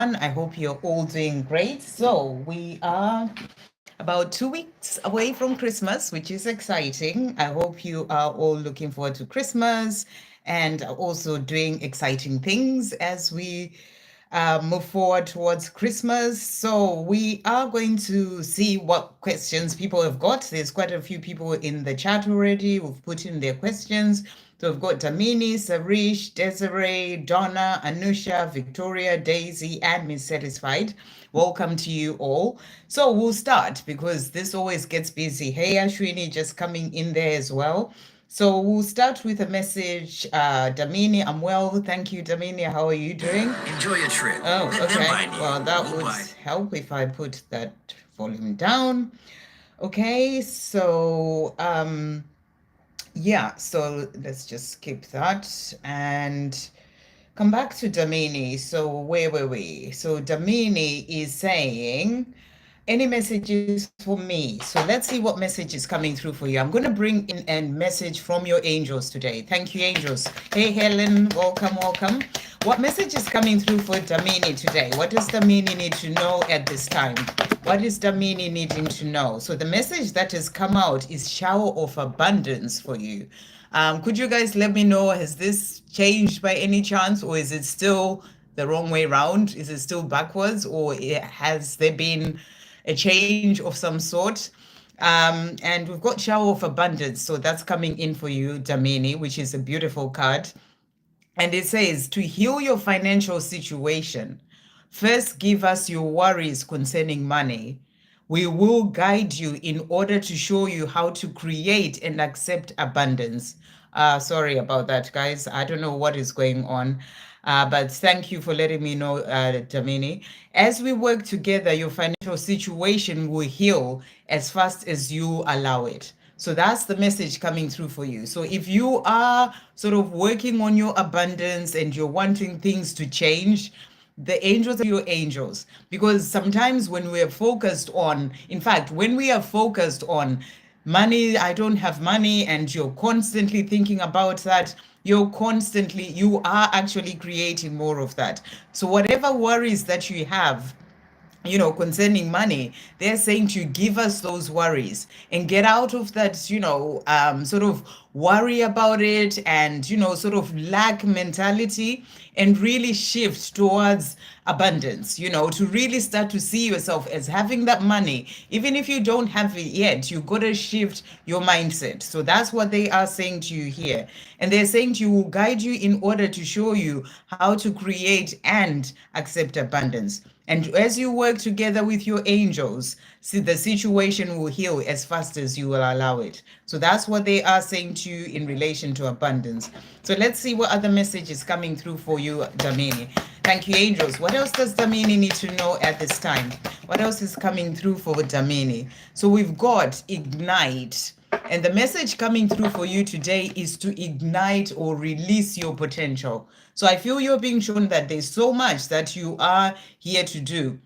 I hope you're all doing great. So, we are about 2 weeks away from Christmas, which is exciting. I hope you are all looking forward to Christmas and are also doing exciting things as we move forward towards Christmas. So, we are going to see what questions people have got. There's quite a few people in the chat already who've put in their questions. So, we've got Damini, Sarish, Desiree, Donna, Anusha, Victoria, Daisy, and Miss Satisfied. Welcome to you all. So, we'll start because this always gets busy. Hey, Ashwini, just coming in there as well. So we'll start with a message. Damini, I'm well. Thank you, Damini. How are you doing? Enjoy your trip. Oh, Let them okay. bind you. Well, that We'll would buy. help if I put that volume down. Okay, so yeah, so let's just skip that and come back to Damini. So where were we? So Damini is saying, any messages for me? So let's see what message is coming through for you. I'm going to bring in a message from your angels today. Thank you, angels. Hey, Helen, welcome, welcome. What message is coming through for Damini today? What does Damini need to know at this time? What is Damini needing to know? So the message that has come out is shower of abundance for you. Could you guys let me know, has this changed by any chance, or is it still the wrong way round? Is it still backwards, or has there been a change of some sort? And we've got shower of abundance, so that's coming in for you, Damini, which is a beautiful card. And it says, to heal your financial situation, first give us your worries concerning money. We will guide you in order to show you how to create and accept abundance. Sorry about that, guys. I don't know what is going on. But thank you for letting me know, Damini. As we work together, your financial situation will heal as fast as you allow it. So that's the message coming through for you. So if you are sort of working on your abundance and you're wanting things to change, the angels are your angels, because sometimes when we're focused on, in fact, when we are focused on money, I don't have money, and you're constantly thinking about that, you are actually creating more of that. So whatever worries that you have, concerning money, they're saying to give us those worries and get out of that, sort of worry about it and, sort of lack mentality, and really shift towards abundance, to really start to see yourself as having that money. Even if you don't have it yet, you got to shift your mindset. So that's what they are saying to you here. And they're saying to you, will guide you in order to show you how to create and accept abundance. And as you work together with your angels, see, the situation will heal as fast as you will allow it. So that's what they are saying to you in relation to abundance. So let's see what other message is coming through for you, Damini. Thank you, angels. What else does Damini need to know at this time? What else is coming through for Damini? So we've got ignite. And the message coming through for you today is to ignite or release your potential. So I feel you're being shown that there's so much that you are here to do,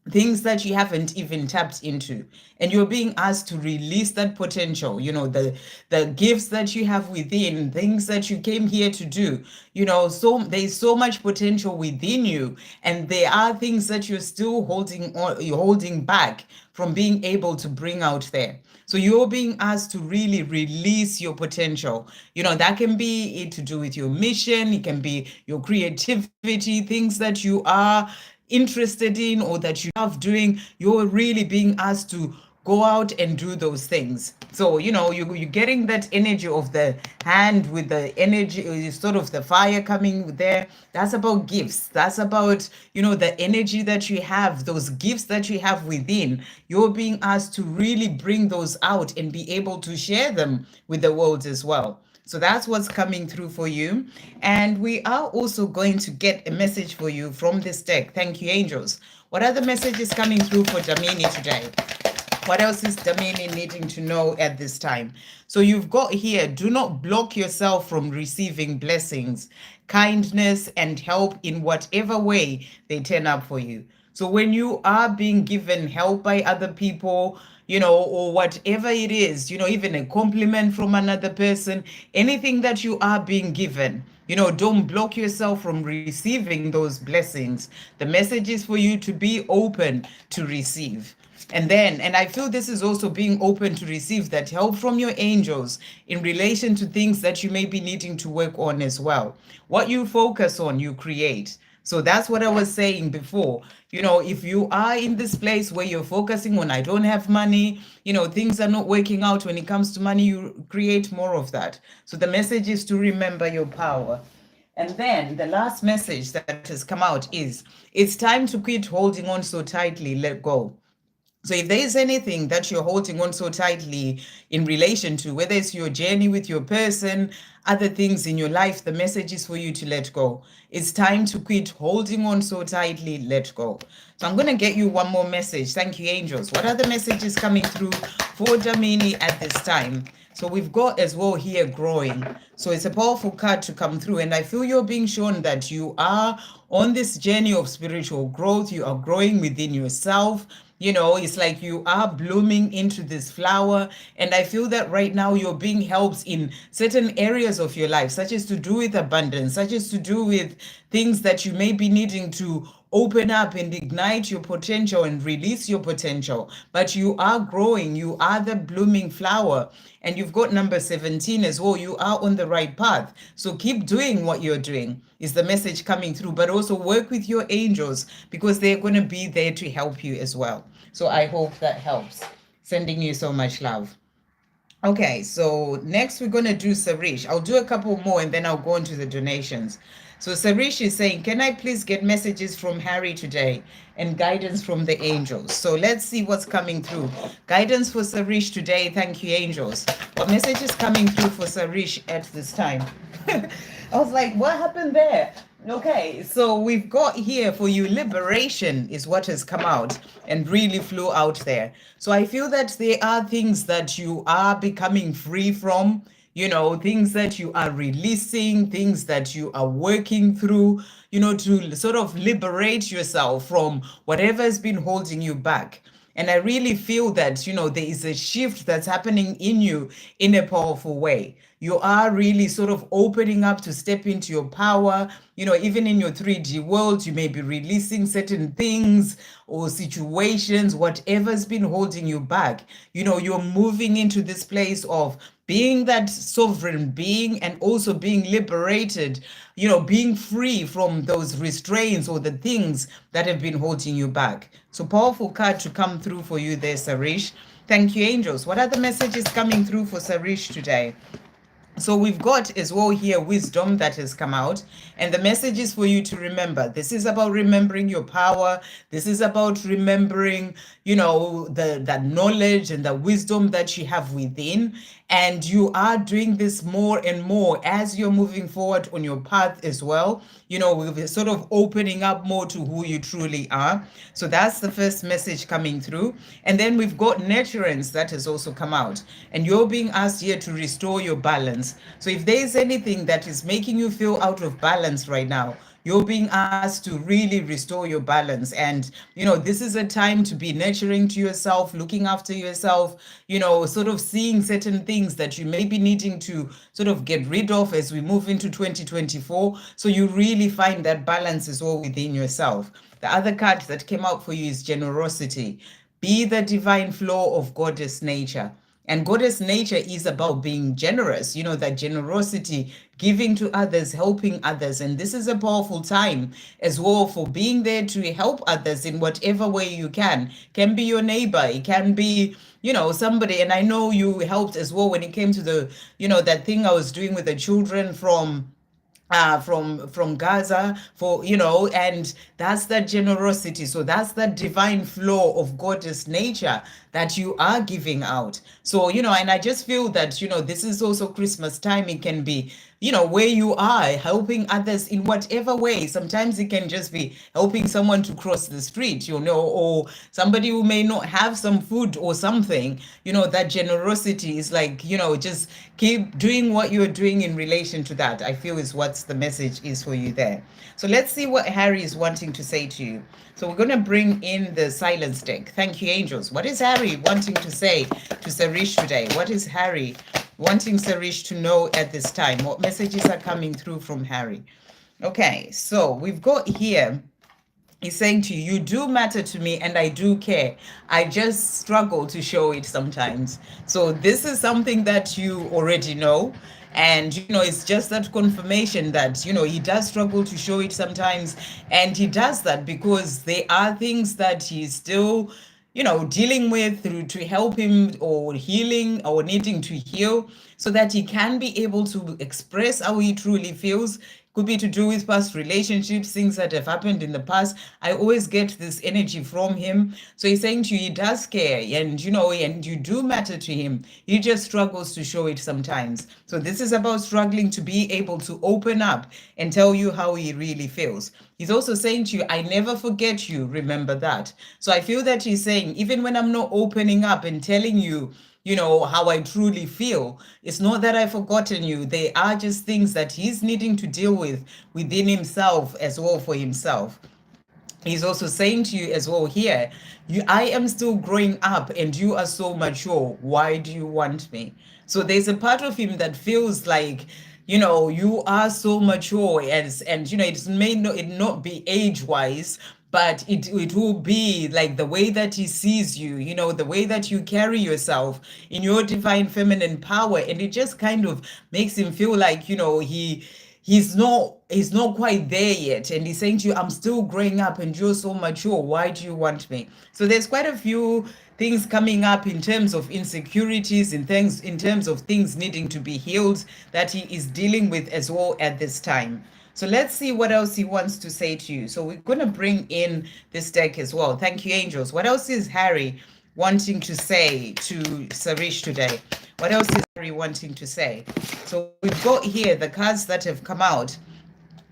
things that you haven't even tapped into, and you're being asked to release that potential, the gifts that you have within, things that you came here to do. So there's so much potential within you, and there are things that you're still you're holding back from being able to bring out there. So you're being asked to really release your potential. That can be it to do with your mission, it can be your creativity, things that you are interested in or that you love doing. You're really being asked to go out and do those things. So you're getting that energy of the hand with the energy, sort of the fire coming there. That's about gifts. That's about the energy that you have, those gifts that you have within. You're being asked to really bring those out and be able to share them with the world as well. So that's what's coming through for you. And we are also going to get a message for you from this deck. Thank you, angels. What are the messages coming through for Damini today? What else is Damini needing to know at this time? So you've got here, do not block yourself from receiving blessings, kindness, and help in whatever way they turn up for you. So when you are being given help by other people, or whatever it is, even a compliment from another person, anything that you are being given, Don't block yourself from receiving those blessings. The message is for you to be open to receive. And I feel this is also being open to receive that help from your angels in relation to things that you may be needing to work on as well. What you focus on, you create. So that's what I was saying before. If you are in this place where you're focusing on, I don't have money, things are not working out when it comes to money, you create more of that. So the message is to remember your power. And then the last message that has come out is it's time to quit holding on so tightly, let go. So if there is anything that you're holding on so tightly in relation to, whether it's your journey with your person, other things in your life, the message is for you to let go. It's time to quit holding on so tightly, let go. So I'm going to get you one more message. Thank you, angels. What are the messages coming through for Damini at this time? So we've got as well here growing. So it's a powerful card to come through. And I feel you're being shown that you are on this journey of spiritual growth. You are growing within yourself. It's like you are blooming into this flower. And I feel that right now you're being helped in certain areas of your life, such as to do with abundance, such as to do with things that you may be needing to open up and ignite your potential and release your potential. But you are growing. You are the blooming flower. And you've got number 17 as well. You are on the right path. So keep doing what you're doing is the message coming through. But also work with your angels because they're going to be there to help you as well. So I hope that helps. Sending you so much love. Okay, so next we're going to do Sarish. I'll do a couple more and then I'll go into the donations. So Sarish is saying, can I please get messages from Harry today and guidance from the angels? So let's see what's coming through. Guidance for Sarish today. Thank you, angels. What message is coming through for Sarish at this time? I was like, what happened there? Okay, so we've got here for you, liberation is what has come out and really flew out there. So I feel that there are things that you are becoming free from, things that you are releasing, things that you are working through, to sort of liberate yourself from whatever has been holding you back. And I really feel that, there is a shift that's happening in you in a powerful way. You are really sort of opening up to step into your power. Even in your 3D world, you may be releasing certain things or situations, whatever's been holding you back. You're moving into this place of being that sovereign being and also being liberated, being free from those restraints or the things that have been holding you back. So powerful card to come through for you there, Sarish. Thank you, angels. What are the messages coming through for Sarish today? So we've got as well here wisdom that has come out, and the message is for you to remember. This is about remembering your power. This is about remembering, that knowledge and the wisdom that you have within. And you are doing this more and more as you're moving forward on your path as well. We're sort of opening up more to who you truly are. So that's the first message coming through. And then we've got nurturance that has also come out. And you're being asked here to restore your balance. So if there's anything that is making you feel out of balance right now, you're being asked to really restore your balance. And, this is a time to be nurturing to yourself, looking after yourself, sort of seeing certain things that you may be needing to sort of get rid of as we move into 2024. So you really find that balance as well within yourself. The other card that came out for you is generosity. Be the divine flow of goddess nature. And goddess nature is about being generous, that generosity, giving to others, helping others. And this is a powerful time as well for being there to help others in whatever way you can. Can be your neighbor, it can be, somebody. And I know you helped as well when it came to the, that thing I was doing with the children from Gaza, and that's that generosity. So that's that divine flow of goddess nature that you are giving out. So, and I just feel that, this is also Christmas time. It can be, where you are helping others in whatever way. Sometimes it can just be helping someone to cross the street, or somebody who may not have some food or something, that generosity is like, just keep doing what you're doing in relation to that. I feel is what the message is for you there. So let's see what Harry is wanting to say to you. So we're going to bring in the silence deck. Thank you, angels. What is Harry wanting to say to Sarish today? What is Harry wanting Sarish to know at this time? What messages are coming through from Harry? Okay, so we've got here, he's saying to you, you do matter to me and I do care. I just struggle to show it sometimes. So this is something that you already know. And, it's just that confirmation that, he does struggle to show it sometimes. And he does that because there are things that he's still, dealing with through to help him, or healing, or needing to heal, so that he can be able to express how he truly feels. Could be to do with past relationships, things that have happened in the past. I always get this energy from him. So he's saying to you, he does care, and and you do matter to him. He just struggles to show it sometimes. So this is about struggling to be able to open up and tell you how he really feels. He's also saying to you, I never forget you, remember that. So I feel that he's saying, even when I'm not opening up and telling you, how I truly feel, it's not that I've forgotten you. They are just things that he's needing to deal with within himself as well, for himself. He's also saying to you as well here, I am still growing up and you are so mature. Why do you want me? So there's a part of him that feels like, you are so mature, and it may not be age wise, but it will be like the way that he sees you, the way that you carry yourself in your divine feminine power. And it just kind of makes him feel like, he's not quite there yet, and he's saying to you, I'm still growing up and you're so mature. Why do you want me? So there's quite a few things coming up in terms of insecurities, in terms of things needing to be healed, that he is dealing with as well at this time. So let's see what else he wants to say to you. So we're going to bring in this deck as well. Thank you, angels. What else is Harry wanting to say to Sarish today? What else is Harry wanting to say? So we've got here the cards that have come out.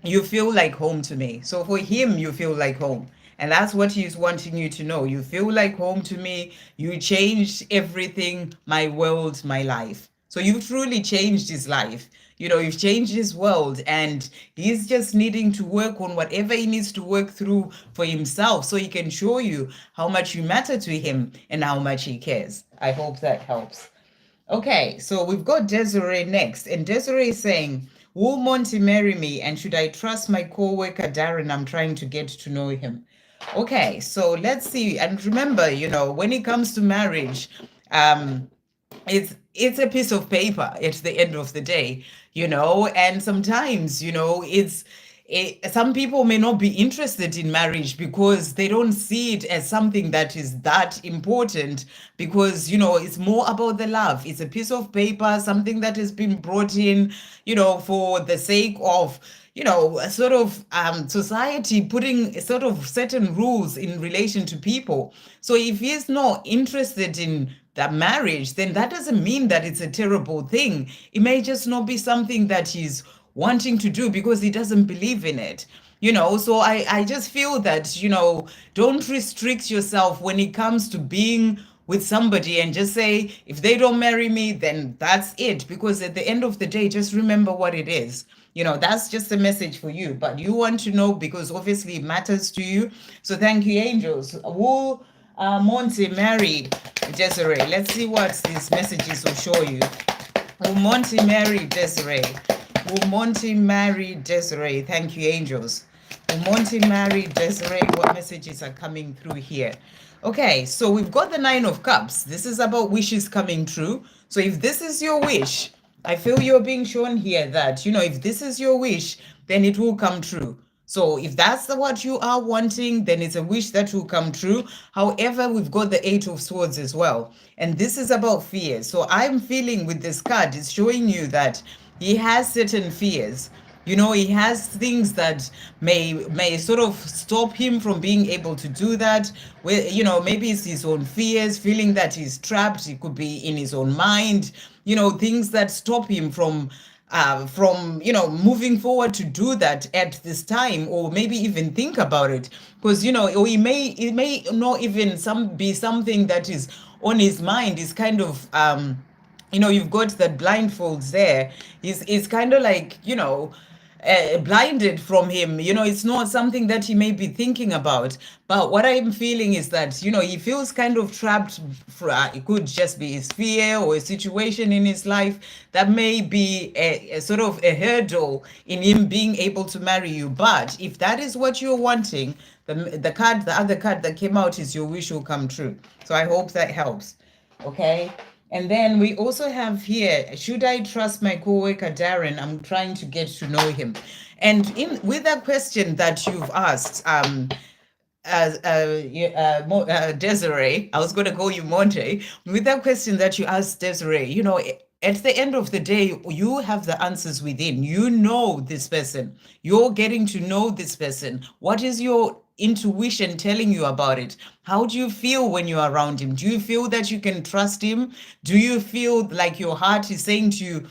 You feel like home to me. So for him, you feel like home. And that's what he's wanting you to know. You feel like home to me. You changed everything, my world, my life. So you've truly changed his life. You've changed his world, and he's just needing to work on whatever he needs to work through for himself, so he can show you how much you matter to him and how much he cares. I hope that helps. Okay, so we've got Desiree next, and Desiree is saying, will Monty marry me, and should I trust my co-worker Darren? I'm trying to get to know him. Okay, so let's see. And remember, when it comes to marriage, it's a piece of paper at the end of the day, and sometimes, some people may not be interested in marriage because they don't see it as something that is that important, because it's more about the love. It's a piece of paper, something that has been brought in, for the sake of sort of society putting sort of certain rules in relation to people. So if he's not interested in that marriage, then that doesn't mean that it's a terrible thing. It may just not be something that he's wanting to do because he doesn't believe in it. So I just feel that, don't restrict yourself when it comes to being with somebody and just say, if they don't marry me, then that's it. Because at the end of the day, just remember what it is. That's just a message for you. But you want to know because obviously it matters to you. So thank you, angels. Will Monty marry Desiree? Let's see what these messages will show you. Will Monty marry Desiree? Will Monty marry Desiree? Thank you, angels. Will Monty marry Desiree? What messages are coming through here? Okay, so we've got the Nine of Cups. This is about wishes coming true. So if this is your wish, I feel you're being shown here that, if this is your wish, then it will come true. So if that's what you are wanting, then it's a wish that will come true. However, we've got the Eight of Swords as well. And this is about fear. So I'm feeling with this card, it's showing you that he has certain fears. He has things that may sort of stop him from being able to do that. Where, maybe it's his own fears, feeling that he's trapped. It could be in his own mind, things that stop him from moving forward to do that at this time, or maybe even think about it, because or it may not even be something that is on his mind. Is kind of you've got that blindfolds there. It's kind of like blinded from him. It's not something that he may be thinking about. But what I'm feeling is that, he feels kind of trapped. It could just be his fear or a situation in his life that may be a sort of a hurdle in him being able to marry you. But if that is what you're wanting, the other card that came out is your wish will come true. So I hope that helps. Okay. And then we also have here, should I trust my co-worker Darren? I'm trying to get to know him. And with that question that you've asked, Desiree, I was going to call you Monte. With that question that you asked Desiree, at the end of the day, you have the answers within. You know this person. You're getting to know this person. What is your intuition telling you about it? How do you feel when you're around him? Do you feel that you can trust him? Do you feel like your heart is saying to you,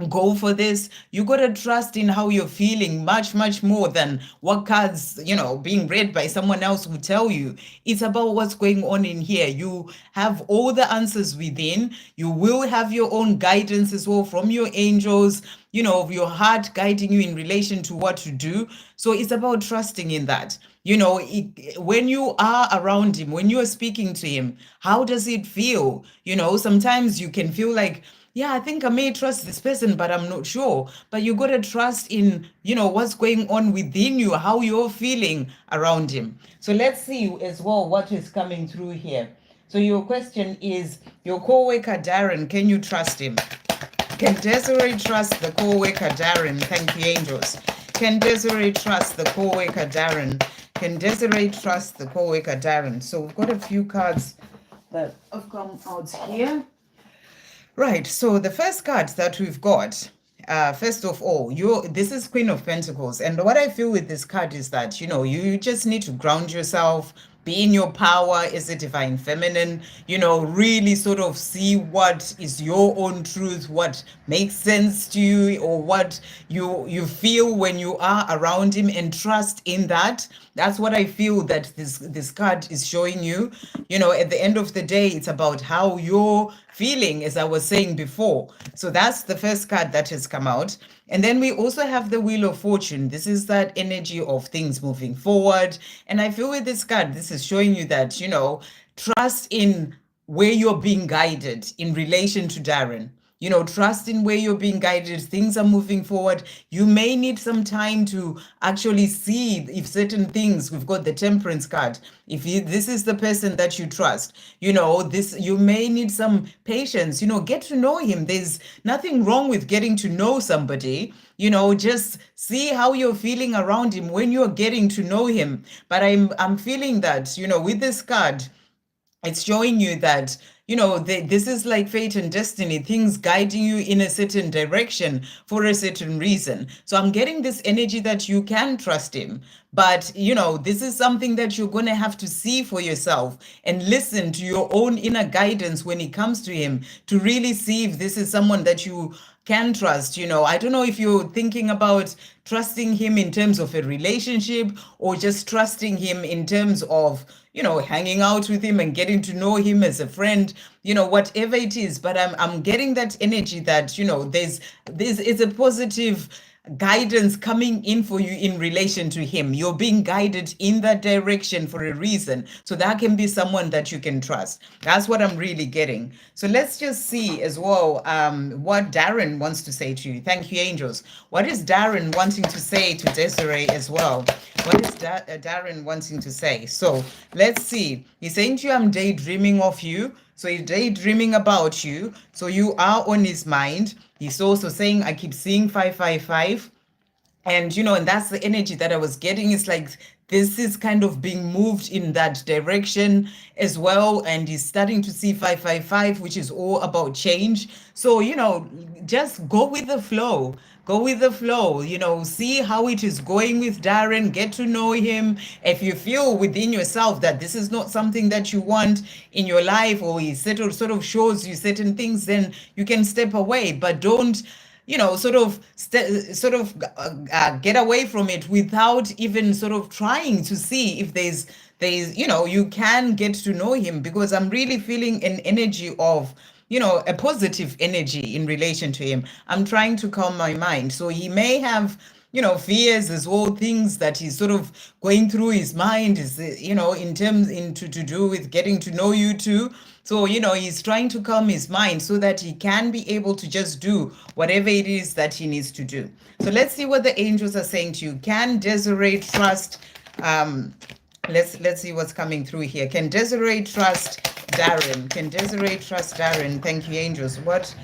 go for this? You got to trust in how you're feeling much more than what cards being read by someone else will tell you. It's about what's going on in here. You have all the answers within. You will have your own guidance as well from your angels, of your heart guiding you in relation to what to do. So it's about trusting in that. When you are around him, when you're speaking to him, how does it feel? Sometimes you can feel like, yeah, I think I may trust this person, but I'm not sure. But you got to trust in, what's going on within you, how you're feeling around him. So let's see as well what is coming through here. So your question is, your co-worker Darren, can you trust him? Can Desiree trust the co-worker Darren? Thank you, angels. Can Desiree trust the co-worker Darren? Can Desiree trust the co-worker Darren? So we've got a few cards that have come out here. Right, so the first card that we've got, first of all, this is Queen of Pentacles. And what I feel with this card is that, you just need to ground yourself, be in your power as a divine feminine, really sort of see what is your own truth, what makes sense to you, or what you feel when you are around him, and trust in that. That's what I feel that this card is showing you. At the end of the day, it's about how you're feeling, as I was saying before. So that's the first card that has come out. And then we also have the Wheel of Fortune. This is that energy of things moving forward. And I feel with this card, this is showing you that, trust in where you're being guided in relation to Darren. Trust in where you're being guided. Things are moving forward. You may need some time to actually see if certain things, we've got the Temperance card. If this is the person that you trust, you may need some patience, get to know him. There's nothing wrong with getting to know somebody, just see how you're feeling around him when you're getting to know him. But I'm feeling that, with this card, it's showing you that, this is like fate and destiny, things guiding you in a certain direction for a certain reason. So I'm getting this energy that you can trust him. But, this is something that you're going to have to see for yourself and listen to your own inner guidance when it comes to him to really see if this is someone that you can trust. I don't know if you're thinking about trusting him in terms of a relationship or just trusting him in terms of, hanging out with him and getting to know him as a friend, whatever it is. But I'm getting that energy that, there's it's a positive guidance coming in for you in relation to him. You're being guided in that direction for a reason. So that can be someone that you can trust. That's what I'm really getting. So let's just see as well what Darren wants to say to you. Thank you, angels. What is Darren wanting to say to Desiree as well? What is Darren wanting to say? So let's see. He's saying to you, I'm daydreaming of you. So he's daydreaming about you. So you are on his mind. He's also saying, I keep seeing 555. And, and that's the energy that I was getting. It's like this is kind of being moved in that direction as well. And he's starting to see 555, which is all about change. So, just go with the flow. Go with the flow, see how it is going with Darren, get to know him. If you feel within yourself that this is not something that you want in your life, or he sort of shows you certain things, then you can step away. But don't, get away from it without even sort of trying to see if there's, you can get to know him, because I'm really feeling an energy of, a positive energy in relation to him. I'm trying to calm my mind. So he may have fears as well, things that he's sort of going through his mind is, in terms into to do with getting to know you too. So, he's trying to calm his mind so that he can be able to just do whatever it is that he needs to do. So let's see what the angels are saying to you. Can Desiree trust, let's see what's coming through here. Can Desiree trust Darren? Can Desiree trust Darren? Thank you, angels. What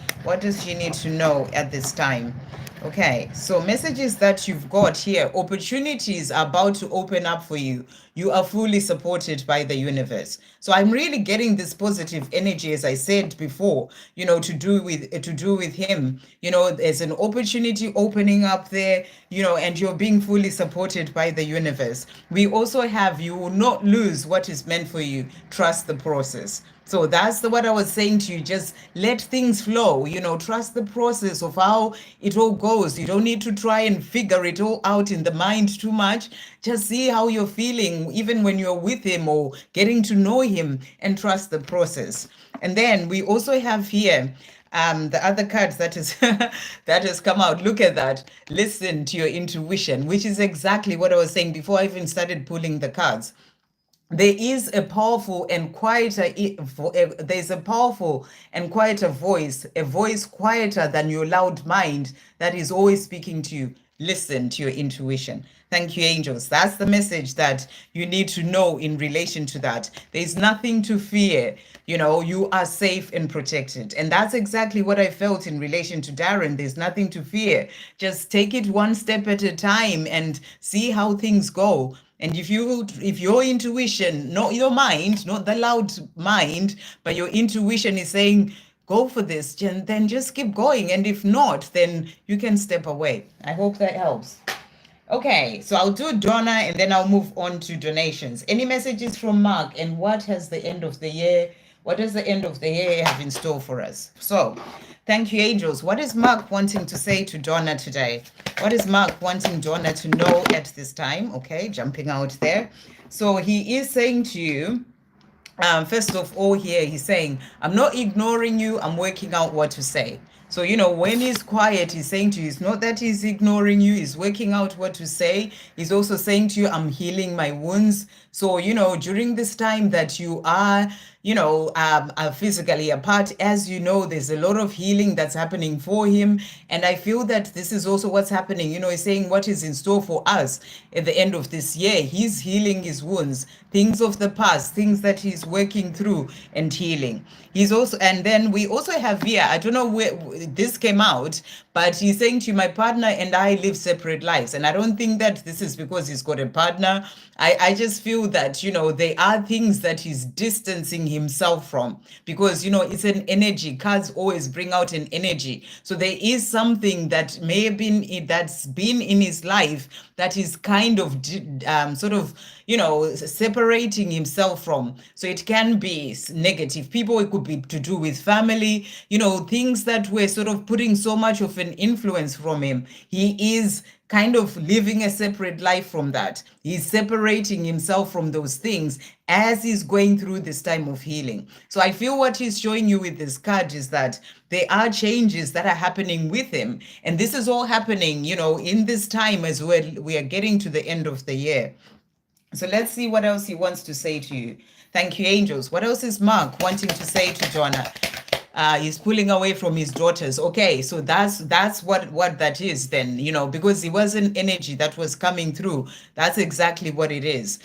does she need to know at this time? Okay, so messages that you've got here, opportunities are about to open up for you. You are fully supported by the universe. So I'm really getting this positive energy, as I said before, to do with him. There's an opportunity opening up there, and you're being fully supported by the universe. We also have, you will not lose what is meant for you. Trust the process. So that's what I was saying to you. Just let things flow, trust the process of how it all goes. You don't need to try and figure it all out in the mind too much. Just see how you're feeling, even when you're with him or getting to know him, and trust the process. And then we also have here the other cards that is that has come out. Look at that. Listen to your intuition, which is exactly what I was saying before I even started pulling the cards. There is a powerful and quieter there's a powerful and quieter voice, a voice quieter than your loud mind, that is always speaking to you. Listen to your intuition. Thank you, angels. That's the message that you need to know in relation to that. There's nothing to fear. You are safe and protected. And that's exactly what I felt in relation to Darren. There's nothing to fear. Just take it one step at a time and see how things go. And if your intuition, not your mind, not the loud mind, but your intuition is saying, go for this, then just keep going. And if not, then you can step away. I hope that helps. Okay, so I'll do Donna and then I'll move on to donations. Any messages from Mark, and what does the end of the year have in store for us? So, thank you, angels. What is Mark wanting to say to Donna today? What is Mark wanting Donna to know at this time? Okay, jumping out there. So he is saying to you, first of all, here he's saying, I'm not ignoring you, I'm working out what to say. So, when he's quiet, he's saying to you, it's not that he's ignoring you, he's working out what to say. He's also saying to you, I'm healing my wounds. So, during this time that you are, physically apart, as there's a lot of healing that's happening for him. And I feel that this is also what's happening. He's saying what is in store for us at the end of this year. He's healing his wounds, things of the past, things that he's working through and healing. He's also, and then we also have here, I don't know where this came out, but he's saying to you, my partner and I live separate lives. And I don't think that this is because he's got a partner. I just feel that, there are things that he's distancing himself from, because, it's an energy. Cards always bring out an energy. So there is something that may have been, that's been in his life that is kind of sort of, separating himself from. So it can be negative people. It could be to do with family, things that were sort of putting so much of an influence from him. He is kind of living a separate life from that. He's separating himself from those things as he's going through this time of healing. So I feel what he's showing you with this card is that there are changes that are happening with him. And this is all happening, in this time as we are getting to the end of the year. So let's see what else he wants to say to you. Thank you, angels. What else is Mark wanting to say to Donna? He's pulling away from his daughters. Okay, so that's what that is then, because it was an energy that was coming through. That's exactly what it is.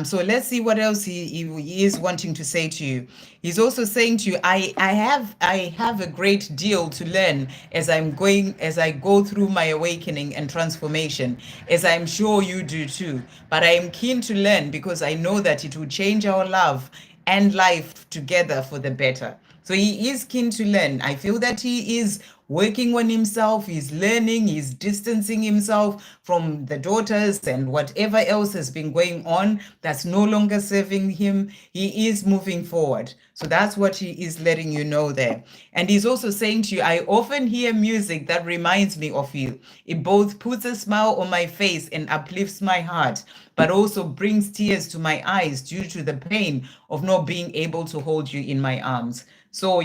So let's see what else he is wanting to say to you. He's also saying to you, I have a great deal to learn as I go through my awakening and transformation, as I'm sure you do too. But I am keen to learn because I know that it will change our love and life together for the better. So he is keen to learn. I feel that he is working on himself. He's learning. He's distancing himself from the daughters and whatever else has been going on that's no longer serving him. He is moving forward. So that's what he is letting you know there. And he's also saying to you, I often hear music that reminds me of you. It both puts a smile on my face and uplifts my heart, but also brings tears to my eyes due to the pain of not being able to hold you in my arms. So,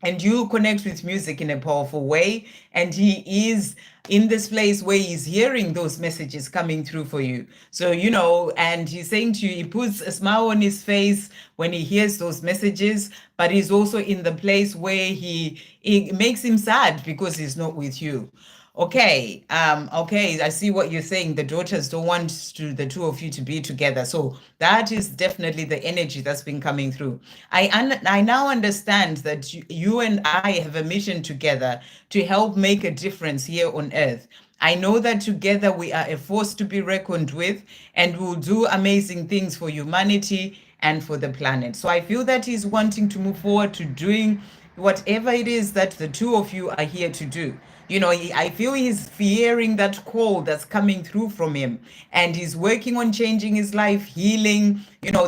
and you connect with music in a powerful way, and he is in this place where he's hearing those messages coming through for you. So and he's saying to you, he puts a smile on his face when he hears those messages, but he's also in the place where it makes him sad because he's not with you. Okay, I see what you're saying. The daughters don't want the two of you to be together. So that is definitely the energy that's been coming through. I now understand that you and I have a mission together to help make a difference here on earth. I know that together we are a force to be reckoned with, and we'll do amazing things for humanity and for the planet. So I feel that he's wanting to move forward to doing whatever it is that the two of you are here to do. I feel he's fearing that call that's coming through from him, and he's working on changing his life, healing.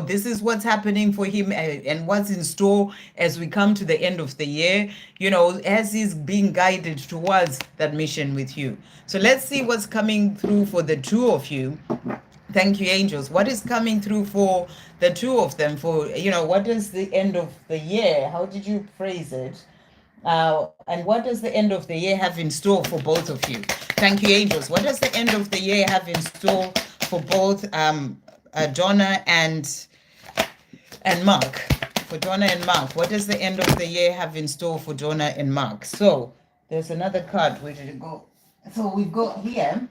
This is what's happening for him, and what's in store as we come to the end of the year, as he's being guided towards that mission with you. So let's see what's coming through for the two of you. Thank you, angels. What is coming through for the two of them? For, what is the end of the year? How did you phrase it? And what does the end of the year have in store for both of you? Thank you, angels. What does the end of the year have in store for both Donna and Mark? For Donna and Mark, what does the end of the year have in store for Donna and Mark? So there's another card. Where did it go? So we've got here.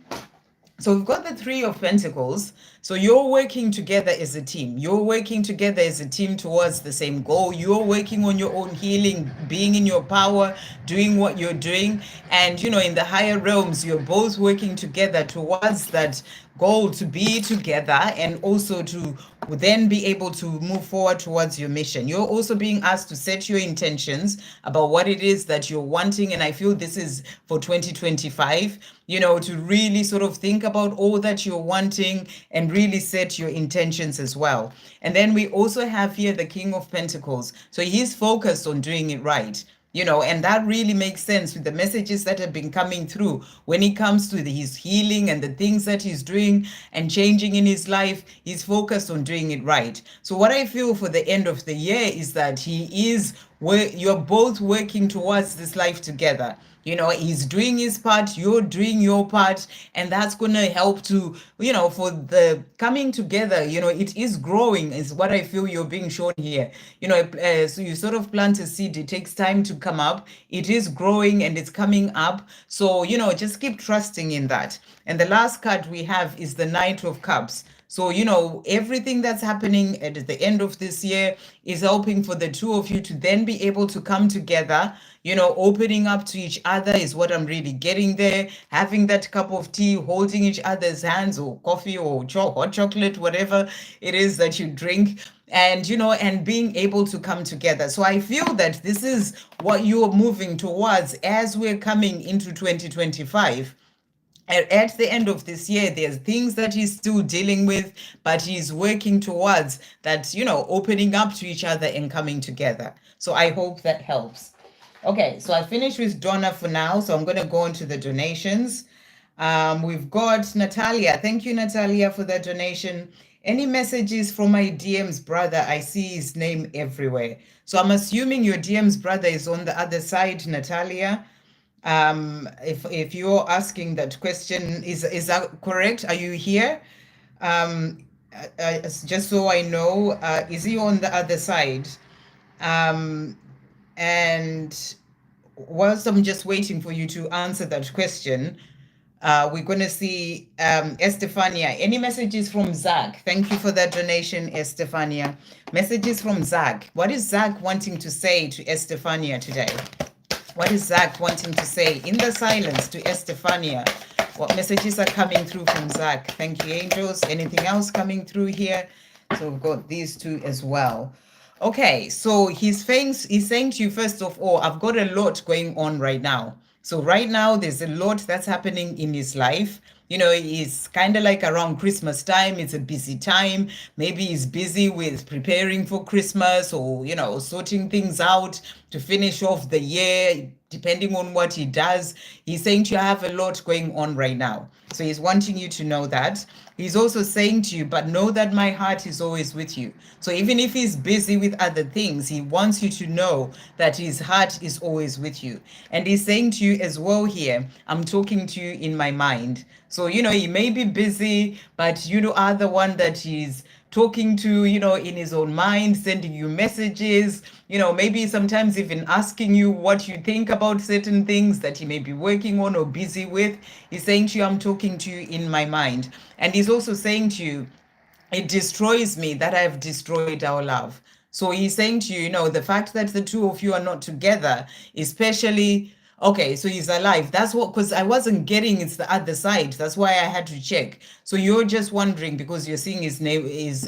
So we've got the Three of Pentacles. So you're working together as a team. You're working together as a team towards the same goal. You're working on your own healing, being in your power, doing what you're doing. And, in the higher realms, you're both working together towards that goal to be together, and also to then be able to move forward towards your mission. You're also being asked to set your intentions about what it is that you're wanting. And I feel this is for 2025, to really sort of think about all that you're wanting and really set your intentions as well. And then we also have here the King of Pentacles. So he's focused on doing it right. And that really makes sense with the messages that have been coming through when it comes to his healing and the things that he's doing and changing in his life. He's focused on doing it right. So what I feel for the end of the year is that you're both working towards this life together. He's doing his part, you're doing your part, and that's going to help to, for the coming together, it is growing, is what I feel you're being shown here. So you sort of plant a seed, it takes time to come up, it is growing and it's coming up. So, just keep trusting in that. And the last card we have is the Knight of Cups. So, everything that's happening at the end of this year is helping for the two of you to then be able to come together. Opening up to each other is what I'm really getting there. Having that cup of tea, holding each other's hands, or coffee, or hot chocolate, whatever it is that you drink. And, and being able to come together. So I feel that this is what you're moving towards as we're coming into 2025. At the end of this year, there's things that he's still dealing with, but he's working towards that, opening up to each other and coming together. So I hope that helps. Okay, so I finished with Donna for now, so I'm going to go on to the donations. We've got Natalia. Thank you, Natalia, for that donation. Any messages from my DM's brother? I see his name everywhere. So I'm assuming your DM's brother is on the other side, Natalia. If you're asking that question, is that correct? Are you here? Just so I know, is he on the other side? And whilst I'm just waiting for you to answer that question, we're going to see Estefania. Any messages from Zach? Thank you for that donation, Estefania. Messages from Zach. What is Zach wanting to say to Estefania today? What is Zach wanting to say in the silence to Estefania? What messages are coming through from Zach? Thank you, angels. Anything else coming through here? So we've got these two as well. Okay, so he's saying to you, first of all, I've got a lot going on right now. So right now, there's a lot that's happening in his life. It's kind of like around Christmas time. It's a busy time. Maybe he's busy with preparing for Christmas, or, sorting things out to finish off the year, depending on what he does. He's saying to you, I have a lot going on right now. So he's wanting you to know that. he's also saying to you, but know that my heart is always with you. So even if he's busy with other things, he wants you to know that his heart is always with you. And he's saying to you as well here, I'm talking to you in my mind. So, he may be busy, but you are the one that he's talking to, in his own mind, sending you messages, maybe sometimes even asking you what you think about certain things that he may be working on or busy with. He's saying to you, I'm talking to you in my mind. And he's also saying to you, it destroys me that I've destroyed our love. So he's saying to you, the fact that the two of you are not together, especially, okay, so he's alive. That's what, because I wasn't getting it's the other side. That's why I had to check. So you're just wondering because you're seeing his name is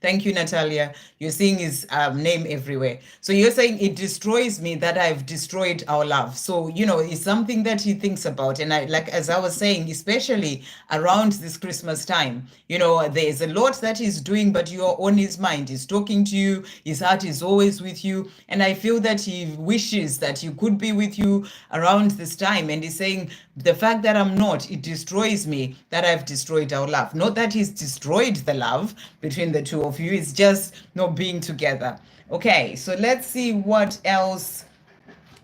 thank you, Natalia. You're seeing his name everywhere. So you're saying it destroys me that I've destroyed our love. So, it's something that he thinks about. And as I was saying, especially around this Christmas time, there's a lot that he's doing, but you're on his mind. He's talking to you. His heart is always with you. And I feel that he wishes that he could be with you around this time. And he's saying, the fact that I'm not, it destroys me that I've destroyed our love. Not that he's destroyed the love between the two of you. It's just not being together. Okay, so let's see what else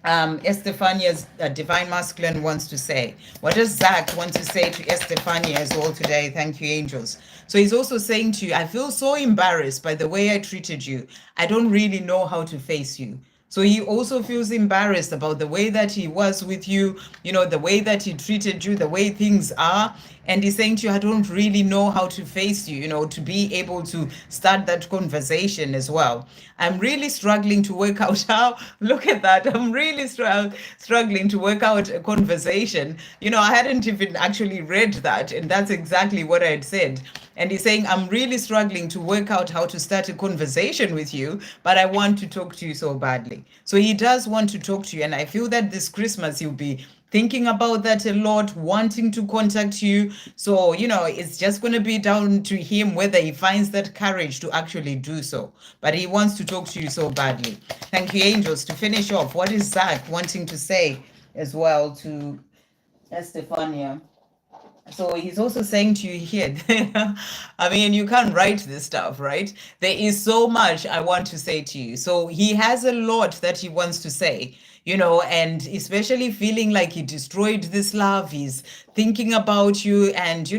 Estefania's Divine Masculine wants to say. What does Zach want to say to Estefania as well today? Thank you, angels. So he's also saying to you, I feel so embarrassed by the way I treated you. I don't really know how to face you. So he also feels embarrassed about the way that he was with you, the way that he treated you, the way things are. And he's saying to you, I don't really know how to face you, to be able to start that conversation as well. I'm really struggling to work out how, look at that, I'm really struggling to work out a conversation. I hadn't even actually read that, and that's exactly what I had said. And he's saying, I'm really struggling to work out how to start a conversation with you, but I want to talk to you so badly. So he does want to talk to you. And I feel that this Christmas, he'll be thinking about that a lot, wanting to contact you. So, it's just going to be down to him whether he finds that courage to actually do so. But he wants to talk to you so badly. Thank you, angels. To finish off, what is Zach wanting to say as well to Estefania? So he's also saying to you here, I mean, you can't write this stuff, right? There is so much I want to say to you. So he has a lot that he wants to say, and especially feeling like he destroyed this love. He's thinking about you, and,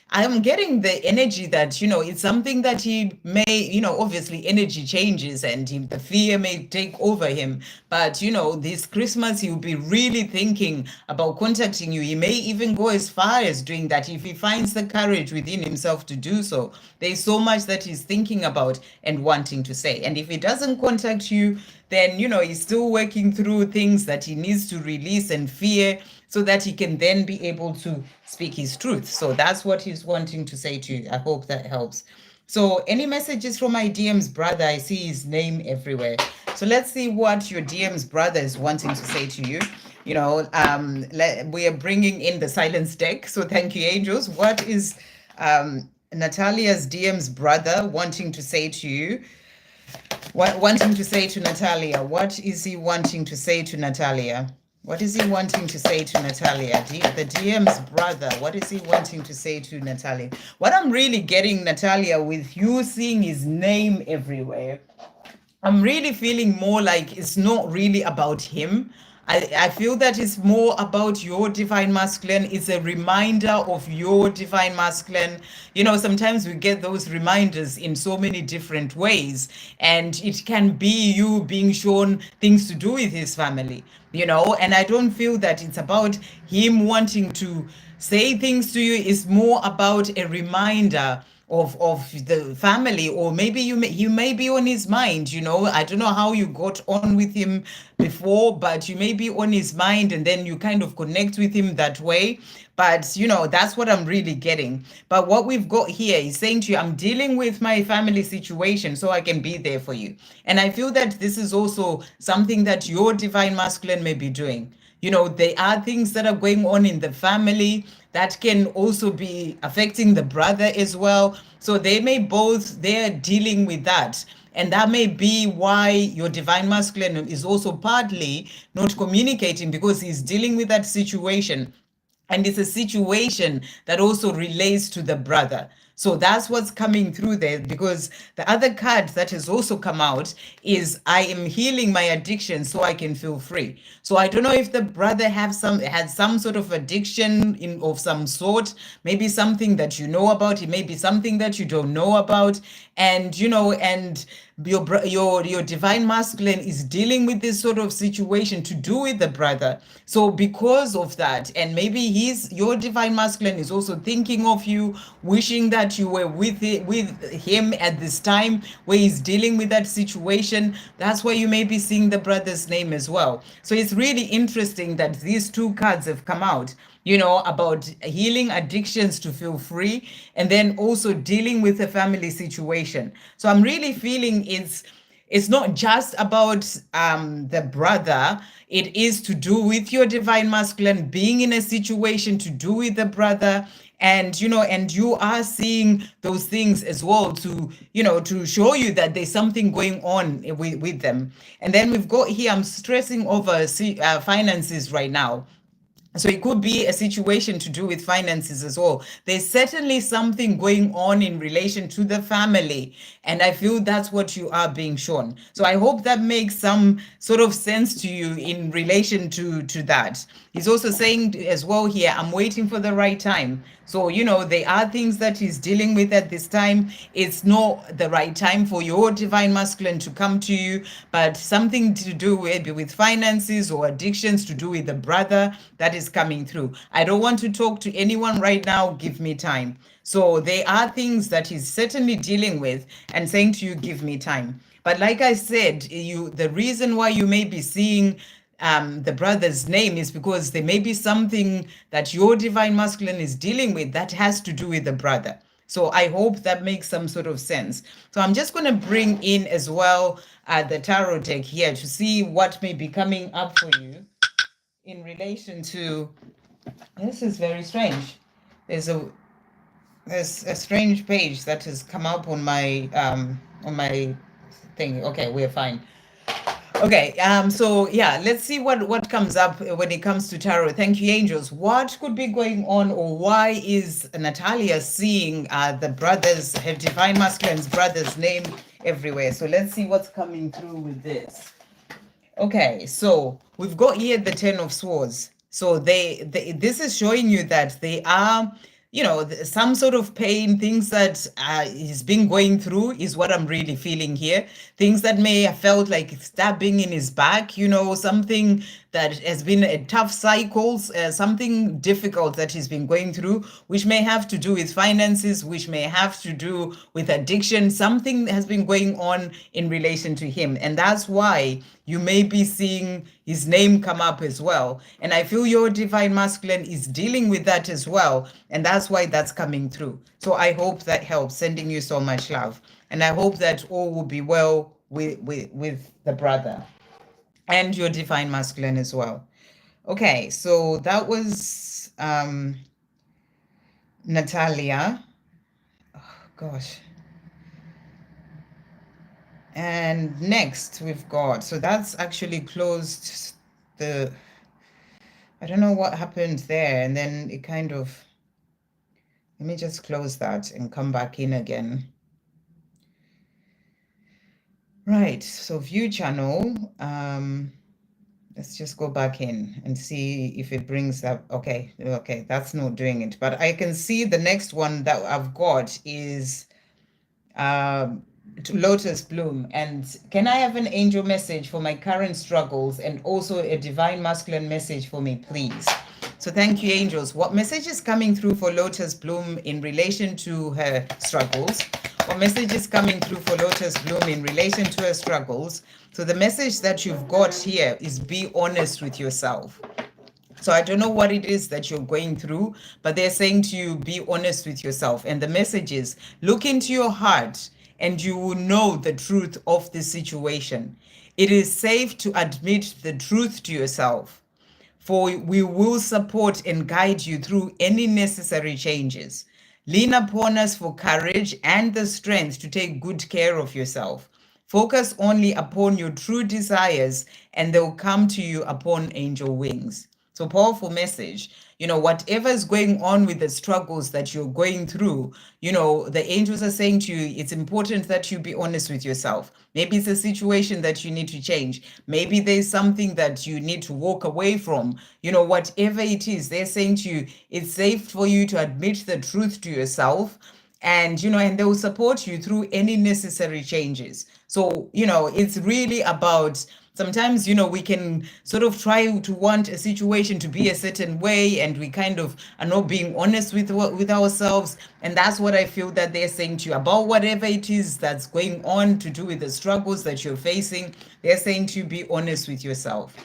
I'm getting the energy that, it's something that he may, obviously energy changes and the fear may take over him. But, this Christmas, he'll be really thinking about contacting you. He may even go as far as doing that if he finds the courage within himself to do so. There's so much that he's thinking about and wanting to say. And if he doesn't contact you, then, he's still working through things that he needs to release and fear so that he can then be able to speak his truth. So that's what he's wanting to say to you. I hope that helps. So any messages from my DM's brother? I see his name everywhere. So let's see what your DM's brother is wanting to say to you. We are bringing in the silence deck. So thank you, angels. What is Natalia's DM's brother wanting to say to you? Wanting to say to Natalia? What is he wanting to say to Natalia? What is he wanting to say to Natalia? The DM's brother, what is he wanting to say to Natalia? What I'm really getting, Natalia, with you seeing his name everywhere, I'm really feeling more like it's not really about him. I feel that it's more about your divine masculine. It's a reminder of your divine masculine. Sometimes we get those reminders in so many different ways, and it can be you being shown things to do with his family, and I don't feel that it's about him wanting to say things to you. It's more about a reminder of the family, or maybe you may be on his mind. I don't know how you got on with him before, but you may be on his mind, and then you kind of connect with him that way. But that's what I'm really getting. But what we've got here is saying to you, I'm dealing with my family situation so I can be there for you. And I feel that this is also something that your divine masculine may be doing. There are things that are going on in the family that can also be affecting the brother as well. So they're dealing with that. And that may be why your divine masculine is also partly not communicating, because he's dealing with that situation. and it's a situation that also relates to the brother. So that's what's coming through there, because the other card that has also come out is I am healing my addiction so I can feel free. So I don't know if the brother had some sort of addiction of some sort, maybe something that you know about, it may be something that you don't know about, and and your divine masculine is dealing with this sort of situation to do with the brother. So because of that, and maybe your divine masculine is also thinking of you, wishing that you were with him at this time where he's dealing with that situation. That's why you may be seeing the brother's name as well. So it's really interesting that these two cards have come out, about healing addictions to feel free, and then also dealing with a family situation. So I'm really feeling it's not just about the brother. It is to do with your divine masculine being in a situation to do with the brother. And and you are seeing those things as well, to show you that there's something going on with them. And then we've got here, I'm stressing over finances right now. So it could be a situation to do with finances as well. There's certainly something going on in relation to the family. And I feel that's what you are being shown. So I hope that makes some sort of sense to you in relation to that. He's also saying as well here, I'm waiting for the right time. So, there are things that he's dealing with at this time. It's not the right time for your divine masculine to come to you, but something to do with finances or addictions to do with the brother that is coming through. I don't want to talk to anyone right now. Give me time. So there are things that he's certainly dealing with and saying to you, give me time. But like I said, the reason why you may be seeing the brother's name is because there may be something that your divine masculine is dealing with that has to do with the brother. So I hope that makes some sort of sense. So I'm just going to bring in as well the tarot deck here to see what may be coming up for you in relation to. This is very strange. There's a strange page that has come up on my thing. Okay, we're fine. Okay, so yeah, let's see what comes up when it comes to tarot. Thank you, angels. What could be going on, or why is Natalia seeing her divine masculine's brother's name everywhere? So let's see what's coming through with this. Okay, so we've got here the Ten of Swords. So this is showing you that they are, some sort of pain, things that he's been going through is what I'm really feeling here. Things that may have felt like stabbing in his back, something that has been a tough cycles, something difficult that he's been going through, which may have to do with finances, which may have to do with addiction. Something has been going on in relation to him. And that's why you may be seeing his name come up as well. And I feel your divine masculine is dealing with that as well. And that's why that's coming through. So I hope that helps. Sending you so much love. And I hope that all will be well with the brother and your divine masculine as well. Okay, so that was Natalia. Oh, gosh. And next we've got, so that's actually closed I don't know what happened there. And then it kind of, let me just close that and come back in again. Right, so view channel. Let's just go back in and see if it brings up. Okay, that's not doing it. But I can see the next one that I've got is Lotus Bloom. And can I have an angel message for my current struggles and also a divine masculine message for me, please? So thank you, angels. What message is coming through for Lotus Bloom in relation to her struggles? What message is coming through for Lotus Bloom in relation to her struggles? So the message that you've got here is be honest with yourself. So I don't know what it is that you're going through, but they're saying to you, be honest with yourself. And the message is, look into your heart and you will know the truth of the situation. It is safe to admit the truth to yourself, for we will support and guide you through any necessary changes. Lean upon us for courage and the strength to take good care of yourself. Focus only upon your true desires and they'll come to you upon angel wings. So powerful message. Whatever is going on with the struggles that you're going through, the angels are saying to you, it's important that you be honest with yourself. Maybe it's a situation that you need to change. Maybe there's something that you need to walk away from. Whatever it is, they're saying to you, it's safe for you to admit the truth to yourself, and they will support you through any necessary changes. So it's really about, sometimes we can sort of try to want a situation to be a certain way, and we kind of are not being honest with ourselves. And that's what I feel that they're saying to you about whatever it is that's going on to do with the struggles that you're facing. They're saying to you, be honest with yourself.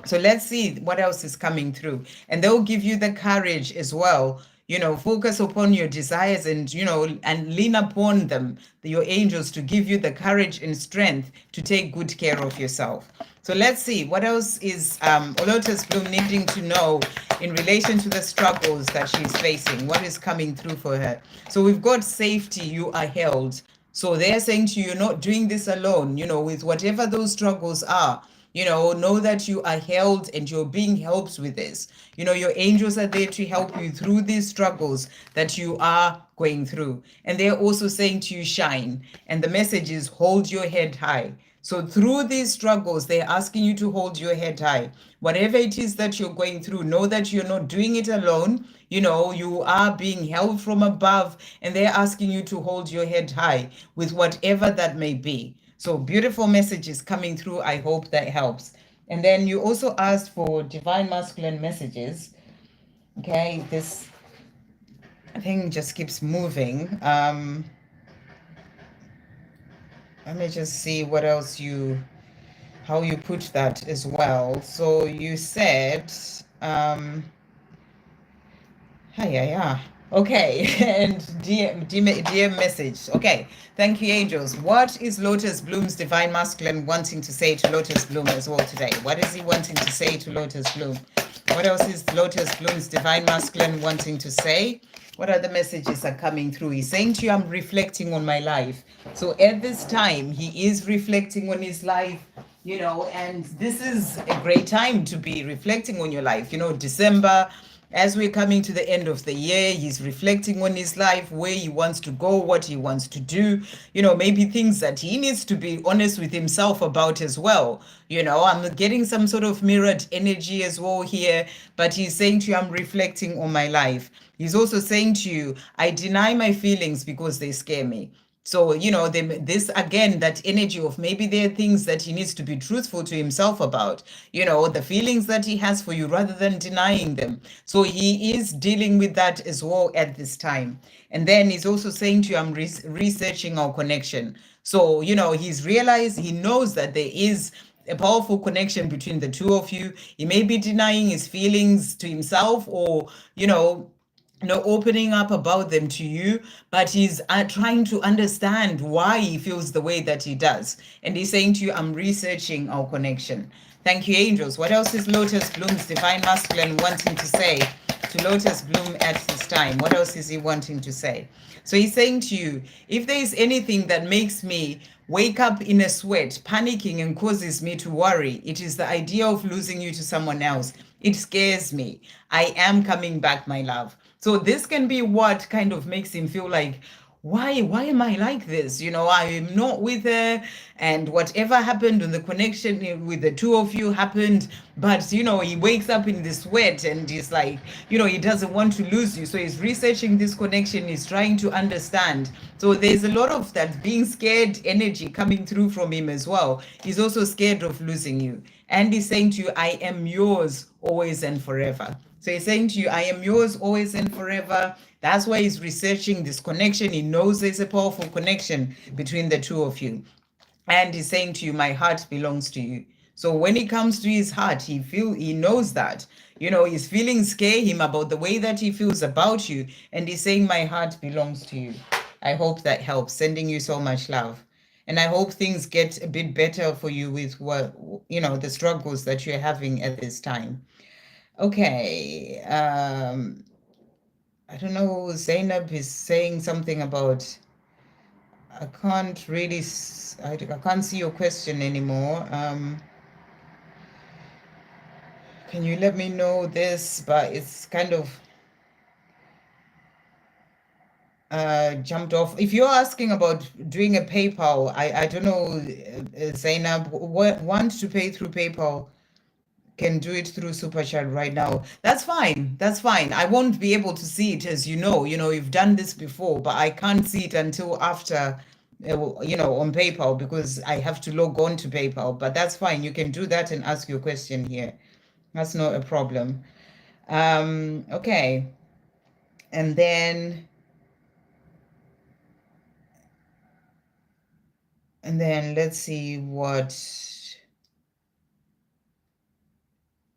So let's see what else is coming through. And they'll give you the courage as well. Focus upon your desires, and lean upon them, your angels, to give you the courage and strength to take good care of yourself. So let's see what else is Lotus Bloom needing to know in relation to the struggles that she's facing. What is coming through for her? So we've got safety, you are held. So they're saying to you, you're not doing this alone, with whatever those struggles are. Know that you are held and you're being helped with this. Your angels are there to help you through these struggles that you are going through. And they're also saying to you, shine. And the message is, hold your head high. So through these struggles, they're asking you to hold your head high. Whatever it is that you're going through, know that you're not doing it alone. You are being held from above, and they're asking you to hold your head high with whatever that may be. So beautiful messages coming through. I hope that helps. And then you also asked for divine masculine messages. Okay, this thing just keeps moving. Let me just see what else how you put that as well. So you said, yeah. Okay, and dear message. Okay, thank you, angels. What is Lotus Bloom's divine masculine wanting to say to Lotus Bloom as well today? What is he wanting to say to Lotus Bloom? What else is Lotus Bloom's divine masculine wanting to say? What other messages are coming through? He's saying to you, I'm reflecting on my life. So at this time, he is reflecting on his life. And this is a great time to be reflecting on your life. December, as we're coming to the end of the year, he's reflecting on his life, where he wants to go, what he wants to do, maybe things that he needs to be honest with himself about as well. I'm getting some sort of mirrored energy as well here, but he's saying to you, I'm reflecting on my life. He's also saying to you, I deny my feelings because they scare me. So, this again, that energy of maybe there are things that he needs to be truthful to himself about, the feelings that he has for you rather than denying them. So he is dealing with that as well at this time. And then he's also saying to you, I'm researching our connection. So, he's realized, he knows that there is a powerful connection between the two of you. He may be denying his feelings to himself, or, opening up about them to you, but he's trying to understand why he feels the way that he does. And he's saying to you, I'm researching our connection. Thank you, angels. What else is Lotus Bloom's divine masculine wanting to say to Lotus Bloom at this time? What else is he wanting to say? So he's saying to you, if there is anything that makes me wake up in a sweat, panicking, and causes me to worry, it is the idea of losing you to someone else. It scares me. I am coming back, my love. So this can be what kind of makes him feel like, why am I like this? I'm not with her, and whatever happened on the connection with the two of you happened, but he wakes up in this sweat, and he's like, he doesn't want to lose you. So he's researching this connection, he's trying to understand. So there's a lot of that being scared energy coming through from him as well. He's also scared of losing you, and he's saying to you, I am yours always and forever. So he's saying to you, I am yours always and forever. That's why he's researching this connection. He knows there's a powerful connection between the two of you. And he's saying to you, my heart belongs to you. So when it comes to his heart, he knows that, his feelings scare him about the way that he feels about you. And he's saying, my heart belongs to you. I hope that helps. Sending you so much love. And I hope things get a bit better for you with the struggles that you're having at this time. Okay, I don't know, Zainab is saying something about, I can't really, I can't see your question anymore. Can you let me know this? But it's kind of jumped off. If you're asking about doing a PayPal, I don't know, Zainab, want to pay through PayPal, can do it through Super Chat right now. That's fine. That's fine. I won't be able to see it, as you know. You've done this before, but I can't see it until after, on PayPal, because I have to log on to PayPal. But that's fine. You can do that and ask your question here. That's not a problem. Okay. And then let's see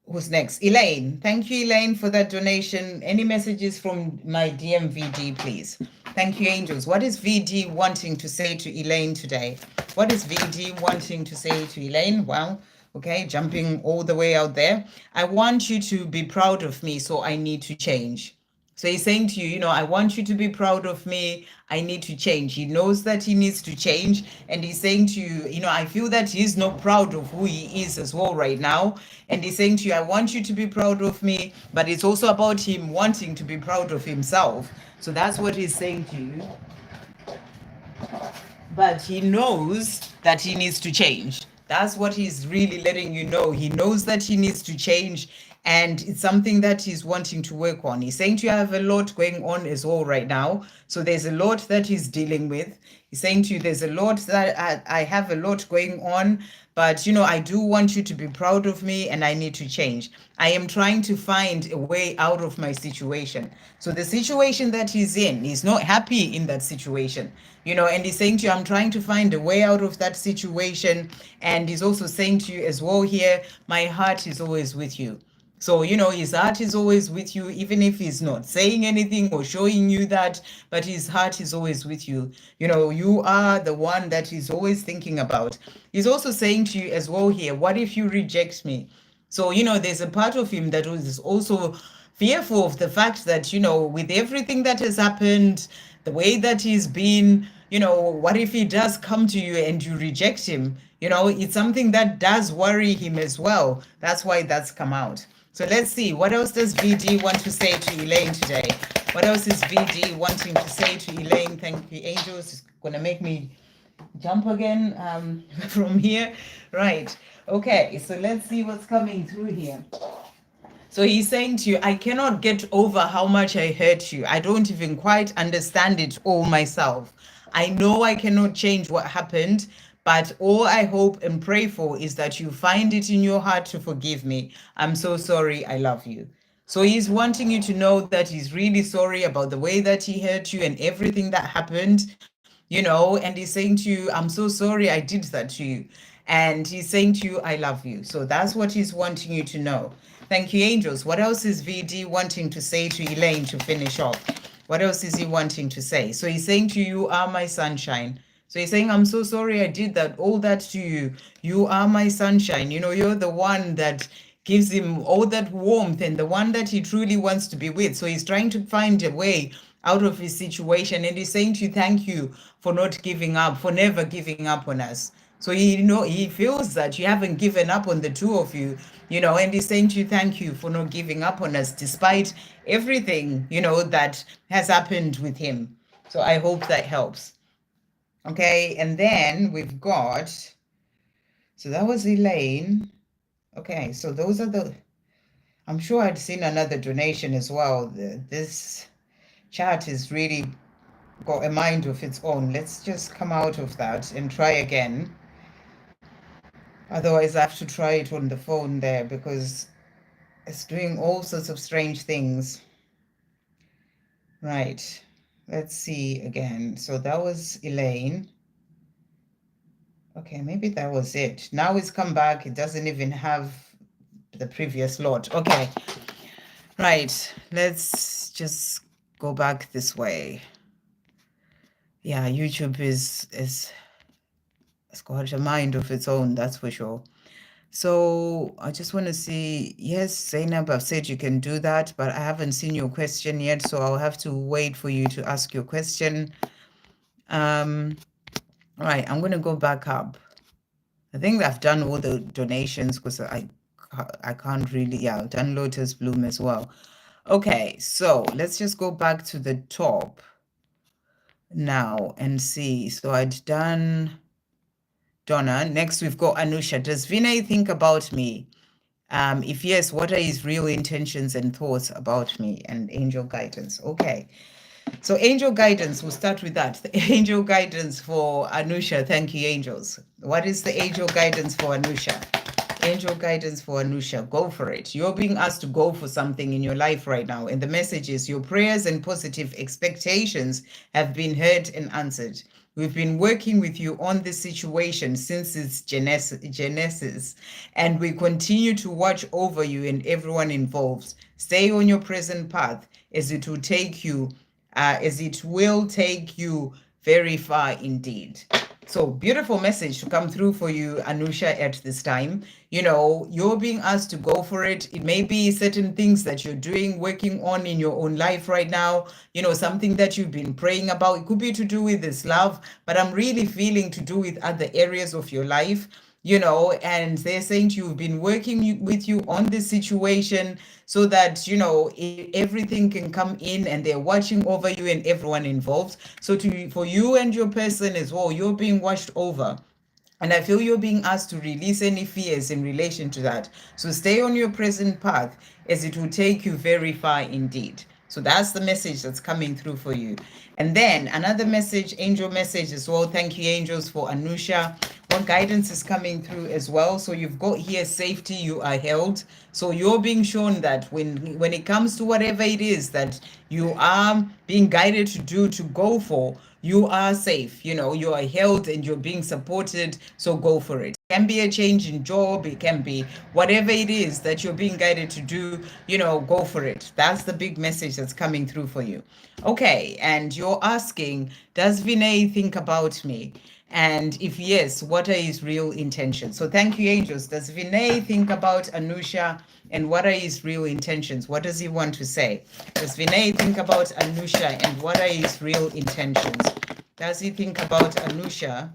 who's next. Elaine. Thank you, Elaine, for that donation. Any messages from my DMVD, please? Thank you, angels. What is VD wanting to say to Elaine today? What is VD wanting to say to Elaine? Well, okay, jumping all the way out there. I want you to be proud of me, so I need to change. So he's saying to you, I want you to be proud of me. I need to change. He knows that he needs to change. And he's saying to you, I feel that he's not proud of who he is as well right now. And he's saying to you, I want you to be proud of me. But it's also about him wanting to be proud of himself. So that's what he's saying to you. But he knows that he needs to change. That's what he's really letting you know. He knows that he needs to change, and it's something that he's wanting to work on. He's saying to you, I have a lot going on as well right now. So there's a lot that he's dealing with. He's saying to you, there's a lot that I have a lot going on, but I do want you to be proud of me, and I need to change. I am trying to find a way out of my situation. So the situation that he's in, he's not happy in that situation, and he's saying to you, I'm trying to find a way out of that situation. And he's also saying to you as well here, my heart is always with you. So, his heart is always with you, even if he's not saying anything or showing you that, but his heart is always with you. You are the one that he's always thinking about. He's also saying to you as well here, what if you reject me? So, there's a part of him that is also fearful of the fact that, with everything that has happened, the way that he's been, what if he does come to you and you reject him? It's something that does worry him as well. That's why that's come out. So let's see, what else does VD want to say to Elaine today? What else is VD wanting to say to Elaine? Thank you, angels. It's going to make me jump again from here. Right. Okay, so let's see what's coming through here. So he's saying to you, I cannot get over how much I hurt you. I don't even quite understand it all myself. I know I cannot change what happened, but all I hope and pray for is that you find it in your heart to forgive me. I'm so sorry. I love you. So he's wanting you to know that he's really sorry about the way that he hurt you and everything that happened, and he's saying to you, I'm so sorry I did that to you. And he's saying to you, I love you. So that's what he's wanting you to know. Thank you, angels. What else is VD wanting to say to Elaine to finish off? What else is he wanting to say? So he's saying to you, you are my sunshine. So he's saying, I'm so sorry I did that, all that to you. You are my sunshine. You're the one that gives him all that warmth and the one that he truly wants to be with. So he's trying to find a way out of his situation. And he's saying to you, thank you for not giving up, for never giving up on us. So he feels that you haven't given up on the two of you, and he's saying to you, thank you for not giving up on us despite everything, that has happened with him. So I hope that helps. Okay, and then we've got, so that was Elaine. Okay, so those are I'm sure I'd seen another donation as well. This chat is really got a mind of its own. Let's just come out of that and try again. Otherwise, I have to try it on the phone there because it's doing all sorts of strange things. Right. Let's see again. So that was Elaine. Okay, maybe that was it. Now it's come back. It doesn't even have the previous lot. Okay. Right. Let's just go back this way. Yeah, YouTube it's got a mind of its own, that's for sure. So I just want to see, yes, Zainab, I've said you can do that, but I haven't seen your question yet, so I'll have to wait for you to ask your question. Right, I'm going to go back up. I think I've done all the donations because I I can't really, yeah, done Lotus Bloom as well. Okay, so let's just go back to the top now and see. So I'd done Donna. Next, we've got Anusha. Does Vinay think about me? If yes, what are his real intentions and thoughts about me? And angel guidance. Okay. So angel guidance, we'll start with that. The angel guidance for Anusha. Thank you, angels. What is the angel guidance for Anusha? Angel guidance for Anusha. Go for it. You're being asked to go for something in your life right now. And the message is your prayers and positive expectations have been heard and answered. We've been working with you on this situation since its genesis, and we continue to watch over you and everyone involved. Stay on your present path as it will take you very far indeed. So beautiful message to come through for you, Anusha, at this time. You know, you're being asked to go for it. It may be certain things that you're doing, working on in your own life right now, you know, something that you've been praying about. It could be to do with this love, but I'm really feeling to do with other areas of your life, you know, and they're saying to you, you've been working with you on this situation so that, you know, everything can come in, and they're watching over you and everyone involved. So for you and your person as well, you're being watched over. And I feel you're being asked to release any fears in relation to that. So stay on your present path, as it will take you very far indeed. So that's the message that's coming through for you. And then another message, angel message as well. Thank you, angels, for Anusha. What guidance is coming through as well. So you've got here safety, you are held. So you're being shown that when it comes to whatever it is that you are being guided to do, to go for, you are safe, you know, you are held and you're being supported. So go for it. It can be a change in job, it can be whatever it is that you're being guided to do, you know, go for it. That's the big message that's coming through for you. Okay, and you're asking, does Vinay think about me? And if yes, what are his real intentions? So thank you, angels. Does Vinay think about Anusha, and what are his real intentions? What does he want to say? Does Vinay think about Anusha, and what are his real intentions? Does he think about Anusha?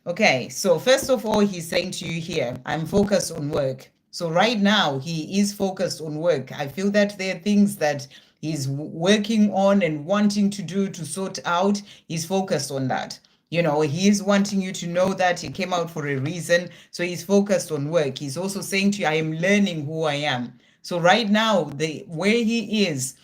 Okay, so first of all, he's saying to you here, I'm focused on work. So right now, he is focused on work. I feel that there are things that he's working on and wanting to do, to sort out. He's focused on that. You know, he's wanting you to know that he came out for a reason. So he's focused on work. He's also saying to you, I am learning who I am. So right now, where he is,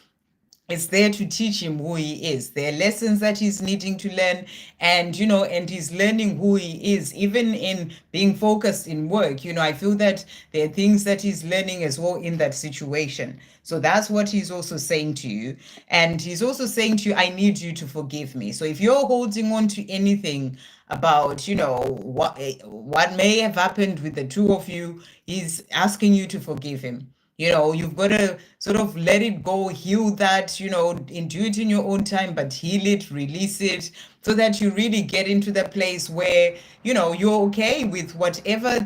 it's there to teach him who he is. There are lessons that he's needing to learn, and you know, and he's learning who he is, even in being focused in work. You know, I feel that there are things that he's learning as well in that situation. So that's what he's also saying to you. And he's also saying to you, I need you to forgive me. So if you're holding on to anything about, you know, what may have happened with the two of you, he's asking you to forgive him. You know, you've got to sort of let it go, heal that, you know, and do it in your own time, but heal it, release it, so that you really get into the place where, you know, you're okay with whatever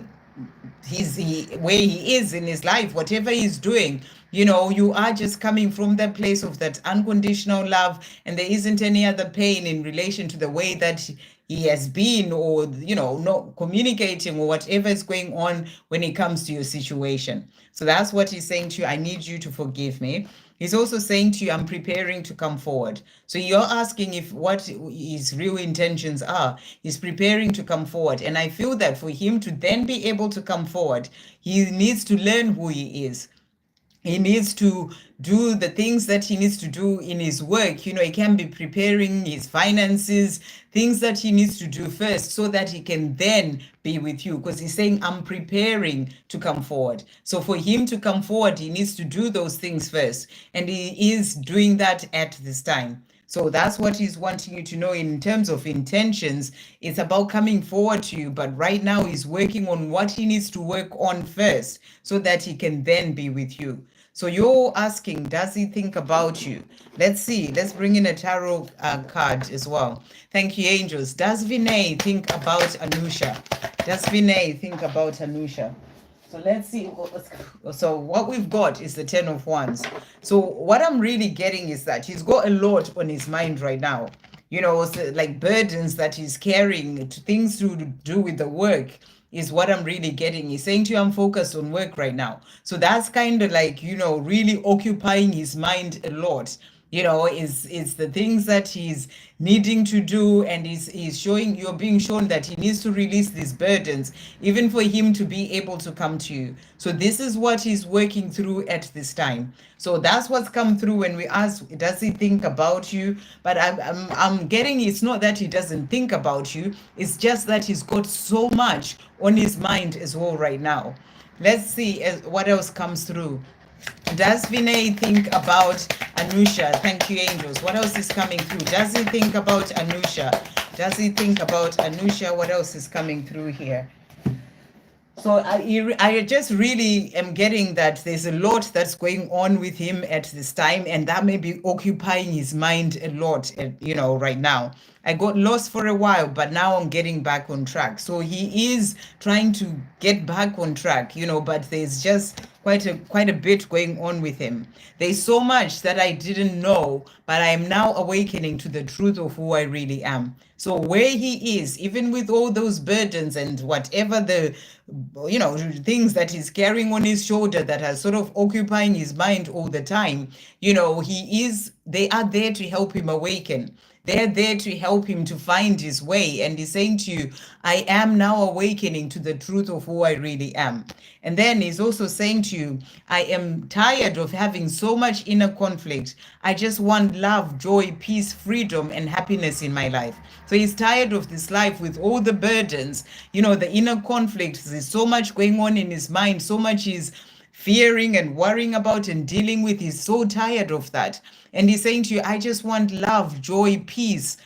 where he is in his life, whatever he's doing. You know, you are just coming from that place of that unconditional love, and there isn't any other pain in relation to the way that he has been, or, you know, not communicating, or whatever is going on when it comes to your situation. So that's what he's saying to you. I need you to forgive me. He's also saying to you, I'm preparing to come forward. So you're asking if what his real intentions are. He's preparing to come forward. And I feel that for him to then be able to come forward, he needs to learn who he is. He needs to do the things that he needs to do in his work. You know, he can be preparing his finances, things that he needs to do first, so that he can then be with you. Because he's saying, I'm preparing to come forward. So for him to come forward, he needs to do those things first. And he is doing that at this time. So that's what he's wanting you to know in terms of intentions. It's about coming forward to you, but right now he's working on what he needs to work on first, so that he can then be with you. So you're asking, does he think about you? Let's see. Let's bring in a tarot card as well. Thank you, angels. Does Vinay think about Anusha? Does Vinay think about Anusha? So let's see. So what we've got is the 10 of Wands. So what I'm really getting is that he's got a lot on his mind right now. You know, like burdens that he's carrying, things to do with the work. is what I'm really getting. He's saying to you, I'm focused on work right now. So that's kind of like, really occupying his mind a lot. Is the things that he's needing to do, and he's showing, you're being shown that he needs to release these burdens, even for him to be able to come to you. So this is what he's working through at this time. So that's what's come through when we ask, does he think about you? But I'm getting, it's not that he doesn't think about you, it's just that he's got so much on his mind as well right now. Let's see what else comes through. Does Vinay think about Anusha? Thank you, angels. What else is coming through? Does he think about Anusha? Does he think about Anusha? What else is coming through here? So I just really am getting that there's a lot that's going on with him at this time, and that may be occupying his mind a lot, right now. I got lost for a while, but now I'm getting back on track. So he is trying to get back on track, but there's just quite a bit going on with him. There's so much that I didn't know, but I am now awakening to the truth of who I really am. So where he is, even with all those burdens and whatever the things that he's carrying on his shoulder that are sort of occupying his mind all the time, they are there to help him awaken. They're there to help him to find his way. And he's saying to you, I am now awakening to the truth of who I really am. And then he's also saying to you, I am tired of having so much inner conflict. I just want love, joy, peace, freedom, and happiness in my life. So he's tired of this life with all the burdens, the inner conflicts. There's so much going on in his mind, so much he's fearing and worrying about and dealing with. He's so tired of that. And he's saying to you, I just want love, joy, peace,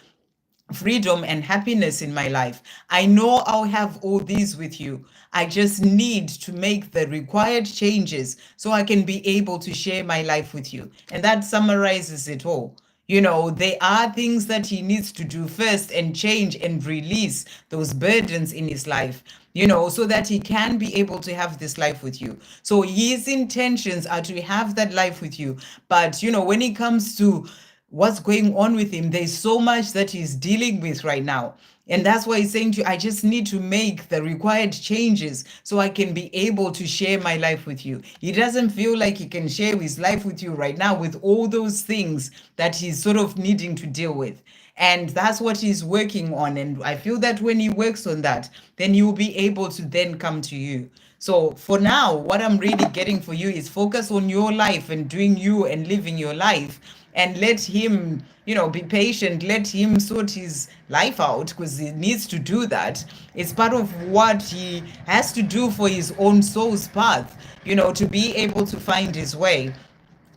freedom, and happiness in my life. I know I'll have all these with you. I just need to make the required changes so I can be able to share my life with you. And that summarizes it all. There are things that he needs to do first and change and release those burdens in his life, so that he can be able to have this life with you. So his intentions are to have that life with you. But, when it comes to what's going on with him, there's so much that he's dealing with right now. And that's why he's saying to you, I just need to make the required changes so I can be able to share my life with you. He doesn't feel like he can share his life with you right now with all those things that he's sort of needing to deal with. And that's what he's working on. And I feel that when he works on that, then you'll be able to then come to you. So for now, what I'm really getting for you is focus on your life and doing you and living your life. And let him, be patient. Let him sort his life out, because he needs to do that. It's part of what he has to do for his own soul's path, to be able to find his way.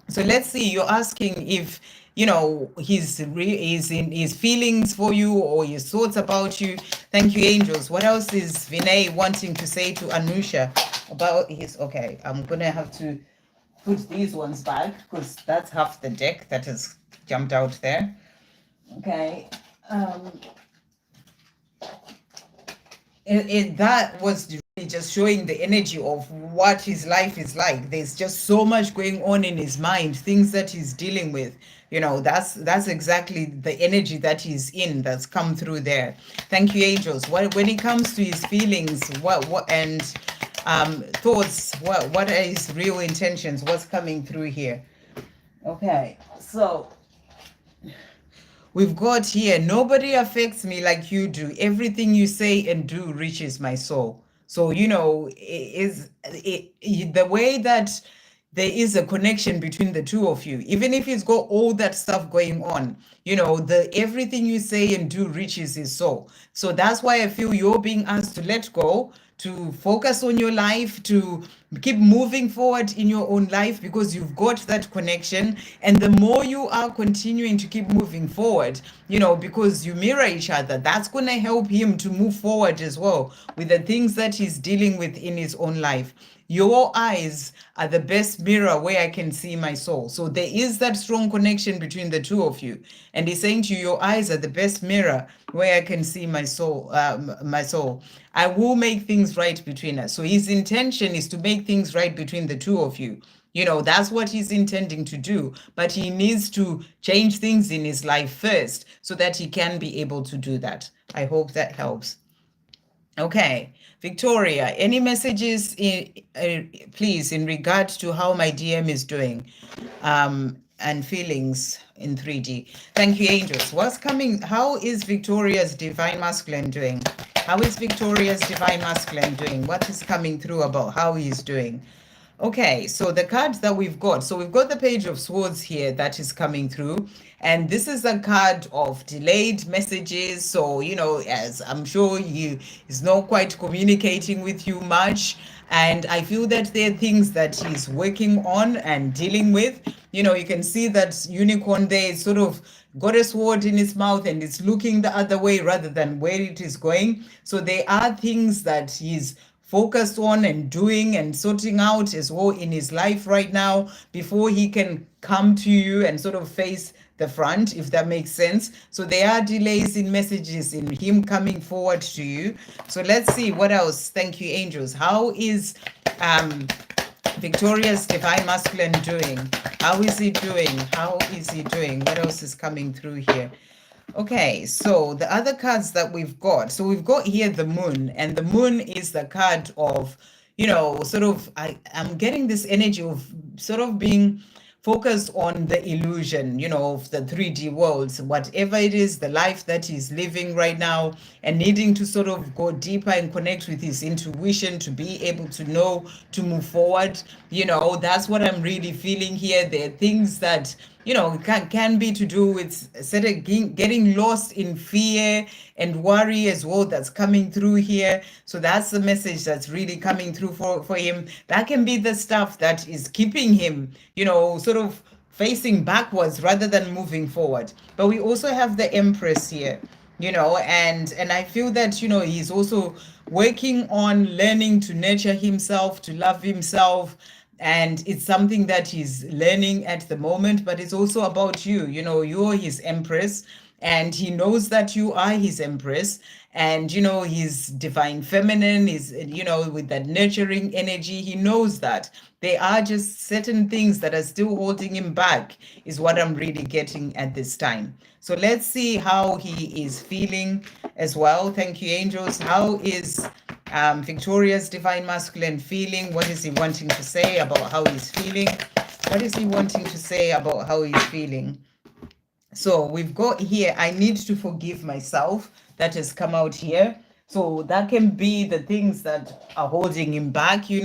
So let's see, you're asking if, his feelings for you or his thoughts about you. Thank you, angels. What else is Vinay wanting to say to Anusha about his, okay, I'm going to have to put these ones back because that's half the deck that has jumped out there. Okay. That was really just showing the energy of what his life is like. There's just so much going on in his mind, things that he's dealing with. That's exactly the energy that he's in that's come through there. Thank you, angels. When it comes to his feelings, and thoughts, what are his real intentions? What's coming through here? Okay, so we've got here, nobody affects me like you do. Everything you say and do reaches my soul. So, the way that there is a connection between the two of you, even if he's got all that stuff going on, everything you say and do reaches his soul. So that's why I feel you're being asked to let go, to focus on your life, to keep moving forward in your own life, because you've got that connection. And the more you are continuing to keep moving forward, because you mirror each other, that's going to help him to move forward as well with the things that he's dealing with in his own life. Your eyes are the best mirror where I can see my soul. So there is that strong connection between the two of you. And he's saying to you, your eyes are the best mirror where I can see my soul. I will make things right between us. So his intention is to make things right between the two of you. That's what he's intending to do. But he needs to change things in his life first so that he can be able to do that. I hope that helps. Okay, Victoria, any messages, please, in regards to how my DM is doing, and feelings in 3D? Thank you, angels. What's coming? How is Victoria's divine masculine doing? How is Victoria's divine masculine doing? What is coming through about how he's doing? Okay, so the cards that we've got. So we've got the Page of Swords here that is coming through. And this is a card of delayed messages. So, as I'm sure he's not quite communicating with you much. And I feel that there are things that he's working on and dealing with. You can see that unicorn there is sort of got a sword in his mouth and it's looking the other way rather than where it is going. So there are things that he's focused on and doing and sorting out as well in his life right now before he can come to you and sort of face the front, if that makes sense. So there are delays in messages in him coming forward to you. So let's see what else. Thank you, angels. How is Victoria's divine masculine doing? How is he doing? How is he doing? What else is coming through here? Okay, so the other cards that we've got, so we've got here the moon, and the moon is the card of, sort of, I'm getting this energy of sort of being focused on the illusion, of the 3D worlds, whatever it is, the life that he's living right now, and needing to sort of go deeper and connect with his intuition to be able to know to move forward. That's what I'm really feeling here. There are things that can be to do with getting lost in fear and worry as well that's coming through here. So that's the message that's really coming through for him. That can be the stuff that is keeping him, sort of facing backwards rather than moving forward. But we also have the Empress here, and I feel that, he's also working on learning to nurture himself, to love himself, and it's something that he's learning at the moment, but it's also about you. You're his empress, and he knows that you are his empress, and his divine feminine is, with that nurturing energy. He knows that there are just certain things that are still holding him back, is what I'm really getting at this time. So let's see how he is feeling as well. Thank you, angels. How is Victoria's divine masculine feeling? What is he wanting to say about how he's feeling? What is he wanting to say about how he's feeling? So we've got here, I need to forgive myself. That has come out here. So that can be the things that are holding him back. He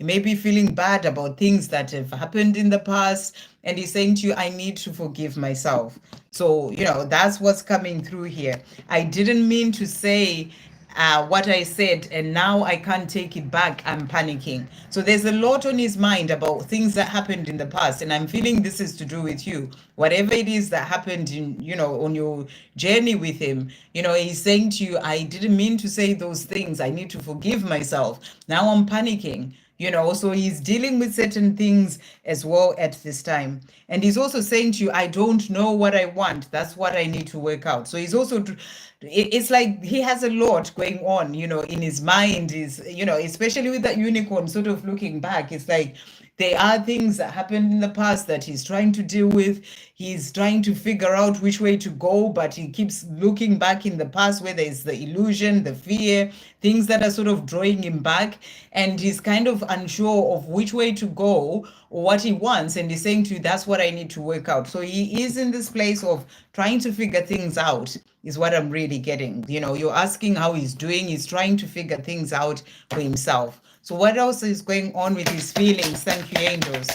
may be feeling bad about things that have happened in the past. And he's saying to you, I need to forgive myself. So, that's what's coming through here. I didn't mean to say what I said, and now I can't take it back. I'm panicking. So there's a lot on his mind about things that happened in the past, and I'm feeling this is to do with you. Whatever it is that happened in, on your journey with him, he's saying to you, I didn't mean to say those things. I need to forgive myself. Now I'm panicking. So he's dealing with certain things as well at this time. And he's also saying to you, I don't know what I want. That's what I need to work out. So he's also, it's like he has a lot going on, in his mind, is, especially with that unicorn sort of looking back. It's like there are things that happened in the past that he's trying to deal with. He's trying to figure out which way to go, but he keeps looking back in the past where there's the illusion, the fear, things that are sort of drawing him back. And he's kind of unsure of which way to go or what he wants. And he's saying to you, that's what I need to work out. So he is in this place of trying to figure things out, is what I'm really getting. You're asking how he's doing. He's trying to figure things out for himself. So what else is going on with his feelings? Thank you, angels.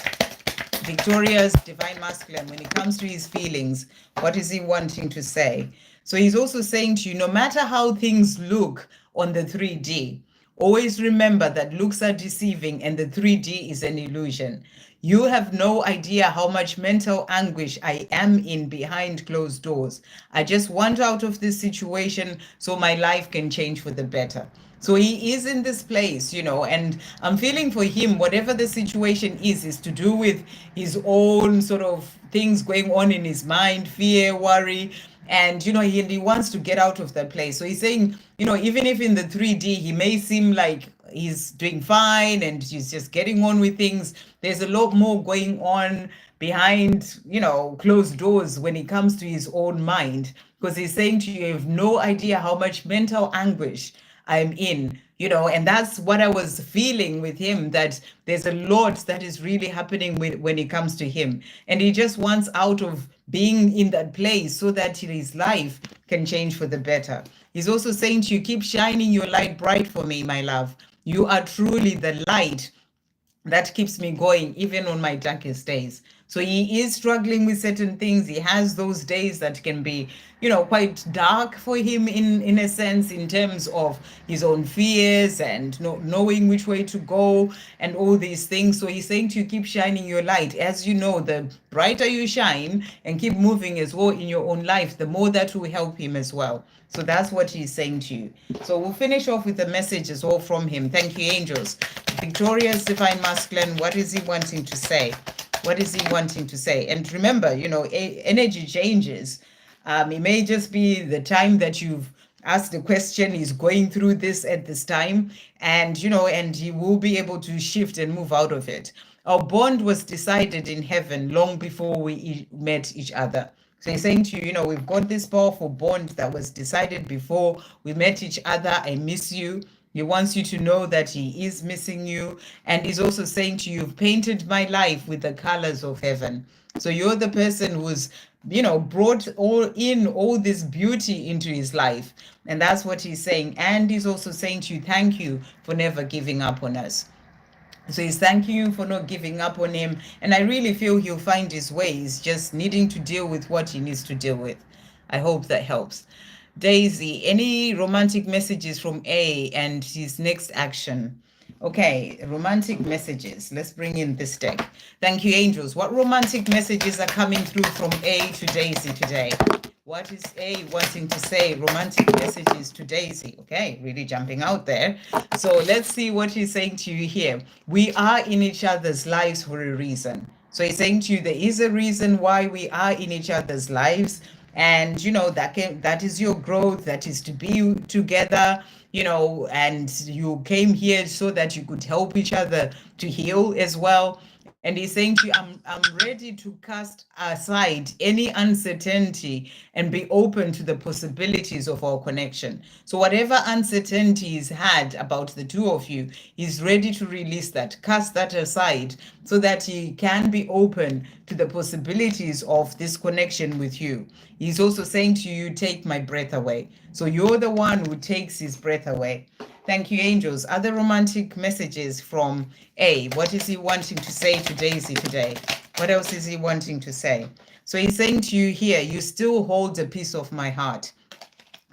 Victoria's divine masculine, when it comes to his feelings, what is he wanting to say? So he's also saying to you, no matter how things look on the 3D, always remember that looks are deceiving and the 3D is an illusion. You have no idea how much mental anguish I am in behind closed doors. I just want out of this situation so my life can change for the better. So he is in this place, and I'm feeling for him, whatever the situation is to do with his own sort of things going on in his mind, fear, worry. And, he wants to get out of that place. So he's saying, even if in the 3D, he may seem like he's doing fine and he's just getting on with things, there's a lot more going on behind, closed doors when it comes to his own mind. Because he's saying to you, you have no idea how much mental anguish I'm in, and that's what I was feeling with him, that there's a lot that is really happening when it comes to him. And he just wants out of being in that place so that his life can change for the better. He's also saying to you, keep shining your light bright for me, my love. You are truly the light that keeps me going even on my darkest days. So he is struggling with certain things. He has those days that can be, quite dark for him in a sense, in terms of his own fears and not knowing which way to go and all these things. So he's saying to you, keep shining your light. As you know, the brighter you shine and keep moving as well in your own life, the more that will help him as well. So that's what he's saying to you. So we'll finish off with the message as well from him. Thank you, angels. Victorious Divine Masculine, what is he wanting to say? What is he wanting to say? And remember, energy changes. It may just be the time that you've asked the question, he's going through this at this time, and he will be able to shift and move out of it. Our bond was decided in heaven long before we met each other. So he's saying to you, we've got this powerful bond that was decided before we met each other. I miss you. He wants you to know that he is missing you. And he's also saying to you, you've painted my life with the colors of heaven. So you're the person who's, brought all this beauty into his life. And that's what he's saying. And he's also saying to you, thank you for never giving up on us. So he's thanking you for not giving up on him. And I really feel he'll find his way. He's just needing to deal with what he needs to deal with. I hope that helps. Daisy, any romantic messages from A and his next action? Okay, romantic messages. Let's bring in this deck. Thank you, angels. What romantic messages are coming through from A to Daisy today? What is A wanting to say? Romantic messages to Daisy. Okay, really jumping out there. So let's see what he's saying to you here. We are in each other's lives for a reason. So he's saying to you, there is a reason why we are in each other's lives. And, that is your growth, that is to be together, and you came here so that you could help each other to heal as well. And he's saying to you, I'm ready to cast aside any uncertainty and be open to the possibilities of our connection. So whatever uncertainty he's had about the two of you, he's ready to release that, cast that aside, so that he can be open to the possibilities of this connection with you. He's also saying to you, take my breath away. So you're the one who takes his breath away. Thank you, angels. Other romantic messages from A. What is he wanting to say to Daisy today? What else is he wanting to say? So he's saying to you here, you still hold a piece of my heart.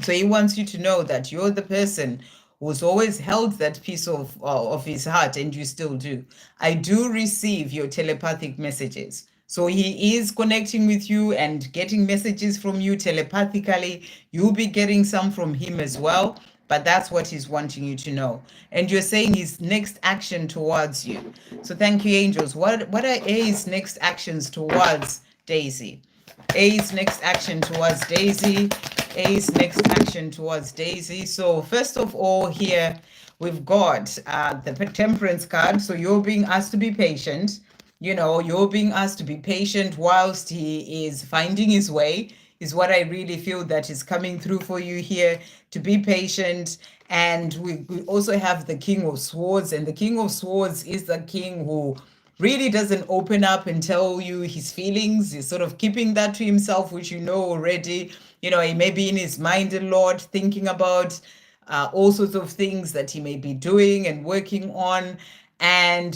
So he wants you to know that you're the person who's always held that piece of his heart, and you still do. I do receive your telepathic messages. So he is connecting with you and getting messages from you telepathically. You'll be getting some from him as well. But that's what he's wanting you to know. And you're saying his next action towards you. So thank you, angels. What are A's next actions towards Daisy? A's next action towards Daisy. A's next action towards Daisy. So first of all here, we've got the Temperance card. So you're being asked to be patient. You're being asked to be patient whilst he is finding his way, is what I really feel that is coming through for you here, to be patient. And we also have the King of Swords, and the King of Swords is the king who really doesn't open up and tell you his feelings. He's sort of keeping that to himself, which already. He may be in his mind a lot, thinking about all sorts of things that he may be doing and working on.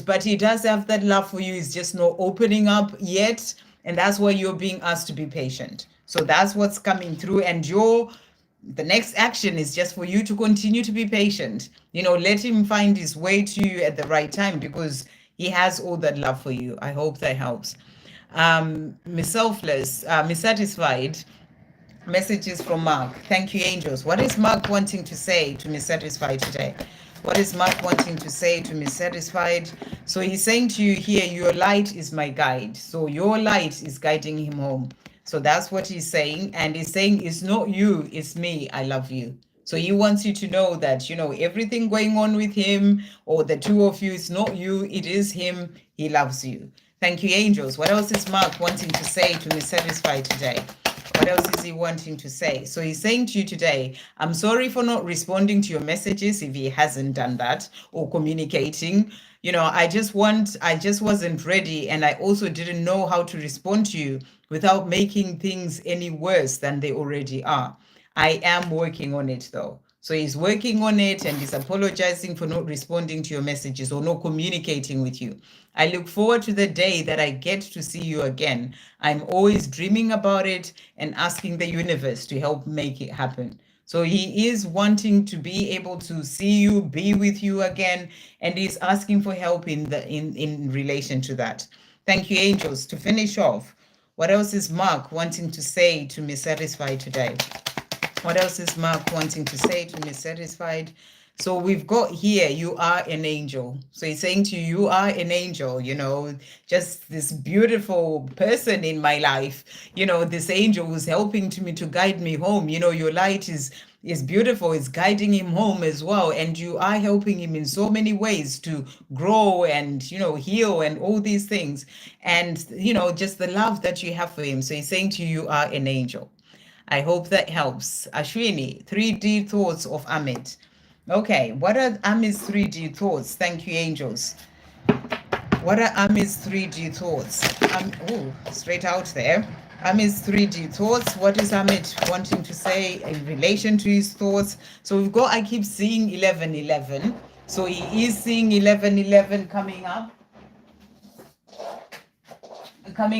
But he does have that love for you. He's just not opening up yet. And that's why you're being asked to be patient. So that's what's coming through. And the next action is just for you to continue to be patient. Let him find his way to you at the right time, because he has all that love for you. I hope that helps. Selfless, satisfied. Messages from Mark. Thank you, angels. What is Mark wanting to say to Miss Satisfied today? What is Mark wanting to say to Miss Satisfied? So he's saying to you here, your light is my guide. So your light is guiding him home. So that's what he's saying. And he's saying, it's not you, it's me. I love you. So he wants you to know that, everything going on with him or the two of you, it's not you, it is him. He loves you. Thank you, angels. What else is Mark wanting to say to Miss Satisfied today? What else is he wanting to say? So he's saying to you today, I'm sorry for not responding to your messages if he hasn't done that or communicating. You know, I just wasn't ready, and I also didn't know how to respond to you without making things any worse than they already are. I am working on it though. So he's working on it and he's apologizing for not responding to your messages or not communicating with you. I look forward to the day that I get to see you again. I'm always dreaming about it and asking the universe to help make it happen. So he is wanting to be able to see you, be with you again, and he's asking for help in relation to that. Thank you, angels. To finish off, what else is Mark wanting to say to Miss Satisfied today? What else is Mark wanting to say to Miss Satisfied? So we've got here, you are an angel. So he's saying to you, you are an angel, you know, just this beautiful person in my life, you know, this angel who's helping me to guide me home. You know, your light is beautiful. It's guiding him home as well. And you are helping him in so many ways to grow and, you know, heal and all these things. And, you know, just the love that you have for him. So he's saying to you, you are an angel. I hope that helps. Ashwini, 3D thoughts of Amit. Okay, what are Amit's 3D thoughts? Thank you, angels. What are Amit's 3D thoughts? Straight out there. Amit's 3D thoughts. What is Amit wanting to say in relation to his thoughts? So we've got, I keep seeing 1111. So he is seeing 1111 coming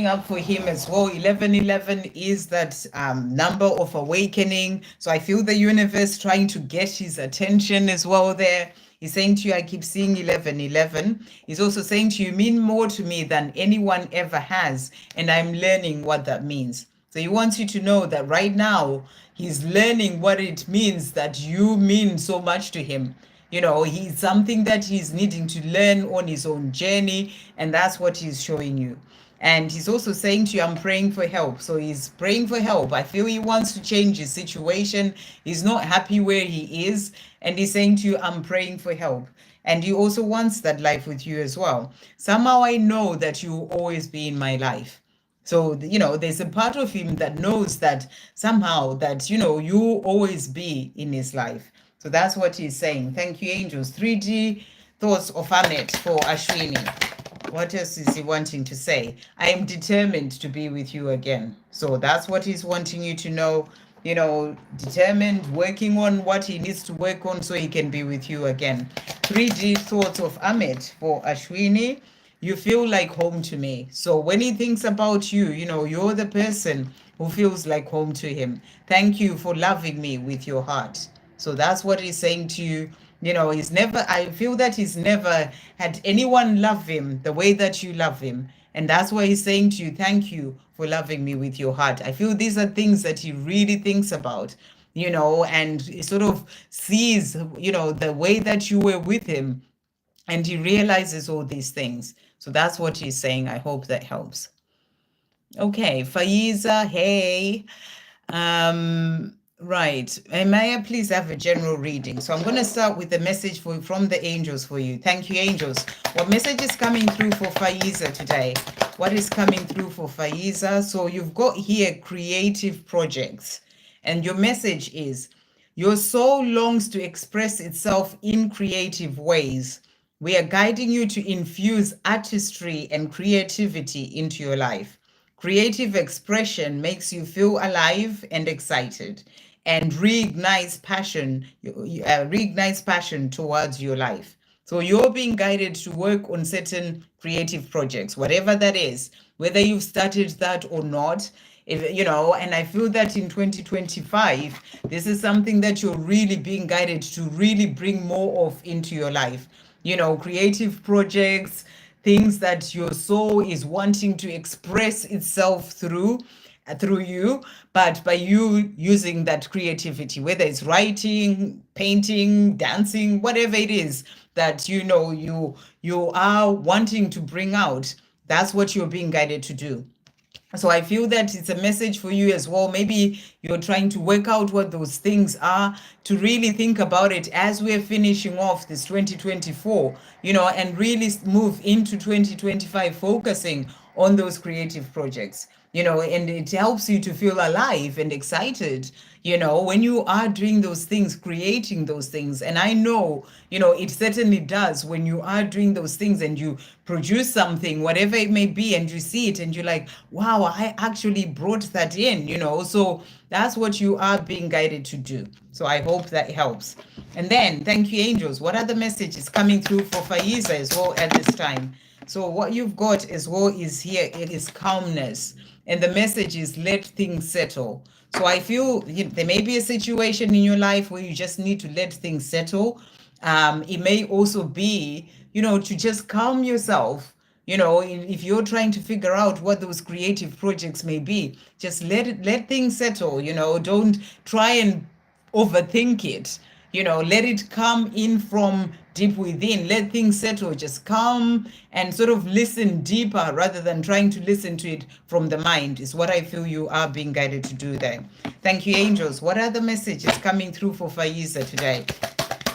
up for him as well. 1111 is that number of awakening. So I feel the universe trying to get his attention as well there. He's saying to you, I keep seeing 1111. He's also saying to you, mean more to me than anyone ever has, and I'm learning what that means. So he wants you to know that right now he's learning what it means that you mean so much to him. You know, he's something that he's needing to learn on his own journey, and that's what he's showing you. And he's also saying to you, I'm praying for help. So he's praying for help. I feel he wants to change his situation. He's not happy where he is. And he's saying to you, I'm praying for help. And he also wants that life with you as well. Somehow I know that you will always be in my life. So, you know, there's a part of him that knows that somehow that, you know, you will always be in his life. So that's what he's saying. Thank you, angels. 3D thoughts of Amit for Ashwini. What else is he wanting to say? I am determined to be with you again. So that's what he's wanting you to know, you know, determined, working on what he needs to work on so he can be with you again. 3D thoughts of Amit for Ashwini. You feel like home to me. So when he thinks about you, you know, you're the person who feels like home to him. Thank you for loving me with your heart. So that's what he's saying to you. You know, I feel that he's never had anyone love him the way that you love him. And that's why he's saying to you, thank you for loving me with your heart. I feel these are things that he really thinks about, you know, and he sort of sees, you know, the way that you were with him, and he realizes all these things. So that's what he's saying. I hope that helps. Okay, Faiza, hey. Right. And may I please have a general reading? So I'm going to start with the message from the angels for you. Thank you, angels. What message is coming through for Faiza today? What is coming through for Faiza? So you've got here creative projects. And your message is, your soul longs to express itself in creative ways. We are guiding you to infuse artistry and creativity into your life. Creative expression makes you feel alive and excited, and reignites passion towards your life. So you're being guided to work on certain creative projects, whatever that is, whether you've started that or not. If, you know, and I feel that in 2025, this is something that you're really being guided to really bring more of into your life. You know, creative projects, things that your soul is wanting to express itself through you, but by you using that creativity, whether it's writing, painting, dancing, whatever it is that you know you are wanting to bring out, that's what you're being guided to do. So I feel that it's a message for you as well. Maybe you're trying to work out what those things are, to really think about it as we're finishing off this 2024, you know, and really move into 2025, focusing on those creative projects, and it helps you to feel alive and excited, when you are doing those things, creating those things. And I know, it certainly does when you are doing those things and you produce something, whatever it may be, and you see it and you're like, wow, I actually brought that in, so that's what you are being guided to do. So I hope that helps. And then, thank you, angels. What are the messages coming through for Faiza as well at this time? So what you've got as well is here, it is calmness. And the message is let things settle. So I feel there may be a situation in your life where you just need to let things settle. It may also be, to just calm yourself. If you're trying to figure out what those creative projects may be, just let things settle. Don't try and overthink it. Let it come in from deep within. Let things settle. Just come and sort of listen deeper rather than trying to listen to it from the mind, is what I feel you are being guided to do there. Thank you, angels. What are the messages coming through for Faiza today?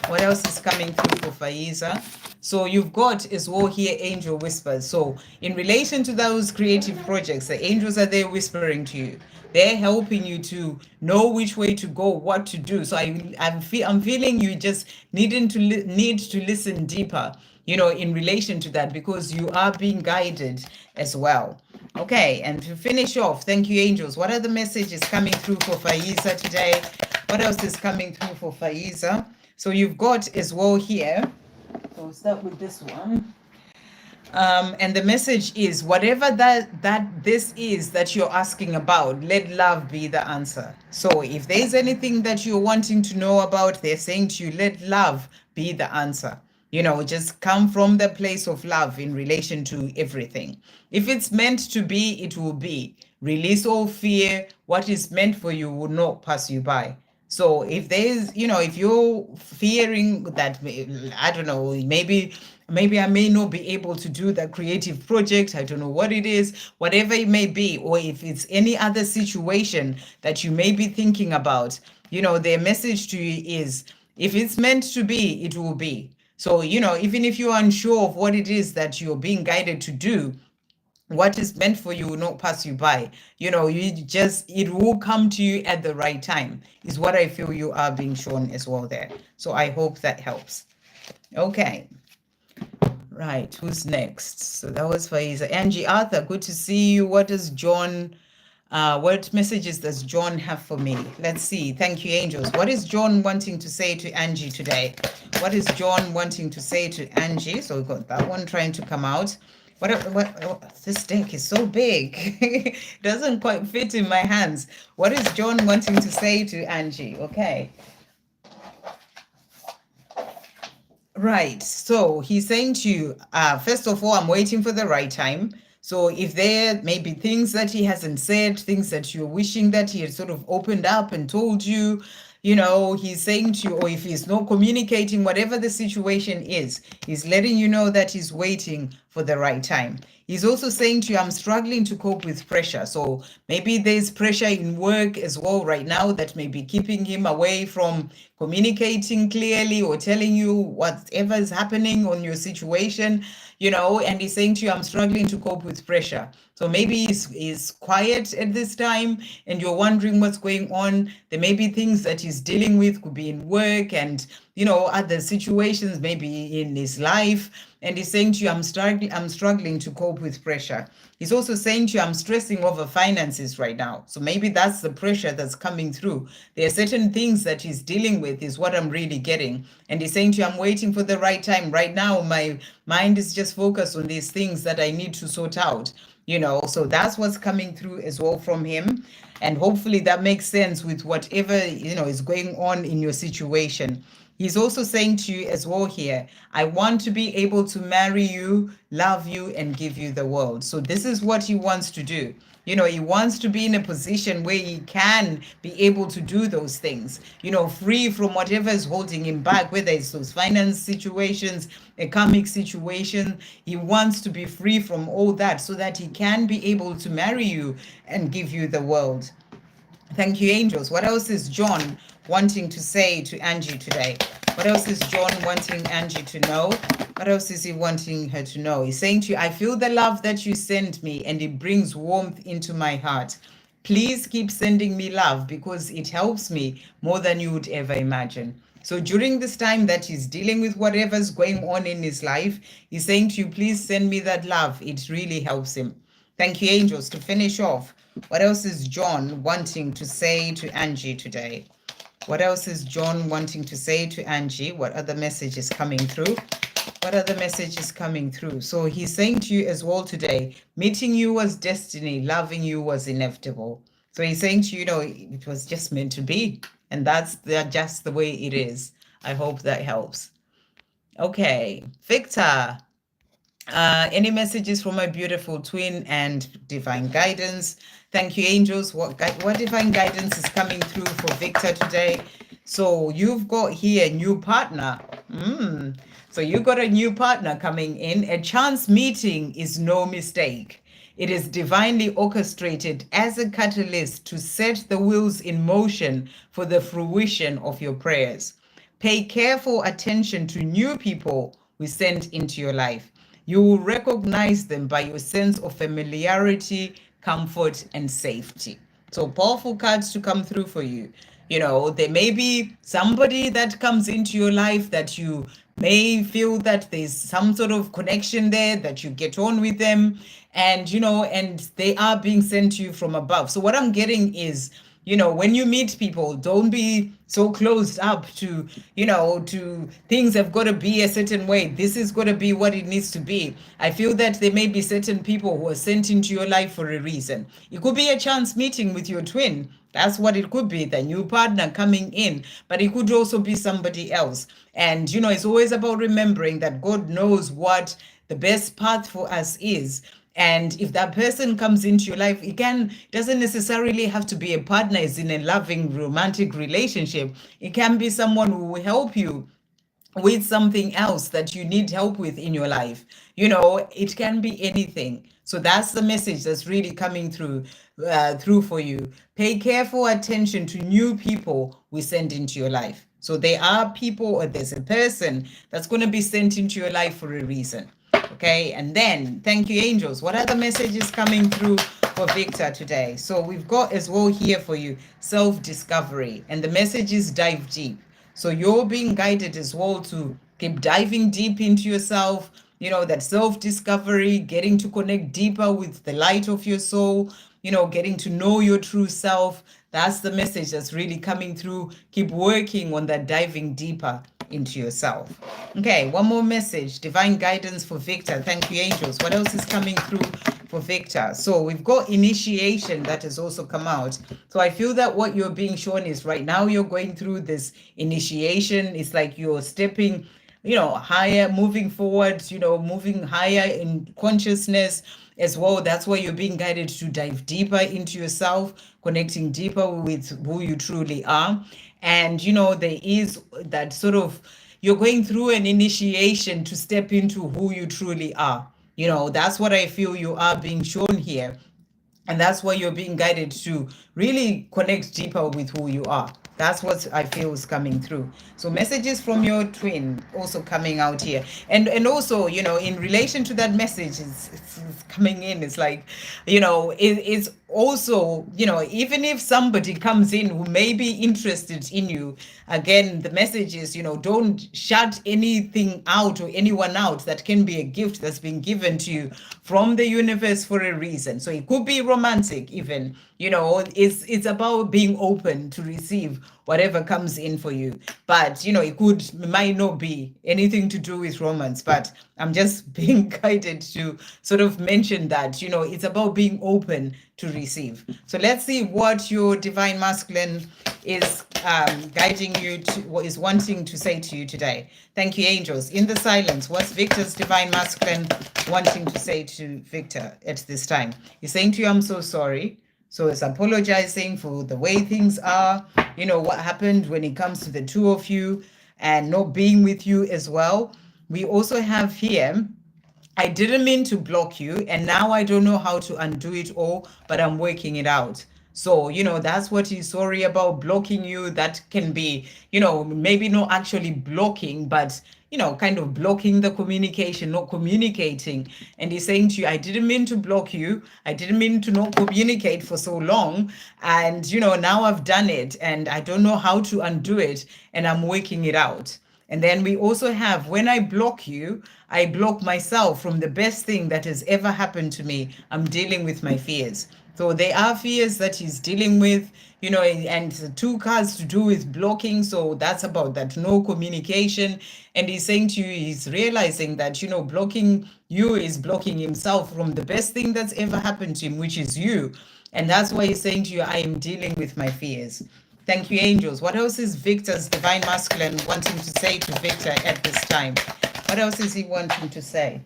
What else is coming through for Faiza? So you've got as well here angel whispers. So in relation to those creative projects, the angels are there whispering to you. They're helping you to know which way to go, what to do. So I'm feeling you just need to listen deeper, in relation to that, because you are being guided as well. Okay, and to finish off, thank you, angels. What are the messages coming through for Faiza today? What else is coming through for Faiza? So you've got as well here. So we'll start with this one. And the message is, whatever that this is that you're asking about, let love be the answer. So if there's anything that you're wanting to know about, they're saying to you, let love be the answer. Just come from the place of love in relation to everything. If it's meant to be, it will be. Release all fear. What is meant for you will not pass you by. So if there's, if you're fearing that, I don't know, maybe I may not be able to do that creative project, I don't know what it is, whatever it may be, or if it's any other situation that you may be thinking about, their message to you is, if it's meant to be, it will be. So, even if you're unsure of what it is that you're being guided to do, what is meant for you will not pass you by. It will come to you at the right time, is what I feel you are being shown as well there. So I hope that helps. Okay. Right, who's next? So that was Faiza. Angie Arthur, good to see you. What messages does John have for me? Let's see. Thank you, angels. What is John wanting to say to Angie today? What is John wanting to say to Angie? So we've got that one trying to come out. What this deck is so big. It doesn't quite fit in my hands. What is John wanting to say to Angie? Okay. Right. So he's saying to you, first of all, I'm waiting for the right time. So if there may be things that he hasn't said, things that you're wishing that he had sort of opened up and told you, he's saying to you, or if he's not communicating, whatever the situation is, he's letting you know that he's waiting for the right time. He's also saying to you, I'm struggling to cope with pressure. So maybe there's pressure in work as well right now that may be keeping him away from communicating clearly or telling you whatever is happening on your situation, and he's saying to you, I'm struggling to cope with pressure. So maybe he's quiet at this time and you're wondering what's going on. There may be things that he's dealing with, could be in work and, other situations, maybe in his life. And he's saying to you, I'm struggling to cope with pressure. He's also saying to you, I'm stressing over finances right now. So maybe that's the pressure that's coming through. There are certain things that he's dealing with, is what I'm really getting. And he's saying to you, I'm waiting for the right time. Right now, my mind is just focused on these things that I need to sort out. So that's what's coming through as well from him. And hopefully that makes sense with whatever, is going on in your situation. He's also saying to you as well here, I want to be able to marry you, love you, and give you the world. So this is what he wants to do. He wants to be in a position where he can be able to do those things, free from whatever is holding him back, whether it's those finance situations, a karmic situation. He wants to be free from all that so that he can be able to marry you and give you the world. Thank you, angels. What else is John wanting to say to Angie today? What else is John wanting Angie to know? What else is he wanting her to know? He's saying to you, I feel the love that you send me and it brings warmth into my heart. Please keep sending me love because it helps me more than you would ever imagine. So during this time that he's dealing with whatever's going on in his life, he's saying to you, please send me that love. It really helps him. Thank you, angels. To finish off, what else is John wanting to say to Angie today? What else is John wanting to say to Angie? What other message is coming through? What other message is coming through? So he's saying to you as well today, meeting you was destiny, loving you was inevitable. So he's saying to you, it was just meant to be. And that's just the way it is. I hope that helps. Okay, Victor. Any messages from my beautiful twin and divine guidance? Thank you, angels. What divine guidance is coming through for Victor today? So you've got here a new partner. So you got a new partner coming in. A chance meeting is no mistake. It is divinely orchestrated as a catalyst to set the wheels in motion for the fruition of your prayers. Pay careful attention to new people we send into your life. You will recognize them by your sense of familiarity, comfort, and safety. So powerful cards to come through for you. There may be somebody that comes into your life that you may feel that there's some sort of connection there, that you get on with them, and they are being sent to you from above. So what I'm getting is, when you meet people, don't be so closed up to things have got to be a certain way. This is going to be what it needs to be. I feel that there may be certain people who are sent into your life for a reason. It could be a chance meeting with your twin. That's what it could be, the new partner coming in, but it could also be somebody else. And, it's always about remembering that God knows what the best path for us is. And if that person comes into your life, it doesn't necessarily have to be a partner, as in a loving romantic relationship. It can be someone who will help you with something else that you need help with in your life. It can be anything. So that's the message that's really coming through for you. Pay careful attention to new people we send into your life. So there are people, or there's a person that's going to be sent into your life for a reason. Okay, and then thank you, angels. What other messages coming through for Victor today? So we've got as well here for you self-discovery, and the message is dive deep. So you're being guided as well to keep diving deep into yourself, that self-discovery, getting to connect deeper with the light of your soul, getting to know your true self. That's the message that's really coming through. Keep working on that diving deeper into yourself. Okay, one more message, divine guidance for Victor. Thank you, angels. What else is coming through for Victor? So we've got initiation that has also come out. So I feel that what you're being shown is right now you're going through this initiation. It's like you're stepping higher, moving forward, moving higher in consciousness as well. That's why you're being guided to dive deeper into yourself, connecting deeper with who you truly are. And, there is that sort of, you're going through an initiation to step into who you truly are. That's what I feel you are being shown here. And that's why you're being guided to really connect deeper with who you are. That's what I feel is coming through. So messages from your twin also coming out here. And also, in relation to that message, it's coming in. It's like, it's also, even if somebody comes in who may be interested in you, again, the message is, don't shut anything out or anyone out that can be a gift that's been given to you from the universe for a reason. So it could be romantic even, it's about being open to receive whatever comes in for you. But, it might not be anything to do with romance, but I'm just being guided to sort of mention that, it's about being open to receive. So let's see what your divine masculine is guiding you to, what is wanting to say to you today. Thank you, angels. In the silence, what's Victor's divine masculine wanting to say to Victor at this time? He's saying to you, I'm so sorry. So it's apologizing for the way things are, what happened when it comes to the two of you and not being with you as well. We also have here, I didn't mean to block you, and now I don't know how to undo it all, but I'm working it out. So, that's what he's sorry about, blocking you. That can be, maybe not actually blocking, but, kind of blocking the communication, not communicating. And he's saying to you, I didn't mean to block you. I didn't mean to not communicate for so long. And, now I've done it and I don't know how to undo it. And I'm working it out. And then we also have, when I block you, I block myself from the best thing that has ever happened to me. I'm dealing with my fears. So there are fears that he's dealing with, and the two cards to do with blocking. So that's about that no communication. And he's saying to you, he's realizing that, blocking you is blocking himself from the best thing that's ever happened to him, which is you. And that's why he's saying to you, I am dealing with my fears. Thank you, angels. What else is Victor's divine masculine wanting to say to Victor at this time? What else is he wanting to say?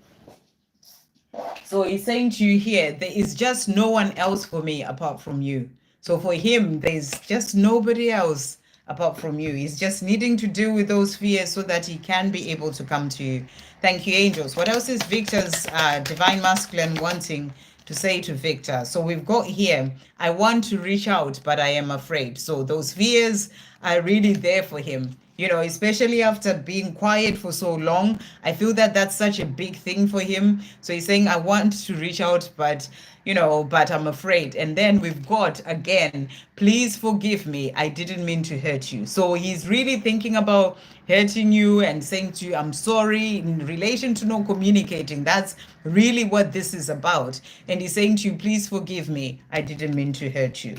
So he's saying to you here, there is just no one else for me apart from you. So for him, there's just nobody else apart from you. He's just needing to deal with those fears so that he can be able to come to you. Thank you, angels. What else is Victor's divine masculine wanting to say to Victor? So we've got here, I want to reach out, but I am afraid. So those fears are really there for him. Especially after being quiet for so long. I feel that that's such a big thing for him. So he's saying, I want to reach out, but I'm afraid. And then we've got, again, please forgive me. I didn't mean to hurt you. So he's really thinking about hurting you and saying to you, I'm sorry, in relation to not communicating. That's really what this is about. And he's saying to you, please forgive me. I didn't mean to hurt you.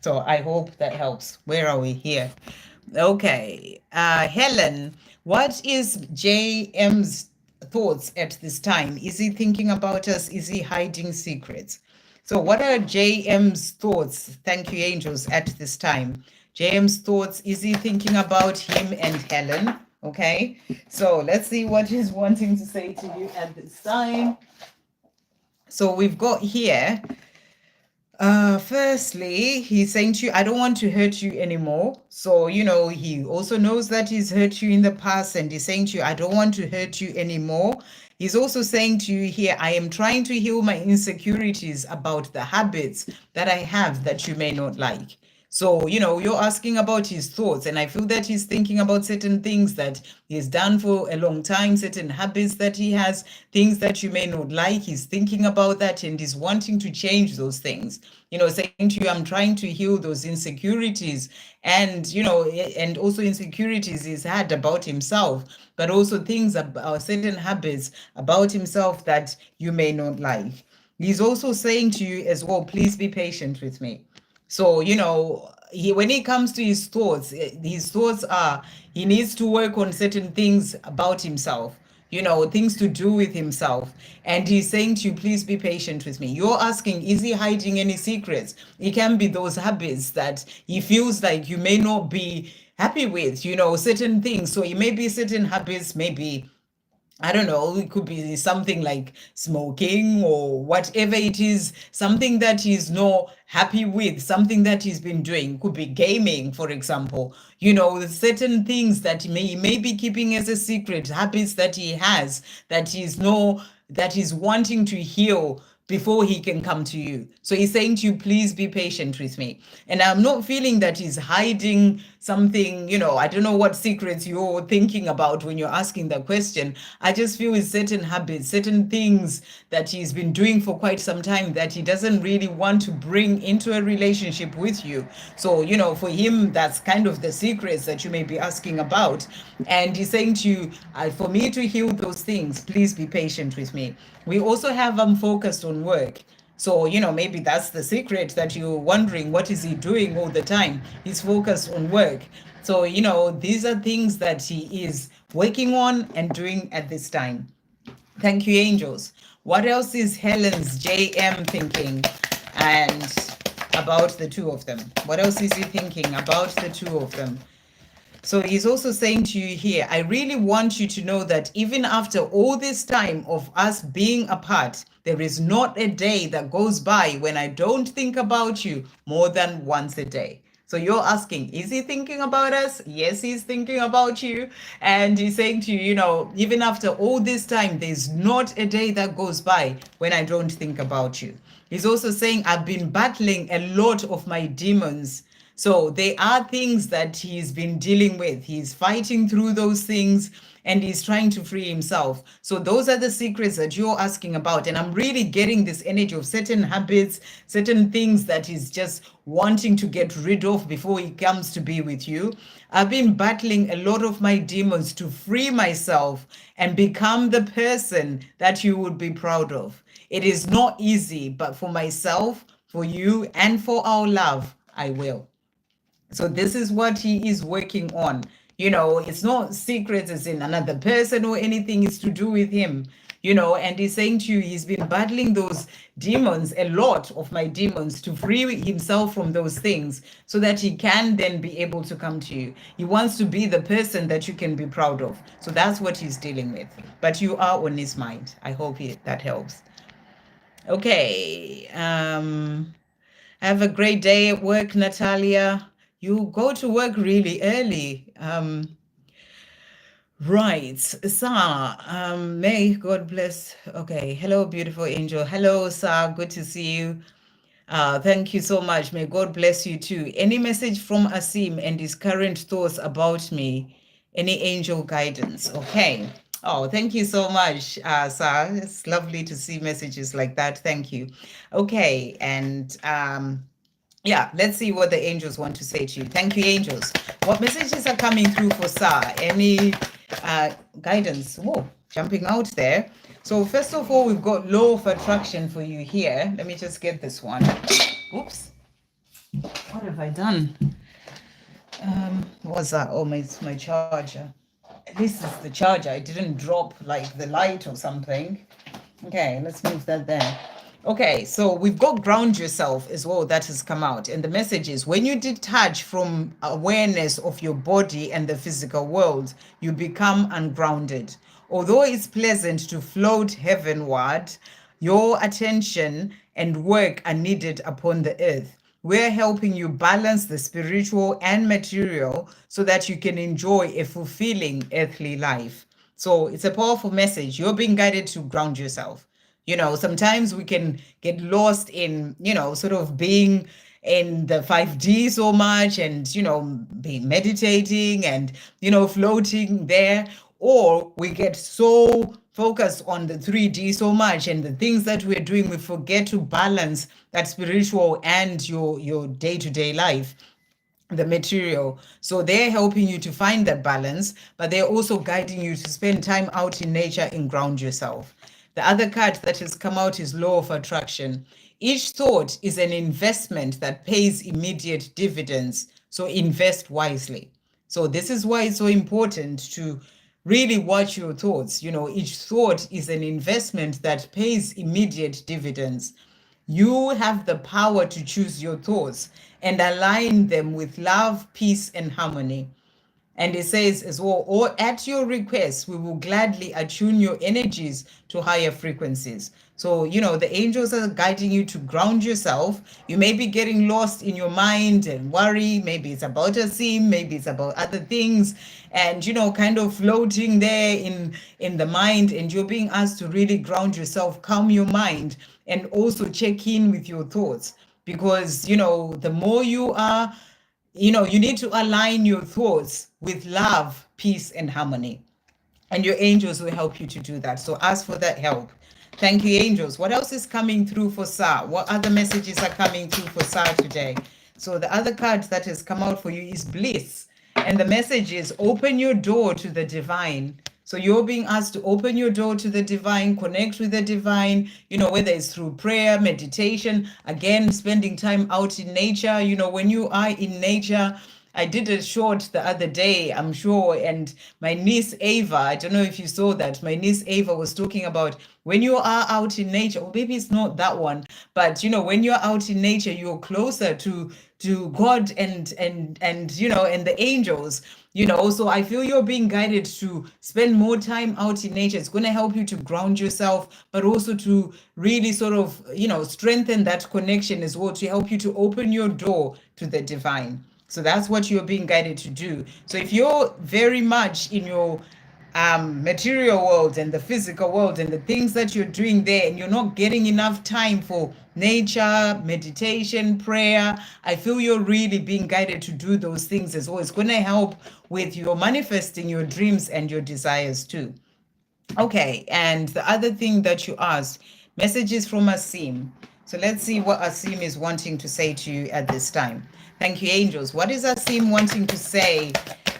So I hope that helps. Where are we here? Okay. Helen, what is JM's thoughts at this time? Is he thinking about us? Is he hiding secrets? So what are JM's thoughts? Thank you, angels, at this time. JM's thoughts, is he thinking about him and Helen? Okay. So let's see what he's wanting to say to you at this time. So we've got here, firstly, he's saying to you, I don't want to hurt you anymore. So, he also knows that he's hurt you in the past, and he's saying to you, I don't want to hurt you anymore. He's also saying to you here, I am trying to heal my insecurities about the habits that I have that you may not like. So, you're asking about his thoughts, and I feel that he's thinking about certain things that he's done for a long time, certain habits that he has, things that you may not like. He's thinking about that and he's wanting to change those things. Saying to you, I'm trying to heal those insecurities and, and also insecurities he's had about himself, but also things about certain habits about himself that you may not like. He's also saying to you as well, please be patient with me. So, when it comes to his thoughts are he needs to work on certain things about himself, things to do with himself. And he's saying to you, please be patient with me. You're asking, is he hiding any secrets? It can be those habits that he feels like you may not be happy with, certain things. So it may be certain habits, maybe, I don't know, it could be something like smoking or whatever it is, something that he's not happy with, something that he's been doing. Could be gaming, for example. Certain things that he may be keeping as a secret, habits that he has that he's wanting to heal before he can come to you. So he's saying to you, please be patient with me. And I'm not feeling that he's hiding something, I don't know what secrets you're thinking about when you're asking that question. I just feel with certain habits, certain things that he's been doing for quite some time that he doesn't really want to bring into a relationship with you. So, for him, that's kind of the secrets that you may be asking about. And he's saying to you, for me to heal those things, please be patient with me. We also have focused on work. So, maybe that's the secret that you're wondering, what is he doing all the time? He's focused on work. So, these are things that he is working on and doing at this time. Thank you, angels. What else is Helen's JM thinking and about the two of them? What else is he thinking about the two of them? So he's also saying to you here, I really want you to know that even after all this time of us being apart, there is not a day that goes by when I don't think about you more than once a day. So you're asking, is he thinking about us? Yes, he's thinking about you. And he's saying to you, you know, even after all this time, there's not a day that goes by when I don't think about you. He's also saying, I've been battling a lot of my demons. So there are things that he's been dealing with. He's fighting through those things and he's trying to free himself. So those are the secrets that you're asking about. And I'm really getting this energy of certain habits, certain things that he's just wanting to get rid of before he comes to be with you. I've been battling a lot of my demons to free myself and become the person that you would be proud of. It is not easy, but for myself, for you, and for our love, I will. So this is what he is working on. You know, it's not secrets as in another person or anything. It's to do with him, you know, and he's saying to you, he's been battling those demons, a lot of my demons, to free himself from those things so that he can then be able to come to you. He wants to be the person that you can be proud of. So that's what he's dealing with. But you are on his mind. I hope that helps. Okay. Have a great day at work, Natalia. You go to work really early. Right. Sa, may God bless. Okay. Hello, beautiful angel. Hello, Sa. Good to see you. Thank you so much. May God bless you too. Any message from Asim and his current thoughts about me? Any angel guidance? Okay. Oh, thank you so much, Sa. It's lovely to see messages like that. Thank you. Okay. And yeah, let's see what the angels want to say to you. Thank you, angels. What messages are coming through for Sa? Any guidance? Whoa, jumping out there. So first of all, we've got law of attraction for you here. Let me just get this one. Oops. What have I done? What was that? Oh, it's my charger. This is the charger. It didn't drop like the light or something. Okay, let's move that there. Okay, so we've got ground yourself as well, that has come out. And the message is when you detach from awareness of your body and the physical world, you become ungrounded. Although it's pleasant to float heavenward, your attention and work are needed upon the earth. We're helping you balance the spiritual and material so that you can enjoy a fulfilling earthly life. So it's a powerful message. You're being guided to ground yourself. You know, sometimes we can get lost in, you know, sort of being in the 5D so much and, you know, be meditating and, you know, floating there. Or we get so focused on the 3D so much and the things that we're doing, we forget to balance that spiritual and your day-to-day life, the material. So they're helping you to find that balance, but they're also guiding you to spend time out in nature and ground yourself. The other card that has come out is law of attraction. Each thought is an investment that pays immediate dividends. So invest wisely. So this is why it's so important to really watch your thoughts. You know, each thought is an investment that pays immediate dividends. You have the power to choose your thoughts and align them with love, peace, and harmony. And it says as well, or at your request, we will gladly attune your energies to higher frequencies. So, you know, the angels are guiding you to ground yourself. You may be getting lost in your mind and worry. Maybe it's about a scene, maybe it's about other things, and, you know, kind of floating there in the mind. And you're being asked to really ground yourself, calm your mind, and also check in with your thoughts. Because, you know, the more you are, you know, you need to align your thoughts with love, peace, and harmony. And your angels will help you to do that. So ask for that help. Thank you, angels. What else is coming through for Sa? What other messages are coming through for Sa today? So the other card that has come out for you is Bliss. And the message is open your door to the divine. So you're being asked to open your door to the divine, connect with the divine, you know, whether it's through prayer, meditation, again, spending time out in nature. You know, when you are in nature, I did a short the other day, I'm sure, and my niece Ava, I don't know if you saw that, my niece Ava was talking about when you are out in nature, or maybe it's not that one, but, you know, when you're out in nature, you're closer to God and you know, and the angels. You know, so I feel you're being guided to spend more time out in nature. It's going to help you to ground yourself, but also to really sort of, you know, strengthen that connection as well, to help you to open your door to the divine. So that's what you're being guided to do. So if you're very much in your material world and the physical world and the things that you're doing there, and you're not getting enough time for nature, meditation, prayer, I feel you're really being guided to do those things as well. It's going to help with your manifesting your dreams and your desires too. Okay, and the other thing that you asked, messages from Asim. So let's see what Asim is wanting to say to you at this time. Thank you, angels. What is Asim wanting to say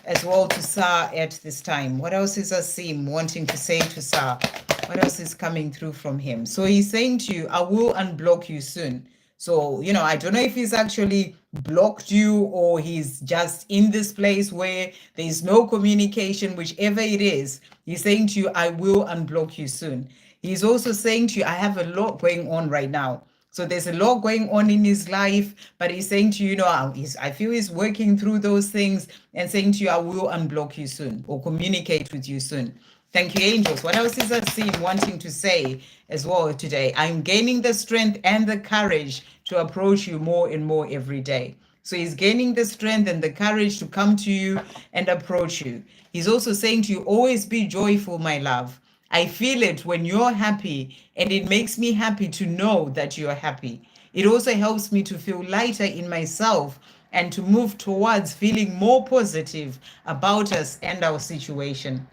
as well to Sa at this time? What else is Asim wanting to say to Sa? What else is coming through from him? So he's saying to you, I will unblock you soon. So, I don't know if he's actually blocked you or he's just in this place where there's no communication, whichever it is. He's saying to you, I will unblock you soon. He's also saying to you, I have a lot going on right now. So there's a lot going on in his life, but he's saying to you, I feel he's working through those things and saying to you, I will unblock you soon or communicate with you soon. Thank you, angels. What else is Asim wanting to say as well today? I'm gaining the strength and the courage to approach you more and more every day. So he's gaining the strength and the courage to come to you and approach you. He's also saying to you, always be joyful, my love. I feel it when you're happy, and it makes me happy to know that you're happy. It also helps me to feel lighter in myself and to move towards feeling more positive about us and our situation.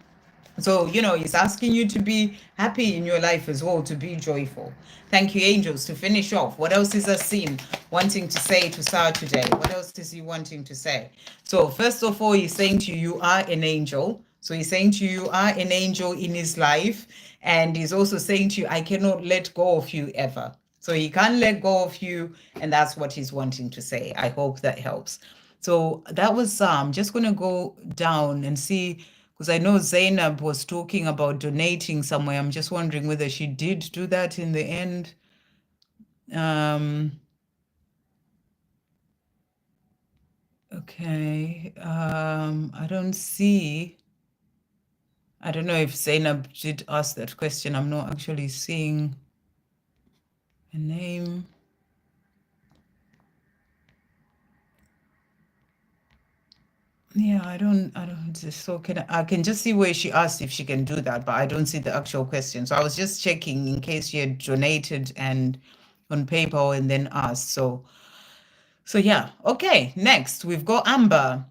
So, he's asking you to be happy in your life as well, to be joyful. Thank you, angels. To finish off, what else is Asim wanting to say to Sarah today? What else is he wanting to say? So, first of all, he's saying to you, you are an angel. So, he's saying to you, you are an angel in his life. And he's also saying to you, I cannot let go of you ever. So, he can't let go of you. And that's what he's wanting to say. I hope that helps. So, that was just going to go down and see, because I know Zainab was talking about donating somewhere. I'm just wondering whether she did do that in the end. Okay. I don't see. I don't know if Zainab did ask that question. I'm not actually seeing a name. Yeah, I don't so I can just see where she asked if she can do that, but I don't see the actual question. So I was just checking in case she had donated and on PayPal and then asked. So yeah. Okay, next we've got Amber.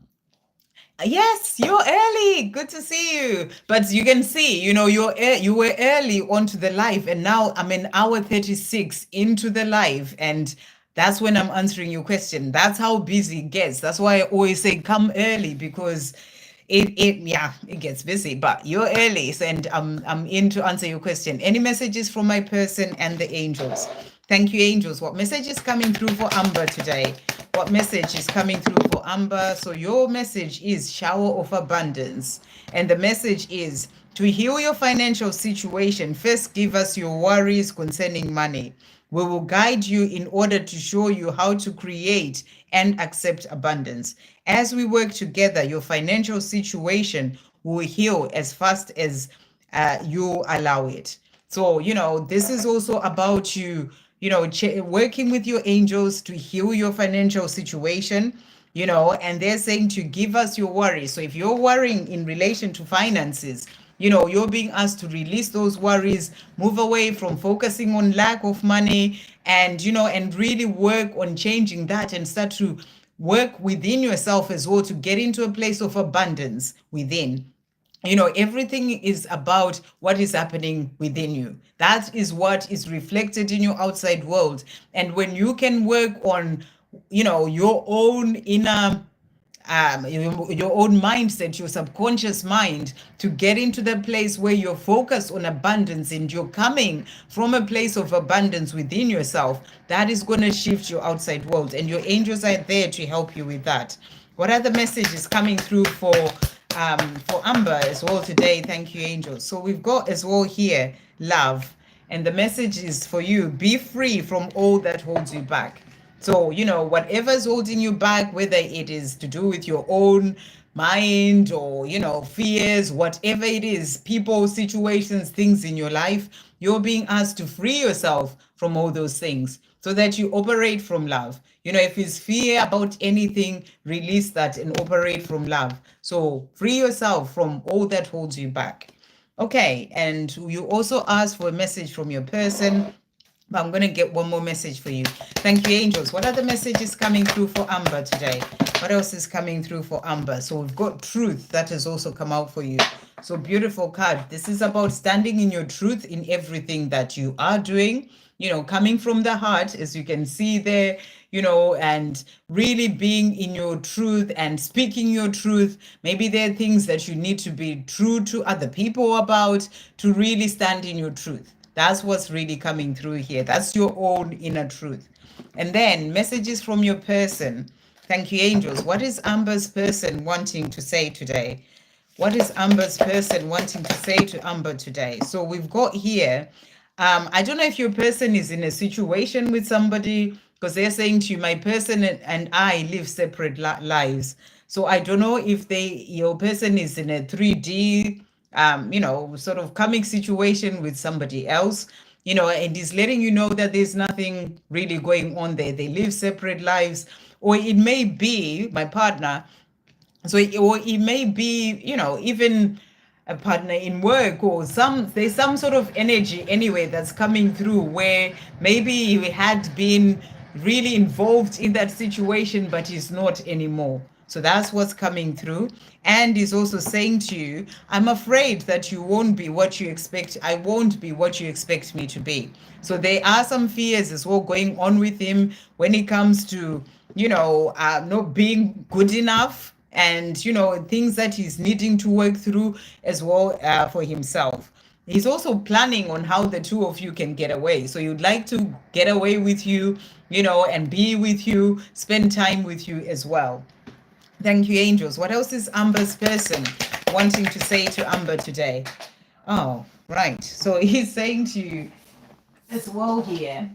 Yes, you're early. Good to see you. But you can see, you were early onto the live, and now I'm in hour 36 into the live, and that's when I'm answering your question. That's how busy it gets. That's why I always say come early, because it gets busy. But you're early, and I'm in to answer your question. Any messages from my person and the angels? Thank you, angels. What message is coming through for Amber today? What message is coming through for Amber? So your message is shower of abundance. And the message is to heal your financial situation, first give us your worries concerning money. We will guide you in order to show you how to create and accept abundance. As we work together, your financial situation will heal as fast as you allow it. So, this is also about you, working with your angels to heal your financial situation, and they're saying to give us your worries. So if you're worrying in relation to finances, you're being asked to release those worries, move away from focusing on lack of money, and, and really work on changing that and start to work within yourself as well to get into a place of abundance within. Everything is about what is happening within you. That is what is reflected in your outside world. And when you can work on, your own inner your own mindset, your subconscious mind, to get into the place where you're focused on abundance and you're coming from a place of abundance within yourself, that is going to shift your outside world, and your angels are there to help you with that. What other messages coming through for Amber as well today? Thank you, angels. So we've got as well here love, and the message is for you: be free from all that holds you back. So, whatever's holding you back, whether it is to do with your own mind, or fears, whatever it is, people, situations, things in your life, you're being asked to free yourself from all those things so that you operate from love. If it's fear about anything, release that and operate from love. So free yourself from all that holds you back. Okay, and you also asked for a message from your person. I'm going to get one more message for you. Thank you, angels. What other messages coming through for Amber today? What else is coming through for Amber? So we've got truth that has also come out for you. So beautiful card. This is about standing in your truth in everything that you are doing, coming from the heart, as you can see there, and really being in your truth and speaking your truth. Maybe there are things that you need to be true to other people about to really stand in your truth. That's what's really coming through here. That's your own inner truth. And then messages from your person. Thank you, angels. What is Amber's person wanting to say today? What is Amber's person wanting to say to Amber today? So we've got here, I don't know if your person is in a situation with somebody, because they're saying to you, my person and I live separate lives. So I don't know if your person is in a 3D, sort of karmic situation with somebody else, and is letting you know that there's nothing really going on there. They live separate lives. Or it may be my partner. So, or it may be, even a partner in work, or there's some sort of energy anyway that's coming through where maybe he had been really involved in that situation, but he's not anymore. So that's what's coming through. And he's also saying to you, I'm afraid that you won't be what you expect. I won't be what you expect me to be. So there are some fears as well going on with him when it comes to, not being good enough, and things that he's needing to work through as well for himself. He's also planning on how the two of you can get away. So you'd like to get away with you, and be with you, spend time with you as well. Thank you, angels. What else is Amber's person wanting to say to Amber today? Oh, right. So he's saying to you as well here,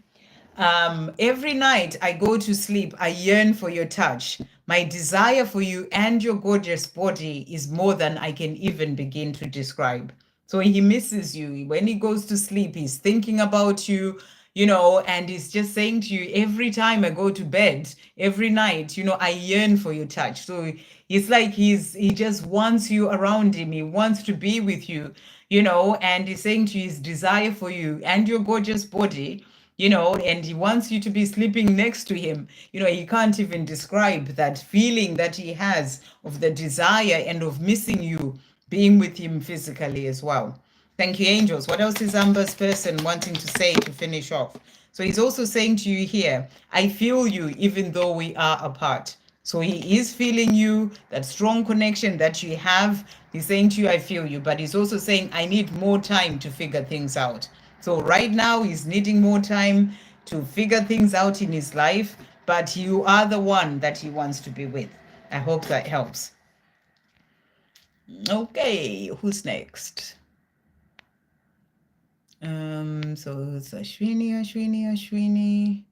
every night I go to sleep, I yearn for your touch. My desire for you and your gorgeous body is more than I can even begin to describe. So he misses you. When he goes to sleep, he's thinking about you, and he's just saying to you, every time I go to bed, every night, I yearn for your touch. So it's like he just wants you around him. He wants to be with you, and he's saying to you his desire for you and your gorgeous body, and he wants you to be sleeping next to him. He can't even describe that feeling that he has of the desire and of missing you, being with him physically as well. Thank you, angels. What else is Amber's person wanting to say to finish off? So he's also saying to you here, I feel you even though we are apart. So he is feeling you, that strong connection that you have. He's saying to you, I feel you, but he's also saying, I need more time to figure things out. So right now he's needing more time to figure things out in his life, but you are the one that he wants to be with. I hope that helps. Okay, who's next? So it's Ashwini.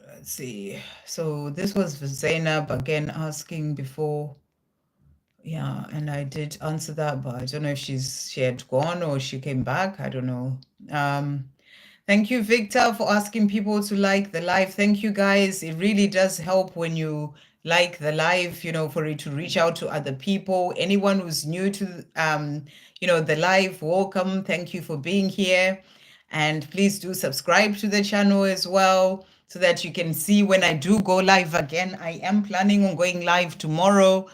Let's see. So this was for Zainab again asking before. Yeah, and I did answer that, but I don't know if she had gone or she came back. I don't know. Thank you, Victor, for asking people to like the live. Thank you, guys. It really does help when you like the live, for it to reach out to other people. Anyone who's new to, the live, welcome. Thank you for being here. And please do subscribe to the channel as well so that you can see when I do go live again. I am planning on going live tomorrow.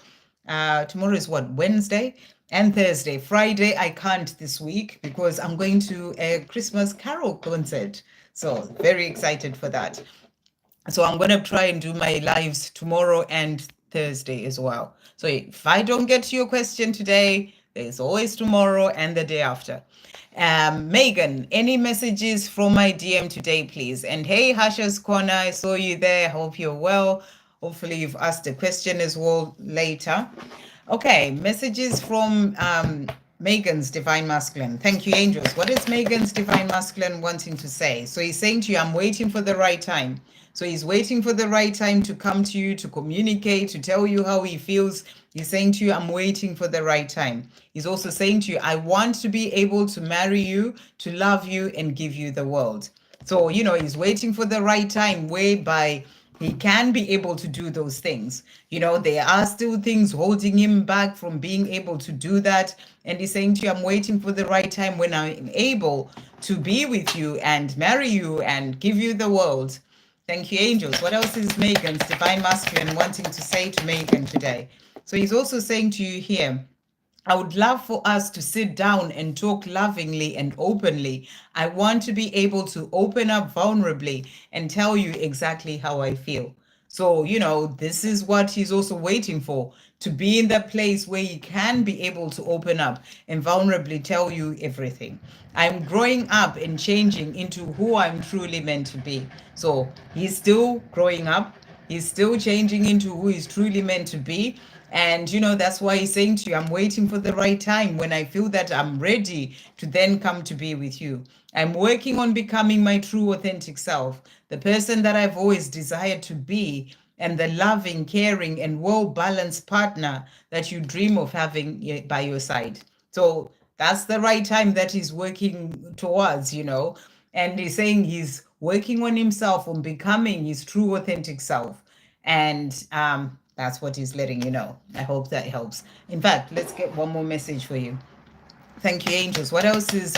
Tomorrow is what, Wednesday and Thursday. Friday I can't this week because I'm going to a Christmas carol concert, so very excited for that. So I'm going to try and do my lives tomorrow and Thursday as well. So if I don't get to your question today, there's always tomorrow and the day after. Megan, any messages from my DM today, please? And hey, Hasha's Corner, I saw you there. Hope you're well. Hopefully you've asked a question as well later. Okay, messages from Megan's Divine Masculine. Thank you, angels. What is Megan's Divine Masculine wanting to say? So he's saying to you, I'm waiting for the right time. So he's waiting for the right time to come to you, to communicate, to tell you how he feels. He's saying to you, I'm waiting for the right time. He's also saying to you, I want to be able to marry you, to love you, and give you the world. So, he's waiting for the right time whereby he can be able to do those things. There are still things holding him back from being able to do that. And he's saying to you, I'm waiting for the right time when I'm able to be with you and marry you and give you the world. Thank you, angels. What else is Megan's divine masculine wanting to say to Megan today? So he's also saying to you here, I would love for us to sit down and talk lovingly and openly. I want to be able to open up vulnerably and tell you exactly how I feel. So, this is what he's also waiting for, to be in that place where he can be able to open up and vulnerably tell you everything. I'm growing up and changing into who I'm truly meant to be. So he's still growing up. He's still changing into who he's truly meant to be. And, that's why he's saying to you, I'm waiting for the right time when I feel that I'm ready to then come to be with you. I'm working on becoming my true, authentic self, the person that I've always desired to be, and the loving, caring, and well-balanced partner that you dream of having by your side. So that's the right time that he's working towards, and he's saying he's working on himself, on becoming his true, authentic self. And that's what he's letting you know. I hope that helps. In fact, let's get one more message for you. Thank you, angels. What else is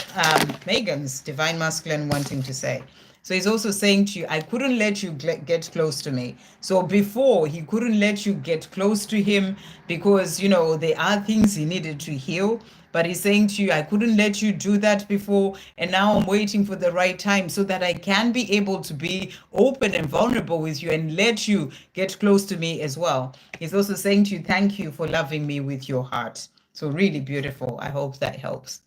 Megan's divine masculine wanting to say? So he's also saying to you, I couldn't let you get close to me. So before, he couldn't let you get close to him because, there are things he needed to heal. But he's saying to you, I couldn't let you do that before. And now I'm waiting for the right time so that I can be able to be open and vulnerable with you and let you get close to me as well. He's also saying to you, thank you for loving me with your heart. So really beautiful. I hope that helps.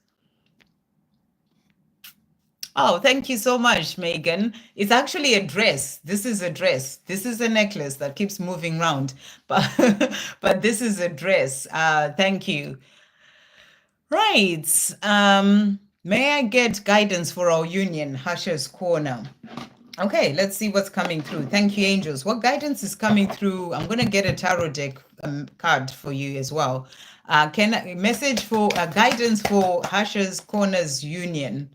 Oh, thank you so much, Megan. It's actually a dress. This is a dress. This is a necklace that keeps moving around, but but this is a dress. Thank you. Right. May I get guidance for our union, Hasher's Corner? Okay, let's see what's coming through. Thank you, angels. What guidance is coming through? I'm going to get a tarot deck card for you as well. Message for guidance for Hasher's Corners Union.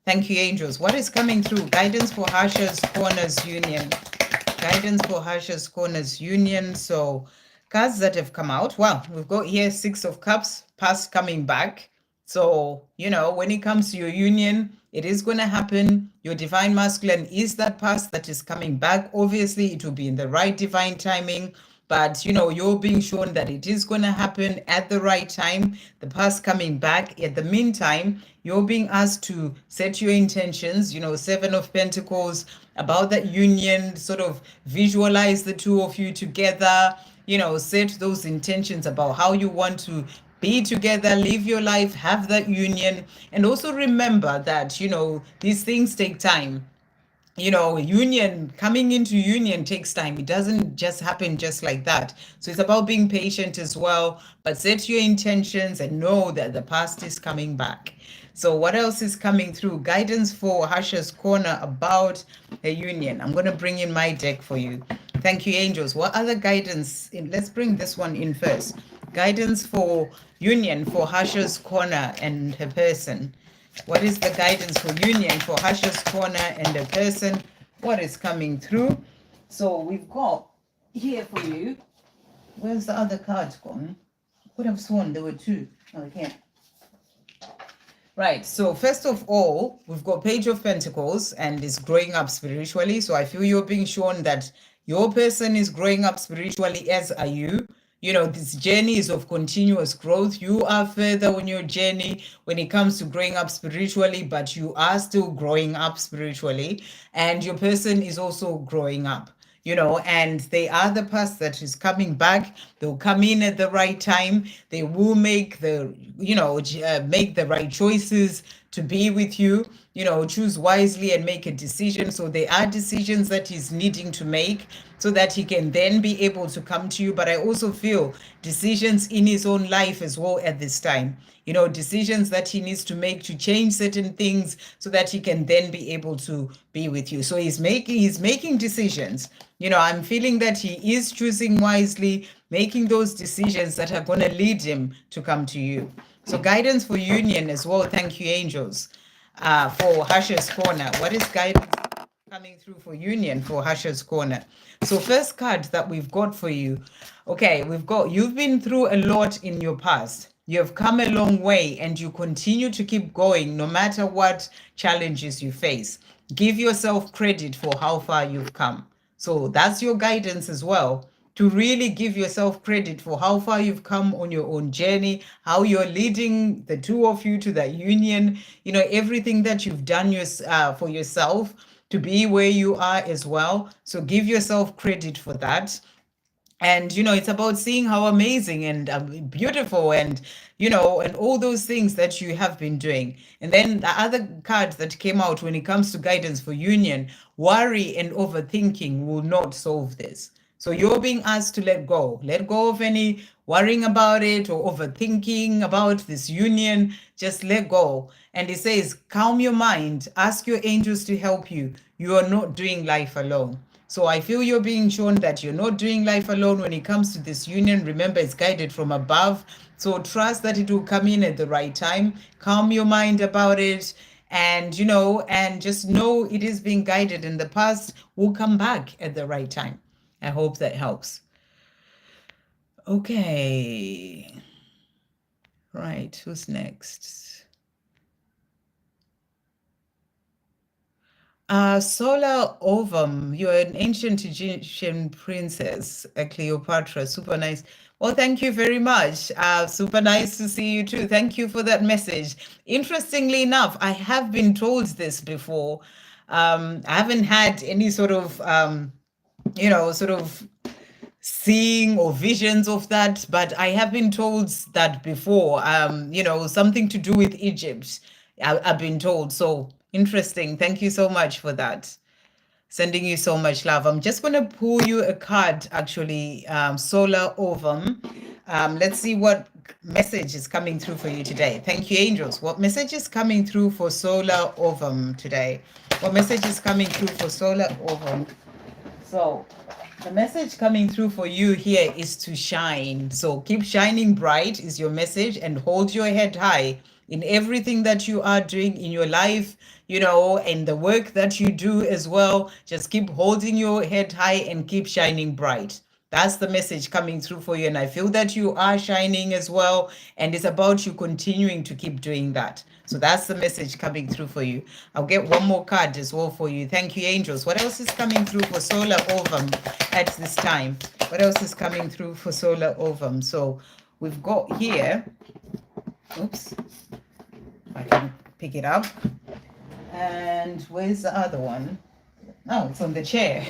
Thank you, angels. What is coming through? Guidance for Hasher's Corners Union. Guidance for Hasher's Corners Union. So cards that have come out. Wow, we've got here 6 of Cups, past coming back. So, when it comes to your union, it is going to happen. Your divine masculine is that past that is coming back. Obviously, it will be in the right divine timing. But, you're being shown that it is going to happen at the right time. The past coming back. At the meantime, you're being asked to set your intentions, 7 of Pentacles, about that union, sort of visualize the two of you together, set those intentions about how you want to be together, live your life, have that union. And also remember that, these things take time. Coming into union takes time. It doesn't just happen just like that. So it's about being patient as well, but set your intentions and know that the past is coming back. So what else is coming through? Guidance for Hasher's Corner about a union. I'm going to bring in my deck for you. Thank you, angels. What other guidance? Let's bring this one in first. Guidance for union for Hasher's Corner and her person. What is the guidance for union for Hasher's Corner and her person? What is coming through? So we've got here for you. Where's the other cards gone? I could have sworn there were 2. Oh, here. Right, so first of all, we've got Page of Pentacles and is growing up spiritually. So I feel you're being shown that your person is growing up spiritually, as are you. This journey is of continuous growth. You are further on your journey when it comes to growing up spiritually, but you are still growing up spiritually. And your person is also growing up. And they are the past that is coming back. They'll come in at the right time. They will make the right choices to be with you. Choose wisely and make a decision. So there are decisions that he's needing to make so that he can then be able to come to you. But I also feel decisions in his own life as well at this time. Decisions that he needs to make to change certain things so that he can then be able to be with you. So he's making decisions. I'm feeling that he is choosing wisely, making those decisions that are going to lead him to come to you. So guidance for union as well. Thank you, angels, for Hasha's Corner. What is guidance coming through for union for Hasha's Corner? So first card that we've got for you. Okay, you've been through a lot in your past. You have come a long way and you continue to keep going no matter what challenges you face. Give yourself credit for how far you've come. So that's your guidance as well, to really give yourself credit for how far you've come on your own journey, how you're leading the two of you to that union, everything that you've done for yourself to be where you are as well. So give yourself credit for that. And, it's about seeing how amazing and beautiful and, and all those things that you have been doing. And then the other card that came out when it comes to guidance for union, worry and overthinking will not solve this. So you're being asked to let go of any worrying about it or overthinking about this union. Just let go. And it says, calm your mind, ask your angels to help you. You are not doing life alone. So I feel you're being shown that you're not doing life alone when it comes to this union. Remember, it's guided from above. So trust that it will come in at the right time. Calm your mind about it. And, and just know it is being guided, and the past will come back at the right time. I hope that helps. Okay. Right. Who's next? Solar Ovam, you're an ancient Egyptian princess, a Cleopatra. Super nice. Well, thank you very much. Super nice to see you too. Thank you for that message. Interestingly enough, I have been told this before. I haven't had any sort of, seeing or visions of that, but I have been told that before. Something to do with Egypt. I've been told. So interesting. Thank you so much for that. Sending you so much love. I'm just going to pull you a card, actually, Solar Ovam. Let's see what message is coming through for you today. Thank you, angels. What message is coming through for Solar Ovam today? What message is coming through for Solar Ovam? So the message coming through for you here is to shine. So keep shining bright is your message, and hold your head high in everything that you are doing in your life, and the work that you do as well. Just keep holding your head high and keep shining bright. That's the message coming through for you. And I feel that you are shining as well. And it's about you continuing to keep doing that. So that's the message coming through for you. I'll get one more card as well for you. Thank you, angels. What else is coming through for Solar Ovam at this time? What else is coming through for Solar Ovam? So we've got here, oops, I can pick it up. And where's the other one? Oh, it's on the chair.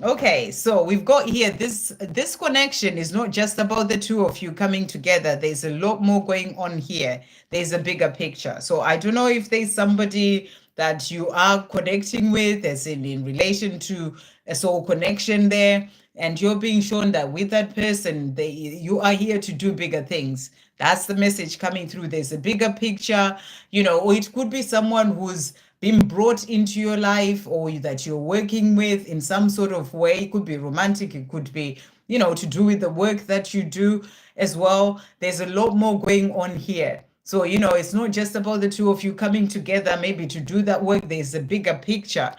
Okay, so we've got here, this connection is not just about the two of you coming together. There's a lot more going on here. There's a bigger picture. So I don't know if there's somebody that you are connecting with, as in relation to a soul connection there, and you're being shown that with that person, you are here to do bigger things. That's the message coming through. There's a bigger picture, or it could be someone who's been brought into your life, or that you're working with in some sort of way. It could be romantic, it could be, to do with the work that you do as well. There's a lot more going on here. So, it's not just about the two of you coming together, maybe to do that work. There's a bigger picture,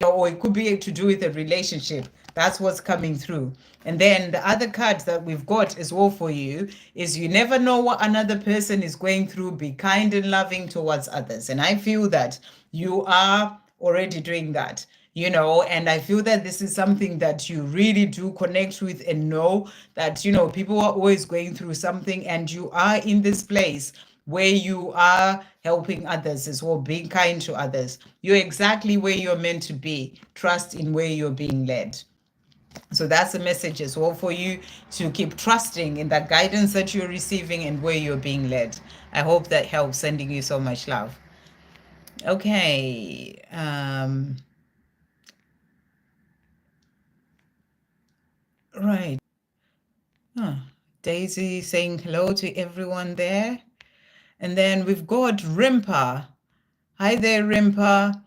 or it could be to do with a relationship. That's what's coming through. And then the other card that we've got as well for you is, you never know what another person is going through. Be kind and loving towards others. And I feel that you are already doing that, and I feel that this is something that you really do connect with, and know that, people are always going through something, and you are in this place where you are helping others as well, being kind to others. You're exactly where you're meant to be. Trust in where you're being led. So that's a message as well for you, to keep trusting in that guidance that you're receiving and where you're being led. I hope that helps. Sending you so much love. Okay. Right. Huh. Daisy saying hello to everyone there. And then we've got Rimpa. Hi there, Rimpa.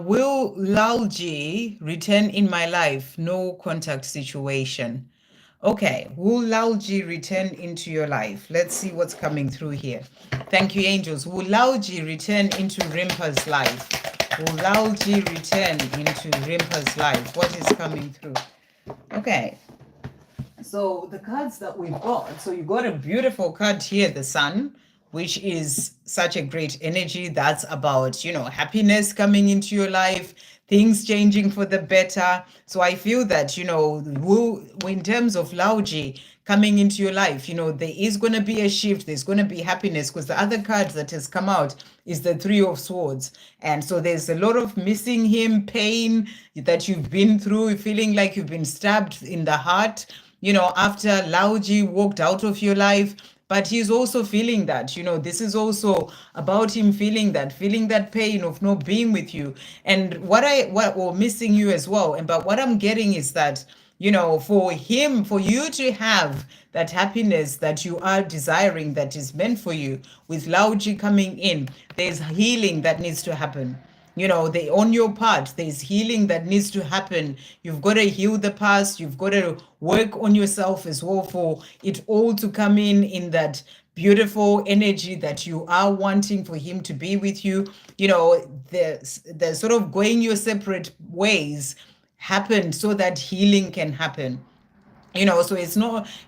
Will Lalji return in my life? No contact situation. Okay, will Lalji return into your life? Let's see what's coming through here. Thank you, angels. Will Lalji return into Rimpa's life? Will Lalji return into Rimpa's life? What is coming through? Okay, so the cards that we've got, so you got a beautiful card here, the sun, which is such a great energy. That's about, happiness coming into your life, things changing for the better. So I feel that, in terms of Lauji coming into your life, there is going to be a shift. There's going to be happiness, because the other card that has come out is the Three of Swords. And so there's a lot of missing him, pain that you've been through, feeling like you've been stabbed in the heart, after Lauji walked out of your life. But he's also feeling that, this is also about him feeling that pain of not being with you. And or missing you as well. And but what I'm getting is that, for you to have that happiness that you are desiring, that is meant for you, with Lauji coming in, there's healing that needs to happen. On your part, there's healing that needs to happen. You've got to heal the past. You've got to work on yourself as well, for it all to come in that beautiful energy that you are wanting for him to be with you. The sort of going your separate ways happened so that healing can happen. So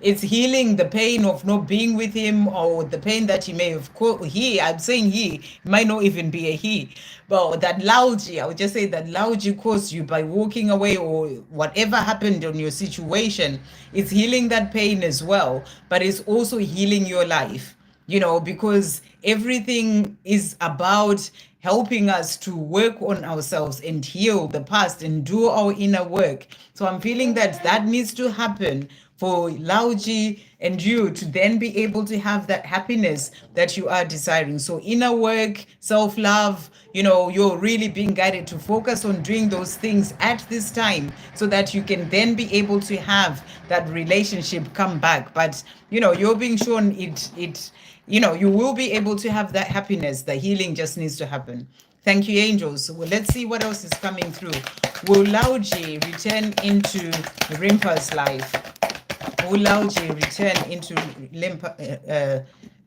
it's healing the pain of not being with him, or the pain that he may have I'm saying he, it might not even be a he, but that Lauji, I would just say that Lauji caused you by walking away, or whatever happened on your situation. It's healing that pain as well, but it's also healing your life, because everything is about helping us to work on ourselves and heal the past and do our inner work. So I'm feeling that needs to happen for Lauji and you to then be able to have that happiness that you are desiring. So inner work, self-love, you're really being guided to focus on doing those things at this time, so that you can then be able to have that relationship come back. But you're being shown you will be able to have that happiness. The healing just needs to happen. Thank you, angels. Well, let's see what else is coming through. Will Lauji return into Rimpa's life? Will Lauji return into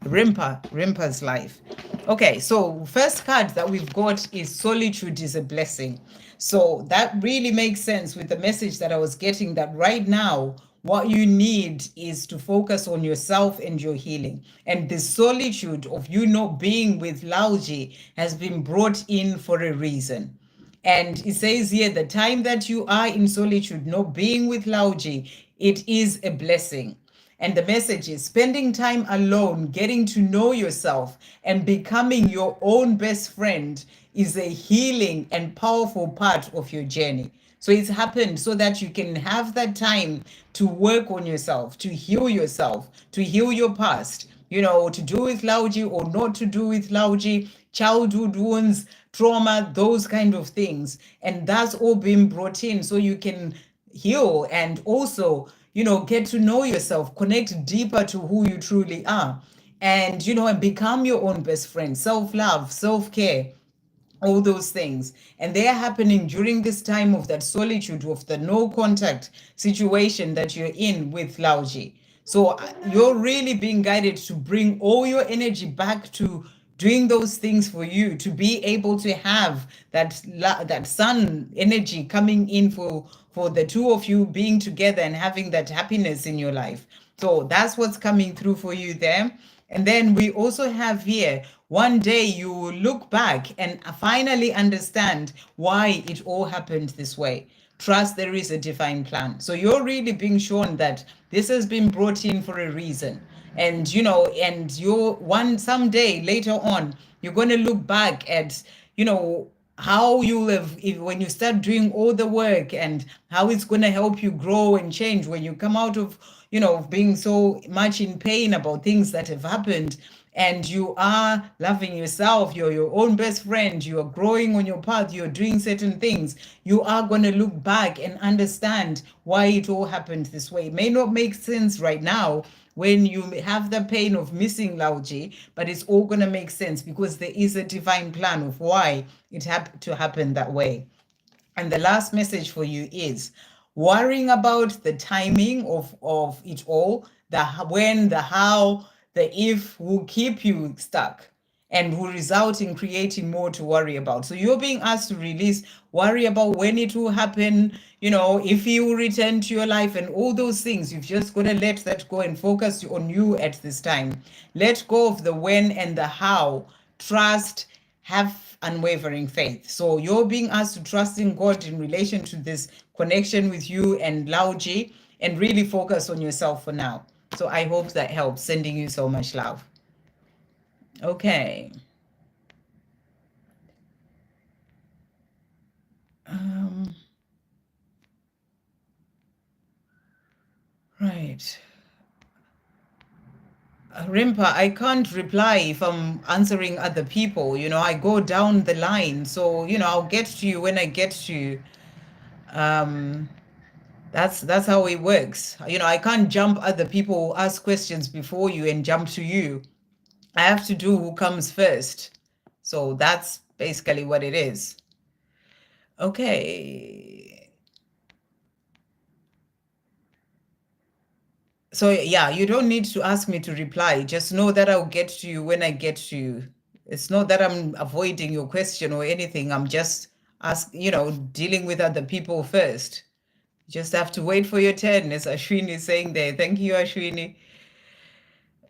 Rimpa's life? Okay, so first card that we've got is Solitude is a Blessing. So that really makes sense with the message that I was getting, that right now, what you need is to focus on yourself and your healing. And the solitude of you not being with Lauji has been brought in for a reason. And it says here, the time that you are in solitude, not being with Lauji, it is a blessing. And the message is spending time alone, getting to know yourself, and becoming your own best friend is a healing and powerful part of your journey. So it's happened so that you can have that time to work on yourself, to heal yourself, to heal your past, to do with Lauji or not to do with Lauji, childhood wounds, trauma, those kind of things. And that's all being brought in so you can heal and also, get to know yourself, connect deeper to who you truly are, and, and become your own best friend, self-love, self-care, all those things. And they are happening during this time of that solitude, of the no contact situation that you're in with Lauji. So you're really being guided to bring all your energy back to doing those things for you, to be able to have that sun energy coming in for the two of you being together and having that happiness in your life. So that's what's coming through for you there. And then we also have here, one day you will look back and finally understand why it all happened this way. Trust there is a divine plan. So you're really being shown that this has been brought in for a reason. And, and someday later on, you're going to look back at, how you live when you start doing all the work, and how it's going to help you grow and change when you come out of being so much in pain about things that have happened, and you are loving yourself, you're your own best friend, you are growing on your path, you're doing certain things, you are going to look back and understand why it all happened this way. It may not make sense right now when you have the pain of missing Lauji, but it's all going to make sense because there is a divine plan of why it had to happen that way. And the last message for you is worrying about the timing of it all, the when, the how, the if will keep you stuck and will result in creating more to worry about. So you're being asked to release, worry about when it will happen, if he will return to your life and all those things. You've just got to let that go and focus on you at this time. Let go of the when and the how. Trust, have unwavering faith. So you're being asked to trust in God in relation to this connection with you and Lauji, and really focus on yourself for now. So I hope that helps. Sending you so much love. Okay. Right. Rimpa, I can't reply if I'm answering other people. I go down the line. So, I'll get to you when I get to you. That's how it works. I can't jump other people, ask questions before you and jump to you. I have to do who comes first. So that's basically what it is. Okay. So yeah, you don't need to ask me to reply. Just know that I'll get to you when I get to you. It's not that I'm avoiding your question or anything. I'm just dealing with other people first. You just have to wait for your turn, as Ashwini is saying there. Thank you, Ashwini.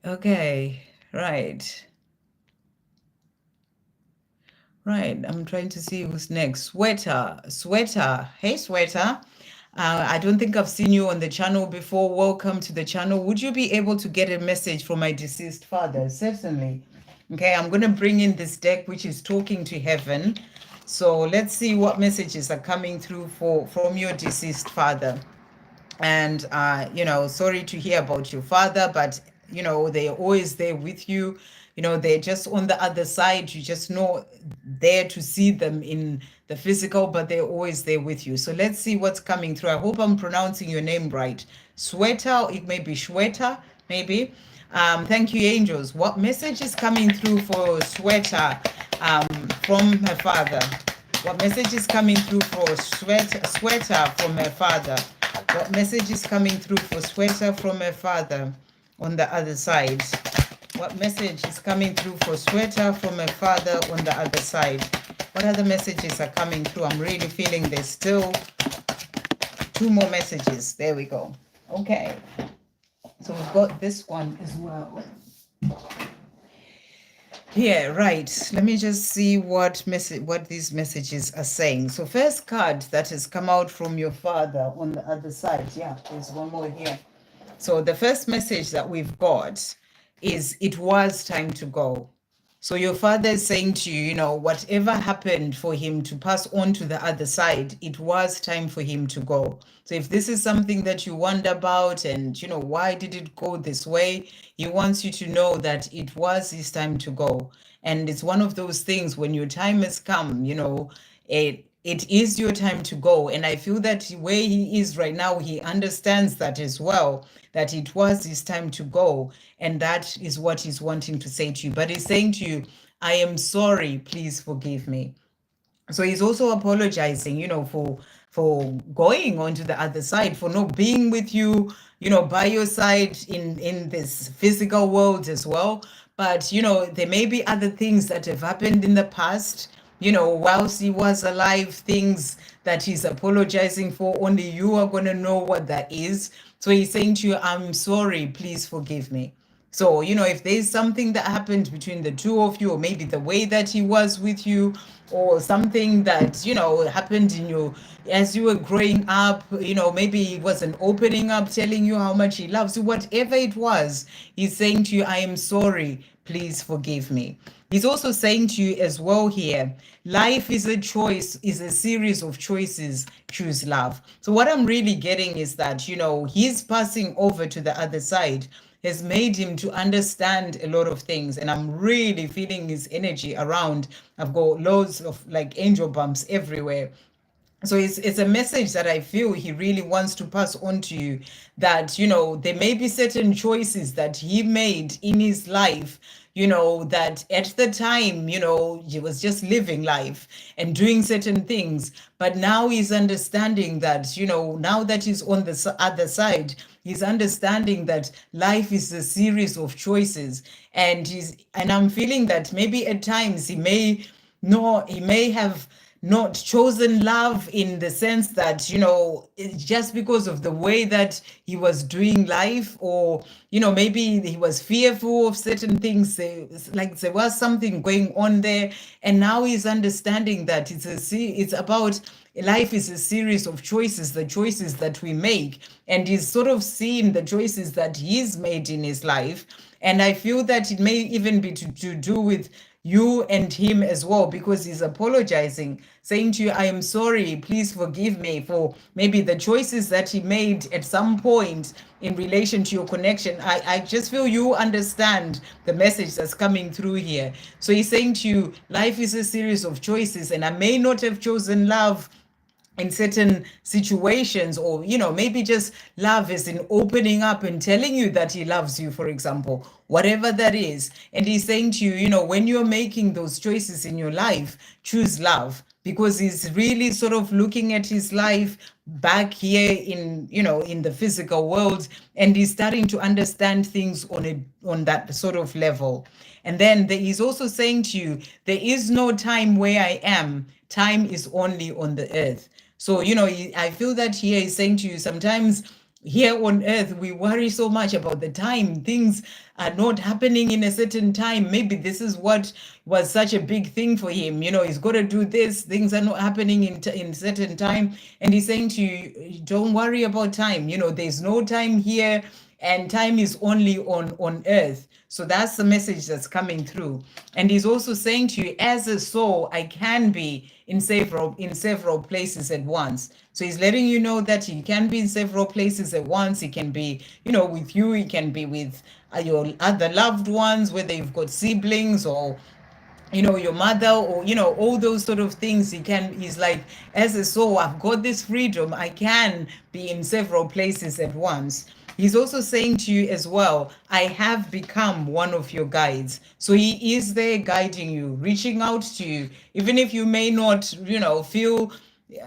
Okay, right. Right, I'm trying to see who's next. Sweater. Hey, Sweater. I don't think I've seen you on the channel before. Welcome to the channel. Would you be able to get a message from my deceased father? Certainly. Okay, I'm going to bring in this deck, which is talking to heaven. So let's see what messages are coming through from your deceased father. And, sorry to hear about your father, but, they're always there with you. They're just on the other side. You just know there to see them in the physical, but they're always there with you. So let's see what's coming through. I hope I'm pronouncing your name right. Sweater, it may be Shweta, maybe. Thank you, angels. What message is coming through for Sweater from her father? What message is coming through for Sweater from her father? What message is coming through for Sweater from her father on the other side? What message is coming through for Sweater from her father on the other side? What other messages are coming through? I'm really feeling there's still 2 more messages. There we go. Okay. So we've got this one as well. Yeah, right. Let me just see what these messages are saying. So first card that has come out from your father on the other side. Yeah, there's one more here. So the first message that we've got is it was time to go. So your father is saying to you, whatever happened for him to pass on to the other side, it was time for him to go. So if this is something that you wonder about and, why did it go this way? He wants you to know that it was his time to go. And it's one of those things when your time has come, it is your time to go. And I feel that where he is right now, he understands that as well, that it was his time to go. And that is what he's wanting to say to you. But he's saying to you, I am sorry, please forgive me. So he's also apologizing, for going on to the other side, for not being with you, by your side in this physical world as well. But, there may be other things that have happened in the past, whilst he was alive, things that he's apologizing for. Only you are going to know what that is. So he's saying to you, I'm sorry, please forgive me. So, if there's something that happened between the two of you, or maybe the way that he was with you, or something that, happened in you as you were growing up, maybe he wasn't opening up, telling you how much he loves you, whatever it was, he's saying to you, I am sorry, please forgive me. He's also saying to you as well here, life is a choice, is a series of choices, choose love. So what I'm really getting is that, he's passing over to the other side has made him to understand a lot of things. And I'm really feeling his energy around. I've got loads of like angel bumps everywhere. So it's a message that I feel he really wants to pass on to you, that there may be certain choices that he made in his life, that at the time, he was just living life and doing certain things, but now he's understanding that, now that he's on the other side, he's understanding that life is a series of choices. And I'm feeling that maybe at times he may have not chosen love in the sense that, it's just because of the way that he was doing life, or, maybe he was fearful of certain things. Like there was something going on there. And now he's understanding that it's about life is a series of choices, the choices that we make. And he's sort of seeing the choices that he's made in his life. And I feel that it may even be to do with you and him as well, because he's apologizing, saying to you, I am sorry, please forgive me for maybe the choices that he made at some point in relation to your connection. I just feel you understand the message that's coming through here. So he's saying to you, life is a series of choices, and I may not have chosen love in certain situations, or maybe just love is in opening up and telling you that he loves you, for example, whatever that is. And he's saying to you, when you're making those choices in your life, choose love, because he's really sort of looking at his life back here in in the physical world, and he's starting to understand things on that sort of level. And then he's also saying to you, there is no time where I am, time is only on the earth. So, I feel that here is saying to you, sometimes here on earth, we worry so much about the time. Things are not happening in a certain time. Maybe this is what was such a big thing for him. He's got to do this. Things are not happening in certain time. And he's saying to you, don't worry about time. There's no time here, and time is only on earth. So that's the message that's coming through. And he's also saying to you, as a soul, I can be in several places at once. So he's letting you know that he can be in several places at once. He can be, with you. He can be with your other loved ones, whether you've got siblings or your mother, or all those sort of things. He's like, as a soul, I've got this freedom, I can be in several places at once. He's also saying to you as well, I have become one of your guides. So he is there guiding you, reaching out to you, even if you may not feel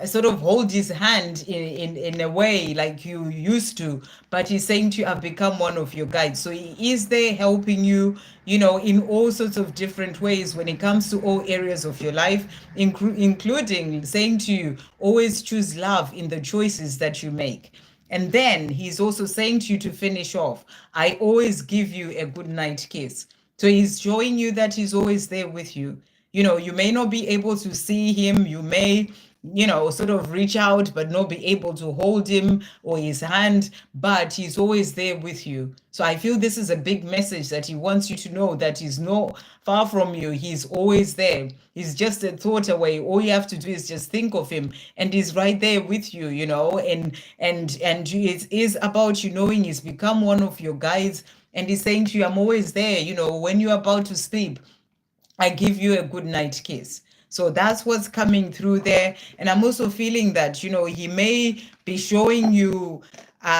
sort of hold his hand in a way like you used to, but he's saying to you, I've become one of your guides. So he is there helping you, in all sorts of different ways when it comes to all areas of your life, including saying to you, always choose love in the choices that you make. And then he's also saying to you, to finish off, I always give you a good night kiss. So he's showing you that he's always there with you. You may not be able to see him, you may sort of reach out but not be able to hold him or his hand, but he's always there with you. So I feel this is a big message that he wants you to know, that he's not far from you. He's always there. He's just a thought away. All you have to do is just think of him, and he's right there with you, and it is about you knowing he's become one of your guides, and he's saying to you, I'm always there. When you're about to sleep, I give you a good night kiss. So that's what's coming through there. And I'm also feeling that, he may be showing you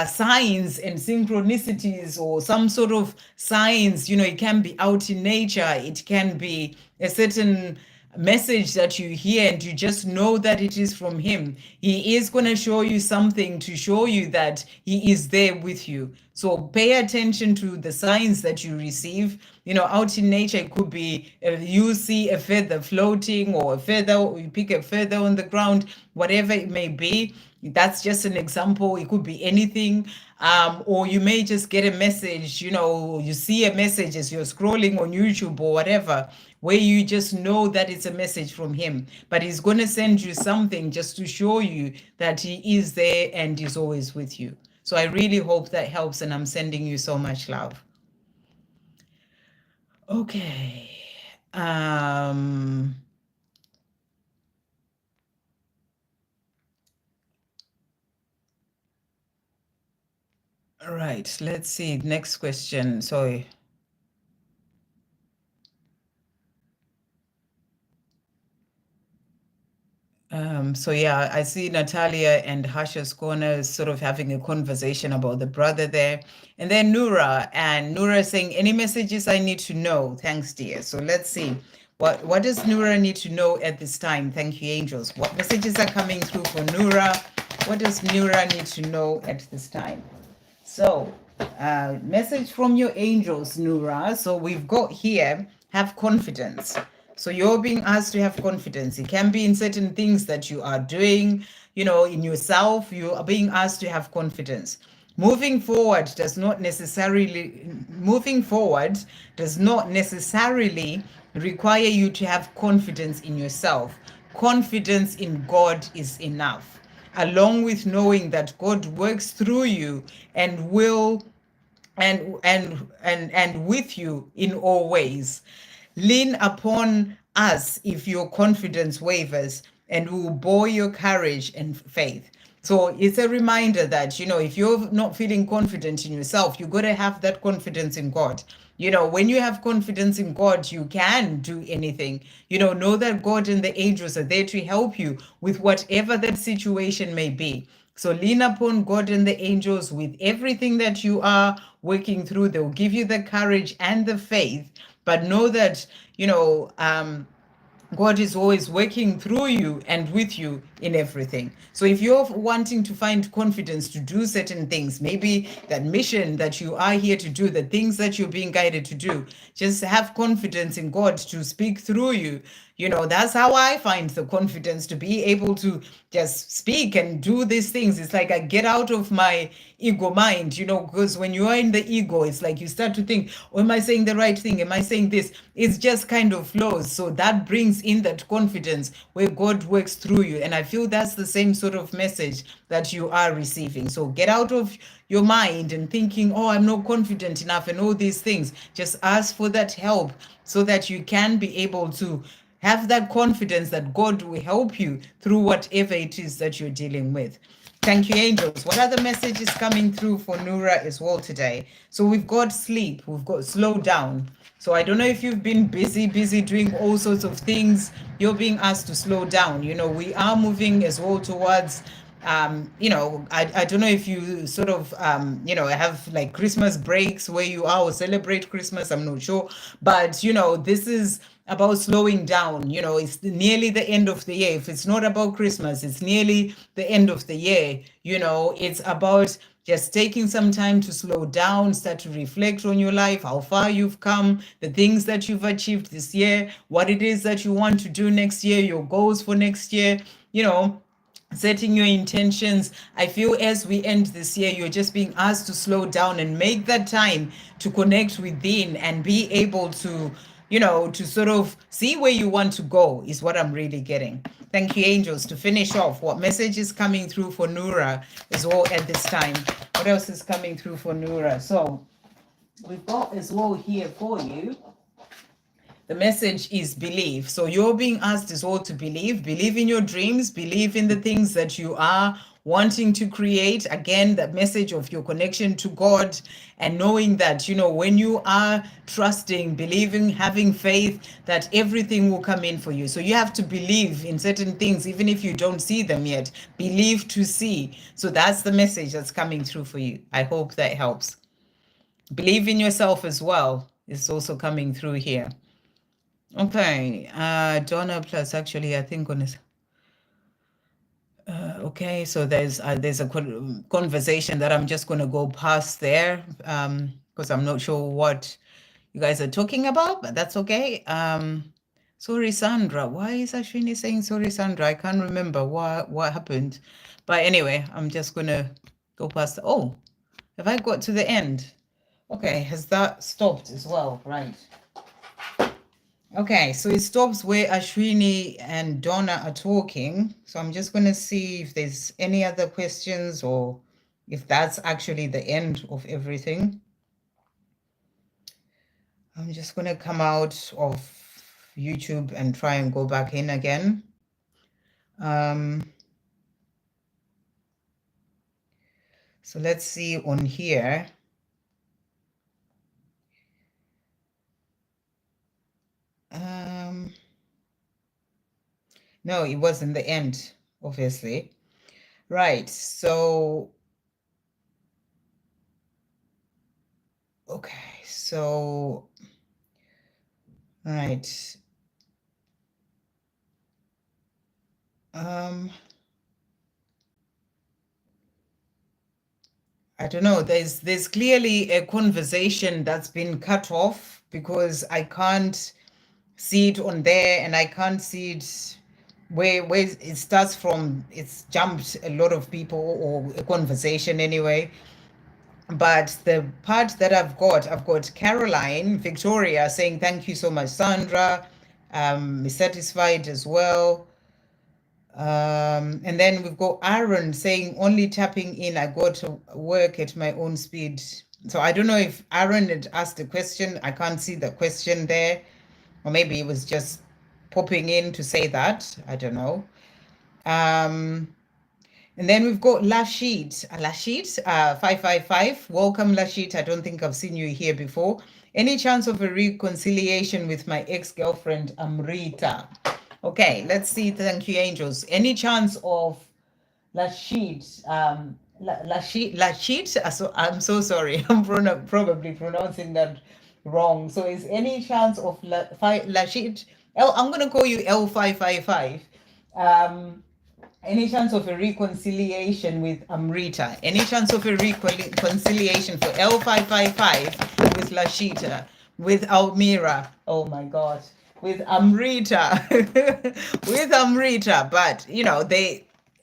signs and synchronicities, or some sort of signs. It can be out in nature. It can be a certain message that you hear, and you just know that it is from him. He is going to show you something to show you that he is there with you. So pay attention to the signs that you receive. Out in nature, it could be you see a feather floating, or a feather, or you pick a feather on the ground, whatever it may be. That's just an example. It could be anything. Or you may just get a message, you see a message as you're scrolling on YouTube or whatever, where you just know that it's a message from him. But he's going to send you something just to show you that he is there and is always with you. So I really hope that helps, and I'm sending you so much love. Okay. All right, let's see. Next question. Sorry. So yeah, I see Natalia and Hasha's Corner is sort of having a conversation about the brother there. And then Nura saying, any messages I need to know? Thanks, dear. So let's see. What does Nura need to know at this time? Thank you, angels. What messages are coming through for Nura? What does Nura need to know at this time? So, message from your angels, Nura. So we've got here, have confidence. So you're being asked to have confidence. It can be in certain things that you are doing, in yourself. You are being asked to have confidence. Moving forward does not necessarily require you to have confidence in yourself. Confidence in God is enough, along with knowing that God works through you and will and with you in all ways. Lean upon us if your confidence wavers, and we will bore your courage and faith. So it's a reminder that, if you're not feeling confident in yourself, you got to have that confidence in God. When you have confidence in God, you can do anything. Know that God and the angels are there to help you with whatever that situation may be. So lean upon God and the angels with everything that you are working through. They'll give you the courage and the faith, but know that, God is always working through you and with you in everything. So if you're wanting to find confidence to do certain things, maybe that mission that you are here to do, the things that you're being guided to do, just have confidence in God to speak through you. That's how I find the confidence to be able to just speak and do these things. It's like I get out of my ego mind, because when you are in the ego, it's like you start to think, oh, am I saying the right thing? Am I saying this? It's just kind of flows. So that brings in that confidence where God works through you. And I feel that's the same sort of message that you are receiving. So get out of your mind and thinking, oh, I'm not confident enough and all these things. Just ask for that help so that you can be able to have that confidence that God will help you through whatever it is that you're dealing with. Thank you, angels. What other message is coming through for Nura as well today? So we've got sleep, we've got slow down. So I don't know if you've been busy doing all sorts of things. You're being asked to slow down. We are moving as well towards I don't know if you sort of have like Christmas breaks where you are or celebrate Christmas. I'm not sure, but this is about slowing down. It's nearly the end of the year. If it's not about Christmas, it's nearly the end of the year. It's about just taking some time to slow down, start to reflect on your life, how far you've come, the things that you've achieved this year, what it is that you want to do next year, your goals for next year, setting your intentions. I feel as we end this year, you're just being asked to slow down and make that time to connect within and be able to, to sort of see where you want to go is what I'm really getting. Thank you, angels. To finish off, what message is coming through for Nura as well at this time? What else is coming through for Nura? So we've got as well here for you. The message is believe. So you're being asked as well to believe in your dreams, believe in the things that you are wanting to create. Again, that message of your connection to God and knowing that, when you are trusting, believing, having faith, that everything will come in for you. So you have to believe in certain things, even if you don't see them yet. Believe to see. So that's the message that's coming through for you. I hope that helps. Believe in yourself as well. It's also coming through here. Okay, Donna plus actually I think on this. Okay, so there's a conversation that I'm just going to go past there because I'm not sure what you guys are talking about, but that's okay. Sorry, Sandra. Why is Ashwini saying sorry, Sandra? I can't remember what happened. But anyway, I'm just gonna go past. Oh, have I got to the end? Okay, has that stopped as well? Right. Okay, so it stops where Ashwini and Donna are talking. So I'm just gonna see if there's any other questions or if that's actually the end of everything. I'm just gonna come out of YouTube and try and go back in again. So let's see on here. No, it wasn't the end, obviously. Right, so, okay, so, right. I don't know, there's clearly a conversation that's been cut off because I can't see it on there and I can't see it where it starts from. It's jumped a lot of people or a conversation anyway. But the part that I've got Caroline, Victoria saying thank you so much, Sandra. Satisfied as well. And then we've got Aaron saying only tapping in. I go to work at my own speed. So I don't know if Aaron had asked a question. I can't see the question there. Or maybe it was just popping in to say that. I don't know. And then we've got Lashit. Lashit, 555. Welcome, Lashit. I don't think I've seen you here before. Any chance of a reconciliation with my ex-girlfriend, Amrita? Okay, let's see. Thank you, angels. Any chance of Lashit? Lashit? So, I'm so sorry. I'm probably pronouncing that wrong. So is any chance of Lashit? I'm going to call you L555. Any chance of a reconciliation with Amrita? Any chance of a reconciliation for L555 with Lashita, with Almira? Oh my God, with Amrita, with Amrita. But you know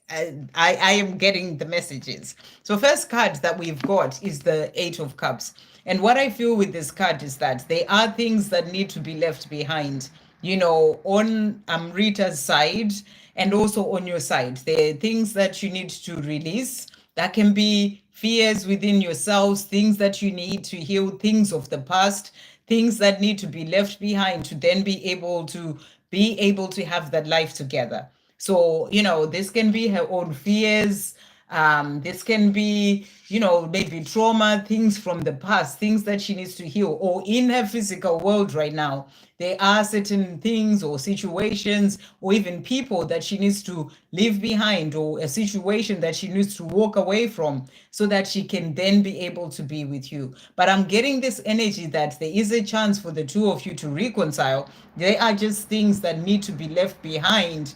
I am getting the messages. So first card that we've got is the Eight of Cups. And what I feel with this card is that there are things that need to be left behind, you know, on Amrita's side and also on your side. There are things that you need to release. That can be fears within yourselves, things that you need to heal, things of the past, things that need to be left behind to then be able to have that life together. So, you know, this can be her own fears. This can be, you know, maybe trauma, things from the past, things that she needs to heal, or in her physical world right now. There are certain things or situations or even people that she needs to leave behind, or a situation that she needs to walk away from so that she can then be able to be with you. But I'm getting this energy that there is a chance for the two of you to reconcile. There are just things that need to be left behind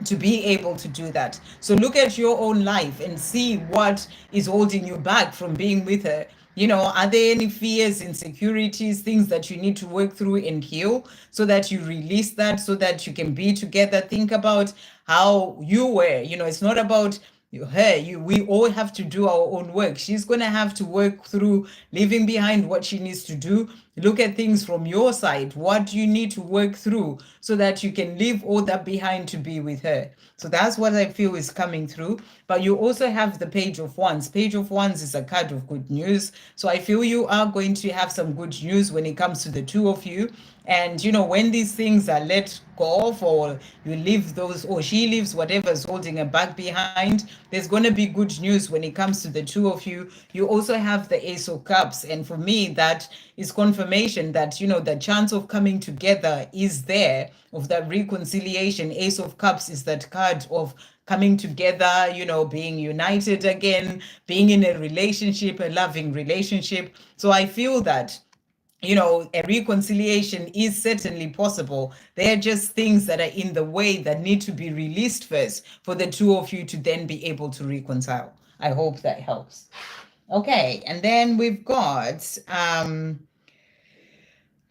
to be able to do that. So look at your own life and see what is holding you back from being with her. You know, are there any fears, insecurities, things that you need to work through and heal so that you release that, so that you can be together? Think about how you were. You know, it's not about we all have to do our own work. She's going to have to work through leaving behind what she needs to do. Look at things from your side. What do you need to work through so that you can leave all that behind to be with her? So that's what I feel is coming through. But you also have the Page of Wands. Page of Wands is a card of good news. So I feel you are going to have some good news when it comes to the two of you. And, you know, when these things are let go of, or you leave those, or she leaves whatever's holding her back behind, there's going to be good news when it comes to the two of you. You also have the Ace of Cups. And for me, that is confirmation that, you know, the chance of coming together is there, of that reconciliation. Ace of Cups is that card of coming together, you know, being united again, being in a relationship, a loving relationship. So I feel that, you know, a reconciliation is certainly possible. There are just things that are in the way that need to be released first for the two of you to then be able to reconcile. I hope that helps. Okay, and then we've got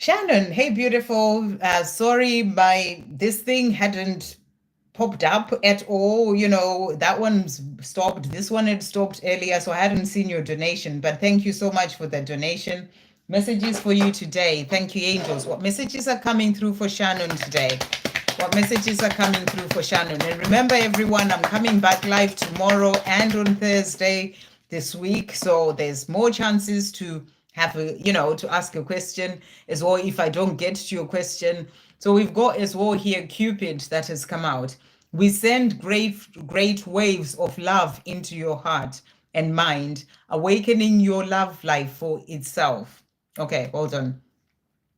Shannon, hey, beautiful. Sorry, this thing hadn't popped up at all. That one's stopped. This one had stopped earlier, so I hadn't seen your donation. But thank you so much for the donation. Messages for you today. Thank you, angels. What messages are coming through for Shannon today? What messages are coming through for Shannon? And remember, everyone, I'm coming back live tomorrow and on Thursday this week. So there's more chances to have to ask a question as well if I don't get to your question. So we've got as well here Cupid that has come out. We send great waves of love into your heart and mind, awakening your love life for itself. Okay, hold on.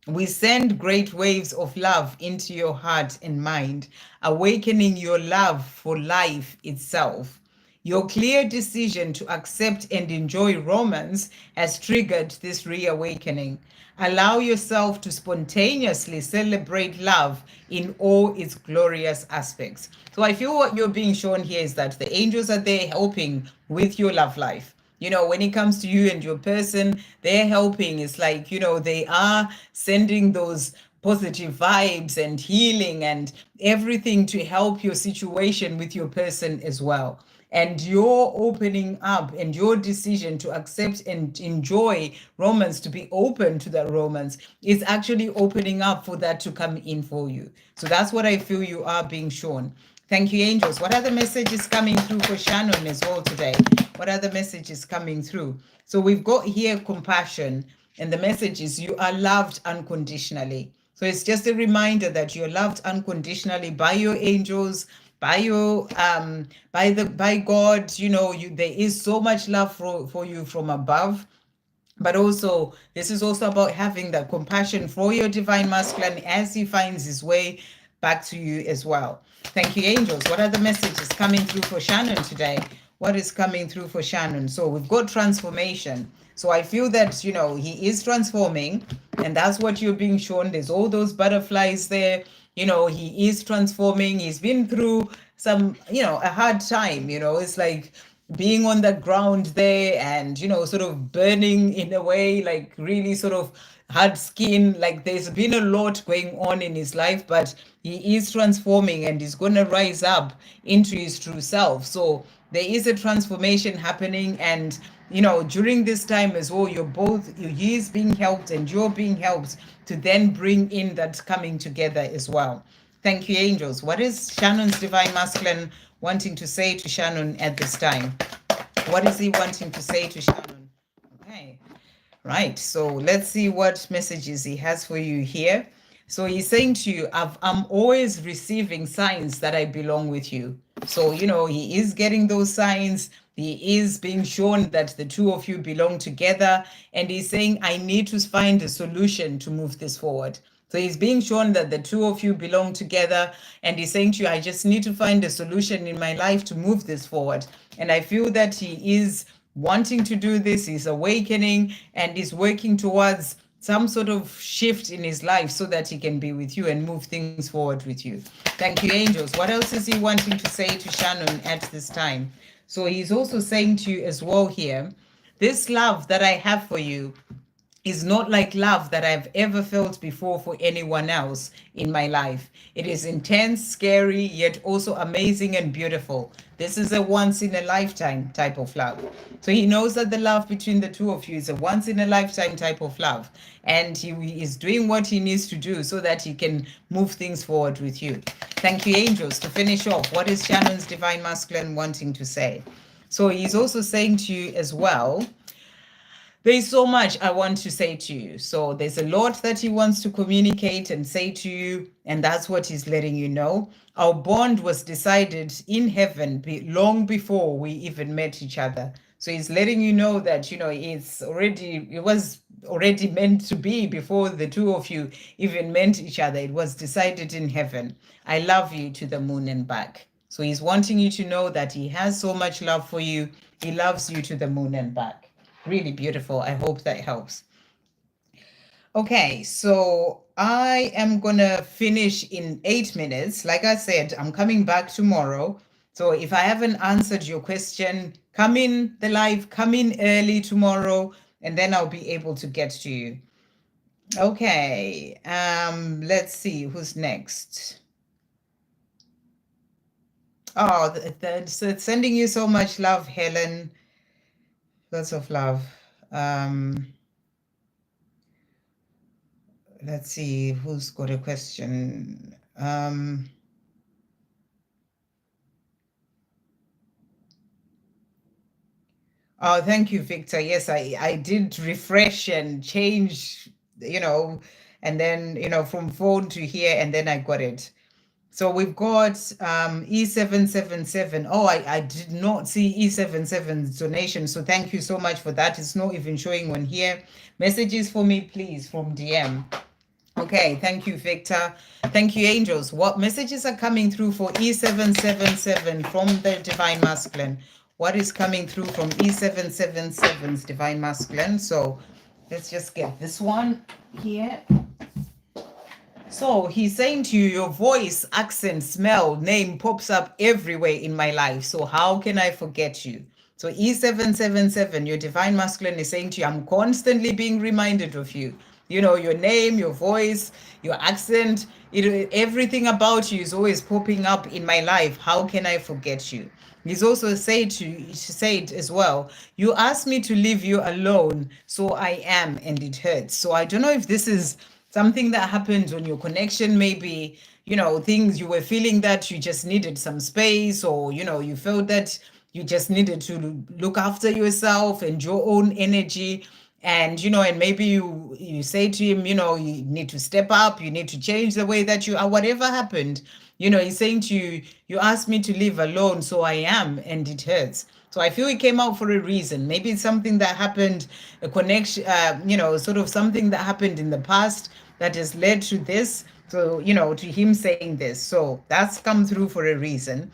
We send great waves of love into your heart and mind, awakening your love for life itself. Your clear decision to accept and enjoy romance has triggered this reawakening. Allow yourself to spontaneously celebrate love in all its glorious aspects. So I feel what you're being shown here is that the angels are there helping with your love life. When it comes to you and your person, they're helping. It's like, they are sending those positive vibes and healing and everything to help your situation with your person as well. And your opening up and your decision to accept and enjoy romance, to be open to that romance, is actually opening up for that to come in for you. So that's what I feel you are being shown. Thank you, angels. What other messages coming through for Shannon as well today? What other messages coming through? So we've got here compassion, and the message is you are loved unconditionally. So it's just a reminder that you're loved unconditionally by your angels, by your by God. There is so much love for you from above. But also, this is also about having that compassion for your divine masculine as he finds his way back to you as well. Thank you, angels. What are the messages coming through for Shannon today? What is coming through for Shannon? So we've got transformation. So I feel that, he is transforming, and that's what you're being shown. There's all those butterflies there. He is transforming. He's been through some, a hard time. It's like being on the ground there and, sort of burning in a way, like really sort of hard skin. Like there's been a lot going on in his life, but he is transforming and he's going to rise up into his true self. So there is a transformation happening. And, during this time as well, he is being helped and you're being helped to then bring in that coming together as well. Thank you, angels. What is Shannon's divine masculine wanting to say to Shannon at this time? What is he wanting to say to Shannon? Okay, right. So let's see what messages he has for you here. So he's saying to you, I'm always receiving signs that I belong with you. So, he is getting those signs. He is being shown that the two of you belong together. And he's saying, I need to find a solution to move this forward. So he's being shown that the two of you belong together. And he's saying to you, I just need to find a solution in my life to move this forward. And I feel that he is wanting to do this. He's awakening and he's working towards some sort of shift in his life so that he can be with you and move things forward with you. Thank you, angels. What else is he wanting to say to Shannon at this time? So he's also saying to you as well here, this love that I have for you is not like love that I've ever felt before for anyone else in my life. It is intense, scary, yet also amazing and beautiful. This is a once in a lifetime type of love. So he knows that the love between the two of you is a once in a lifetime type of love. And he is doing what he needs to do so that he can move things forward with you. Thank you, angels. To finish off, what is Shannon's divine masculine wanting to say? So he's also saying to you as well, there's so much I want to say to you. So there's a lot that he wants to communicate and say to you, and that's what he's letting you know. Our bond was decided in heaven long before we even met each other. So he's letting you know that, it was already meant to be before the two of you even met each other. It was decided in heaven. I love you to the moon and back. So he's wanting you to know that he has so much love for you. He loves you to the moon and back. Really beautiful. I hope that helps. Okay, so I am gonna finish in 8 minutes. Like I said, I'm coming back tomorrow. So if I haven't answered your question, come in the live, come in early tomorrow, and then I'll be able to get to you. Okay. Let's see who's next. Oh, so sending you so much love, Helen. Lots of love. Um, let's see who's got a question. Oh, thank you, Victor. Yes, I did refresh and change, and then, from phone to here, and then I got it. So we've got E777. Oh, I did not see E77's donation. So thank you so much for that. It's not even showing on here. Messages for me, please, from DM. Okay, thank you, Victor. Thank you, angels. What messages are coming through for E777 from the Divine Masculine? What is coming through from E777's Divine Masculine? So let's just get this one here. So he's saying to you, your voice, accent, smell, name pops up everywhere in my life. So how can I forget you? So E777, your divine masculine is saying to you, I'm constantly being reminded of you. Your name, your voice, your accent, everything about you is always popping up in my life. How can I forget you? He's also said as well, you asked me to leave you alone, so I am, and it hurts. So I don't know if this is something that happened on your connection, maybe, things you were feeling that you just needed some space, or, you felt that you just needed to look after yourself and your own energy. And, and maybe you say to him, you need to step up, you need to change the way that you are, whatever happened. He's saying to you, you asked me to live alone, so I am, and it hurts. So I feel it came out for a reason. Maybe it's something that happened, a connection, sort of something that happened in the past that has led to this. So, to him saying this. So that's come through for a reason.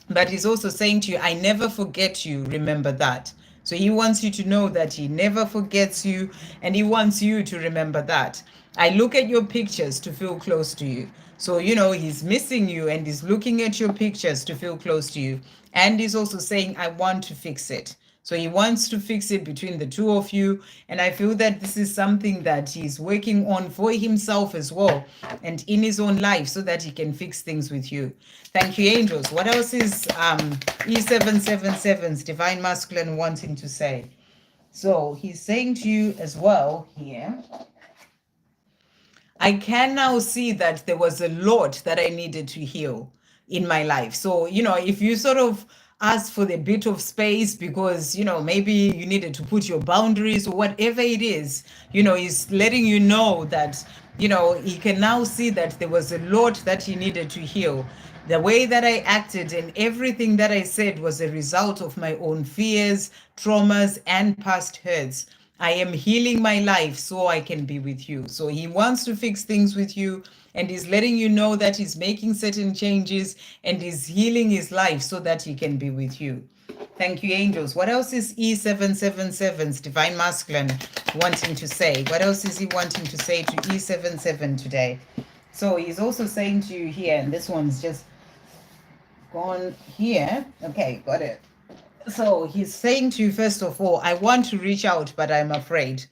But he's also saying to you, I never forget you. Remember that. So he wants you to know that he never forgets you, and he wants you to remember that. I look at your pictures to feel close to you. So, he's missing you and he's looking at your pictures to feel close to you. And he's also saying, I want to fix it. So he wants to fix it between the two of you. And I feel that this is something that he's working on for himself as well and in his own life so that he can fix things with you. Thank you, angels. What else is E777's Divine Masculine wanting to say? So he's saying to you as well here, I can now see that there was a lot that I needed to heal in my life. So, if you sort of ask for the bit of space because, maybe you needed to put your boundaries or whatever it is, he's letting you know that, he can now see that there was a lot that he needed to heal. The way that I acted and everything that I said was a result of my own fears, traumas, and past hurts. I am healing my life so I can be with you. So he wants to fix things with you, and he's letting you know that he's making certain changes and he's healing his life so that he can be with you. Thank you, angels. What else is E777's Divine Masculine wanting to say? What else is he wanting to say to E77 today? So he's also saying to you here, and this one's just gone here. Okay, got it. So he's saying to you, first of all, I want to reach out, but I'm afraid.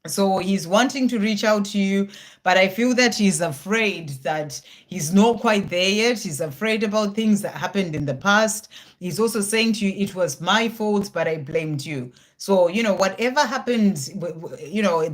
So he's wanting to reach out to you, but I feel that he's afraid that he's not quite there yet. He's afraid about things that happened in the past. He's also saying to you, it was my fault, but I blamed you. So, whatever happened,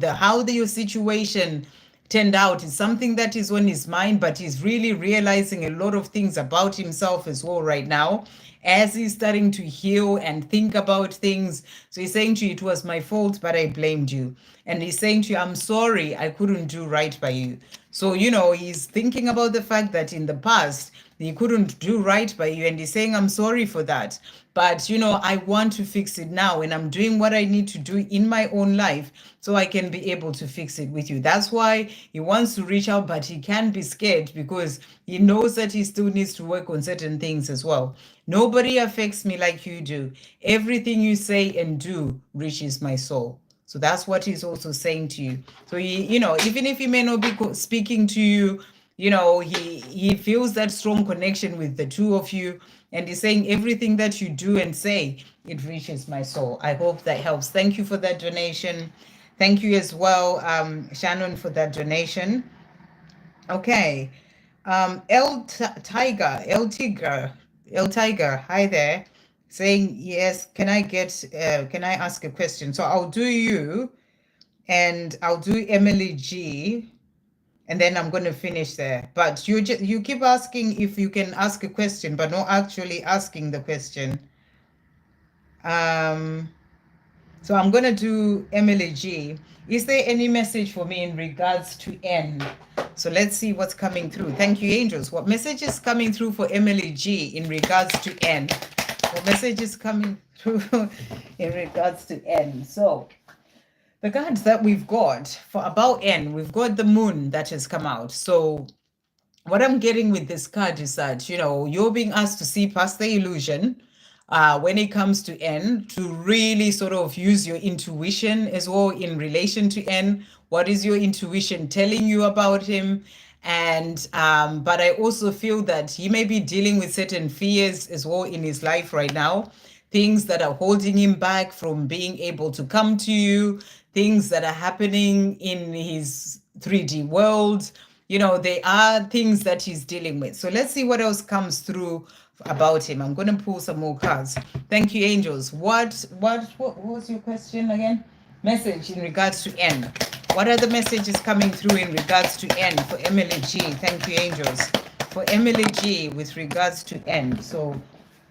how your situation turned out is something that is on his mind, but he's really realizing a lot of things about himself as well right now as he's starting to heal and think about things. So he's saying to you, it was my fault, but I blamed you. And he's saying to you, I'm sorry, I couldn't do right by you. So, he's thinking about the fact that in the past, he couldn't do right by you. And he's saying, I'm sorry for that. But, I want to fix it now. And I'm doing what I need to do in my own life so I can be able to fix it with you. That's why he wants to reach out, but he can be scared because he knows that he still needs to work on certain things as well. Nobody affects me like you do. Everything you say and do reaches my soul. So that's what he's also saying to you. So he, even if he may not be speaking to you, he feels that strong connection with the two of you. And he's saying everything that you do and say, it reaches my soul. I hope that helps. Thank you for that donation. Thank you as well, Shannon, for that donation. Okay. El Tiger, hi there, saying yes. Can I ask a question? So I'll do you, and I'll do Emily G, and then I'm going to finish there. But you keep asking if you can ask a question, but not actually asking the question. Um, so I'm going to do Emily G. Is there any message for me in regards to N? So let's see what's coming through. Thank you, angels. What message is coming through for Emily G in regards to N? What message is coming through in regards to N? So the cards that we've got for about N, we've got the moon that has come out. So what I'm getting with this card is that, you're being asked to see past the illusion when it comes to N, to really sort of use your intuition as well in relation to N. What is your intuition telling you about him? And but I also feel that he may be dealing with certain fears as well in his life right now, things that are holding him back from being able to come to you, things that are happening in his 3D world. There are things that he's dealing with. So let's see what else comes through about him. I'm going to pull some more cards. Thank you, angels. What was your question again? Message in regards to N. What are the messages coming through in regards to N for Emily G? Thank you, angels. For Emily G with regards to N. So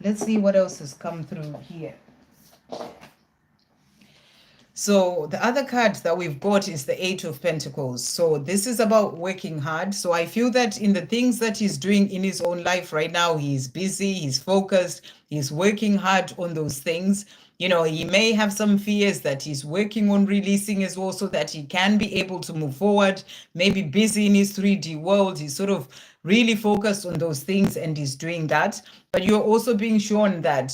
let's see what else has come through here. So the other card that we've got is the Eight of Pentacles. So this is about working hard. So I feel that in the things that he's doing in his own life right now, he's busy, he's focused, he's working hard on those things. He may have some fears that he's working on releasing as well so that he can be able to move forward, maybe busy in his 3D world. He's sort of really focused on those things and he's doing that. But you're also being shown that,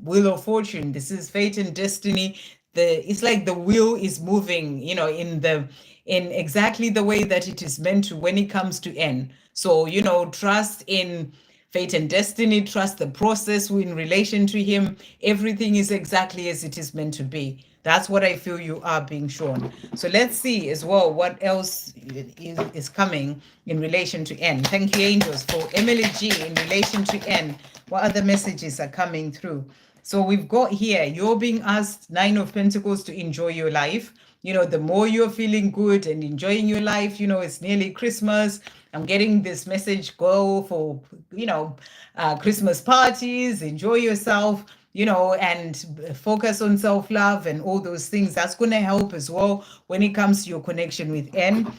Wheel of Fortune, this is fate and destiny. It's like the wheel is moving, in exactly the way that it is meant to when it comes to N. So, trust in fate and destiny, trust the process in relation to him. Everything is exactly as it is meant to be. That's what I feel you are being shown. So let's see as well what else is coming in relation to N. Thank you, angels, for Emily G in relation to N. What other messages are coming through? So we've got here, you're being asked, Nine of Pentacles, to enjoy your life. The more you're feeling good and enjoying your life, it's nearly Christmas. I'm getting this message, go for, Christmas parties, enjoy yourself, and focus on self-love and all those things. That's going to help as well when it comes to your connection with N.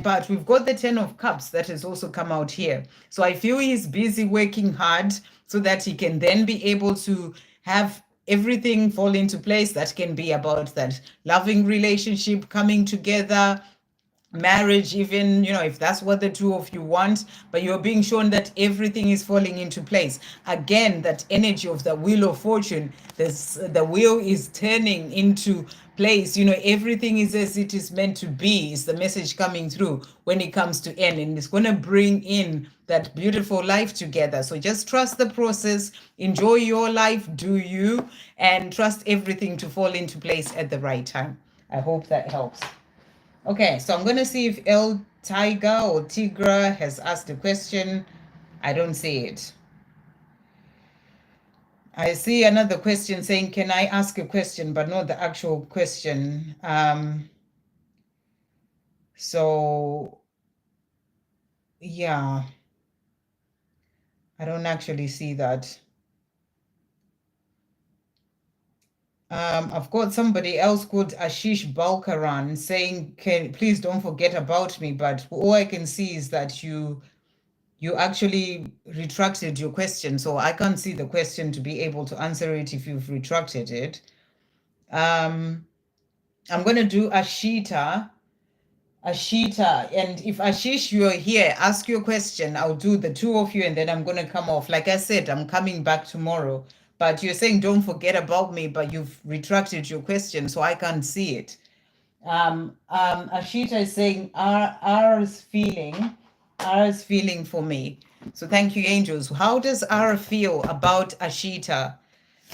But we've got the Ten of Cups that has also come out here. So I feel he's busy working hard so that he can then be able to have everything fall into place. That can be about that loving relationship coming together, marriage, even, if that's what the two of you want, but you're being shown that everything is falling into place. Again, that energy of the Wheel of Fortune, the wheel is turning into place. Everything is as it is meant to be, is the message coming through when it comes to N, and it's going to bring in that beautiful life together. So just trust the process, enjoy your life, do you, and trust everything to fall into place at the right time. I hope that helps. Okay, so I'm going to see if El Tiger or Tigra has asked a question. I don't see it. I see another question saying, can I ask a question, but not the actual question. So, yeah, I don't actually see that. I've got somebody else called Ashish Balkaran saying, please don't forget about me. But all I can see is that you actually retracted your question. So I can't see the question to be able to answer it if you've retracted it. I'm going to do Ashita. And if Ashish, you're here, ask your question. I'll do the two of you and then I'm going to come off. Like I said, I'm coming back tomorrow. But you're saying don't forget about me, but you've retracted your question, so I can't see it. Ashita is saying R's feeling for me. So thank you, angels. How does R feel about Ashita?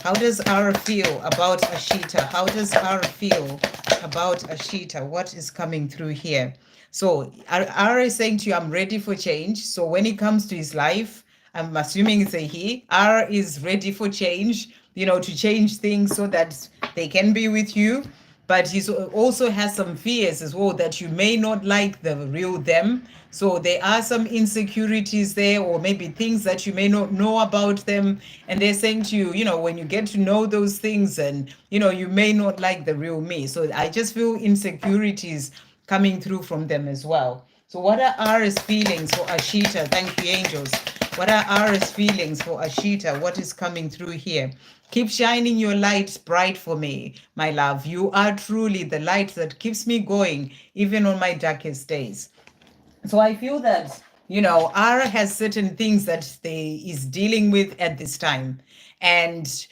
How does R feel about Ashita? How does R feel about Ashita. What is coming through here? So R is saying to you, I'm ready for change. So when it comes to his life, I'm assuming it's a he. R is ready for change, to change things so that they can be with you. But he also has some fears as well that you may not like the real them. So there are some insecurities there, or maybe things that you may not know about them. And they're saying to you, when you get to know those things, and, you may not like the real me. So I just feel insecurities coming through from them as well. So what are R's feelings for Ashita? Thank you, angels. What are R's feelings for Ashita? What is coming through here? Keep shining your light bright for me, my love. You are truly the light that keeps me going, even on my darkest days. So I feel that, R has certain things that is dealing with at this time. And,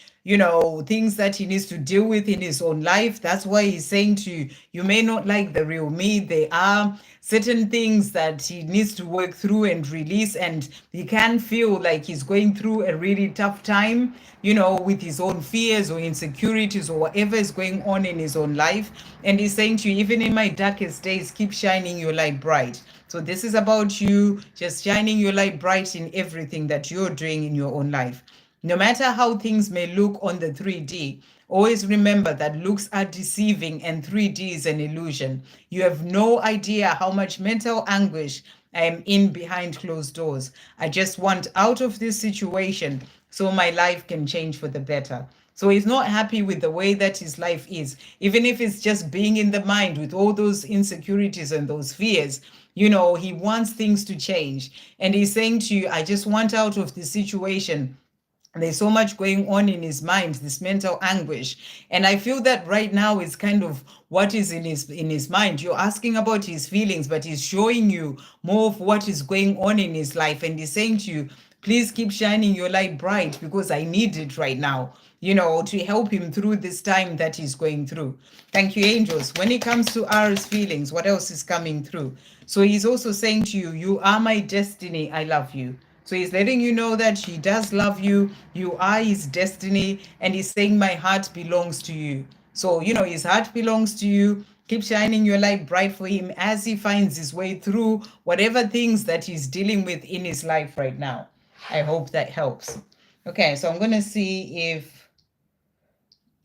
things that he needs to deal with in his own life. That's why he's saying to you, you may not like the real me. There are certain things that he needs to work through and release. And he can feel like he's going through a really tough time, with his own fears or insecurities or whatever is going on in his own life. And he's saying to you, even in my darkest days, keep shining your light bright. So this is about you just shining your light bright in everything that you're doing in your own life. No matter how things may look on the 3D, always remember that looks are deceiving and 3D is an illusion. You have no idea how much mental anguish I am in behind closed doors. I just want out of this situation so my life can change for the better. So he's not happy with the way that his life is, even if it's just being in the mind with all those insecurities and those fears. He wants things to change. And he's saying to you, I just want out of this situation. There's so much going on in his mind, this mental anguish. And I feel that right now is kind of what is in his mind. You're asking about his feelings, but he's showing you more of what is going on in his life. And he's saying to you, please keep shining your light bright because I need it right now, to help him through this time that he's going through. Thank you, angels. When it comes to R's feelings, what else is coming through? So he's also saying to you, you are my destiny. I love you. So he's letting you know that he does love you. You are his destiny. And he's saying my heart belongs to you. So, his heart belongs to you. Keep shining your light bright for him as he finds his way through whatever things that he's dealing with in his life right now. I hope that helps. Okay, so I'm going to see if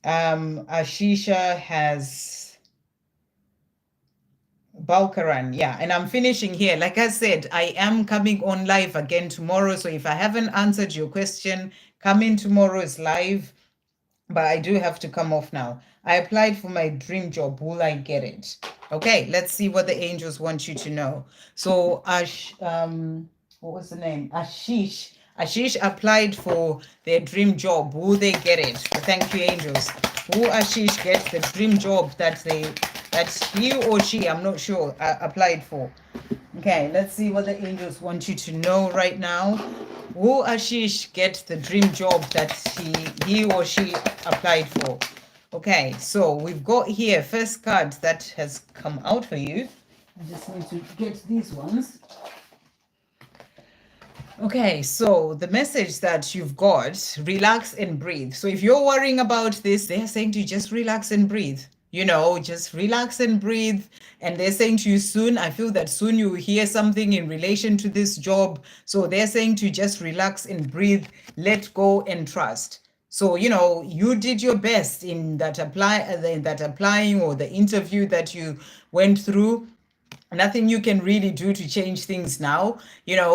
Ashisha has Balkaran. Yeah, and I'm finishing here. Like I said, I am coming on live again tomorrow. So if I haven't answered your question, come in tomorrow's live. But I do have to come off now. I applied for my dream job. Will I get it? Okay, let's see what the angels want you to know. So what was the name? Ashish. Ashish applied for their dream job. Will they get it? Thank you, angels. Will Ashish get the dream job that he or she, I'm not sure, applied for? Okay, let's see what the angels want you to know right now. Will Ashish get the dream job that he or she applied for? Okay, so we've got here first card that has come out for you. I just need to get these ones. Okay, so the message that you've got, relax and breathe. So if you're worrying about this, they're saying to you, just relax and breathe. Just relax and breathe. And they're saying to you soon, I feel that soon you will hear something in relation to this job. So they're saying to you, just relax and breathe, let go and trust. So, you did your best in that applying or the interview that you went through. Nothing you can really do to change things now,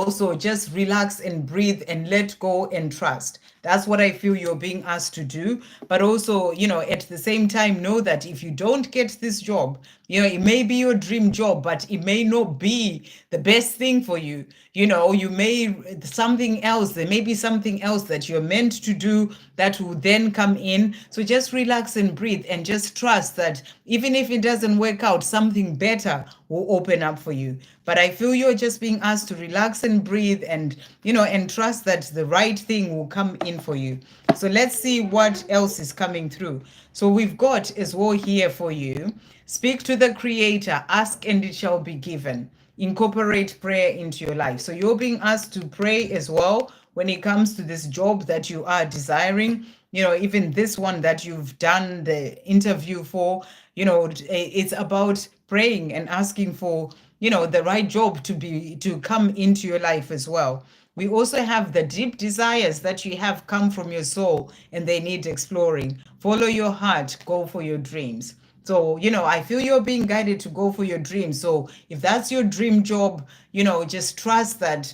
so just relax and breathe and let go and trust. That's what I feel you're being asked to do. But also, at the same time, know that if you don't get this job, it may be your dream job, but it may not be the best thing for you. You may there may be something else that you're meant to do that will then come in. So just relax and breathe and just trust that even if it doesn't work out, something better will open up for you. But I feel you're just being asked to relax and breathe and, and trust that the right thing will come in for you. So let's see what else is coming through. So we've got as well here for you. Speak to the Creator, ask and it shall be given. Incorporate prayer into your life. So you're being asked to pray as well when it comes to this job that you are desiring. Even this one that you've done the interview for, it's about praying and asking for, the right job to come into your life as well. We also have the deep desires that you have come from your soul and they need exploring. Follow your heart, go for your dreams. So, I feel you're being guided to go for your dreams. So, if that's your dream job, just trust that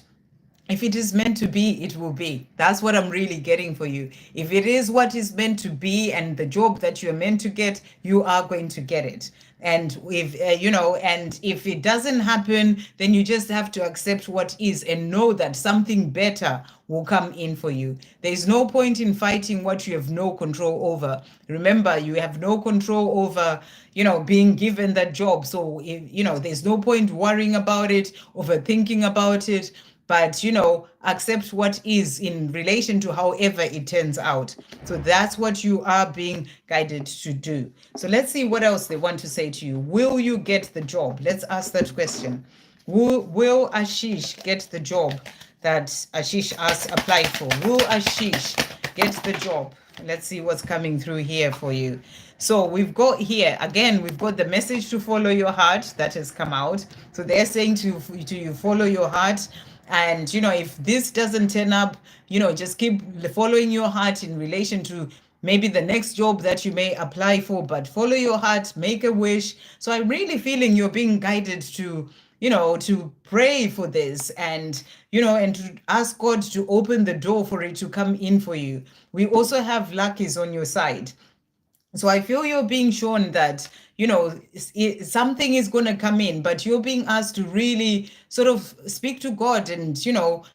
if it is meant to be, it will be. That's what I'm really getting for you. If it is what is meant to be and the job that you're meant to get, you are going to get it. And if it doesn't happen, then you just have to accept what is and know that something better will come in for you. There's no point in fighting what you have no control over. Remember, you have no control over, being given that job. So, there's no point worrying about it, overthinking about it, but accept what is in relation to however it turns out. So that's what you are being guided to do. So let's see what else they want to say to you. Will you get the job? Let's ask that question. Will Ashish get the job that Ashish applied for? Will Ashish get the job? Let's see what's coming through here for you. So we've got here, again, we've got the message to follow your heart that has come out. So they're saying to you, follow your heart. And, if this doesn't turn up, just keep following your heart in relation to maybe the next job that you may apply for, but follow your heart, make a wish. So I'm really feeling you're being guided to, to pray for this and, and to ask God to open the door for it to come in for you. We also have luck is on your side. So I feel you're being shown that, something is going to come in, but you're being asked to really sort of speak to God and,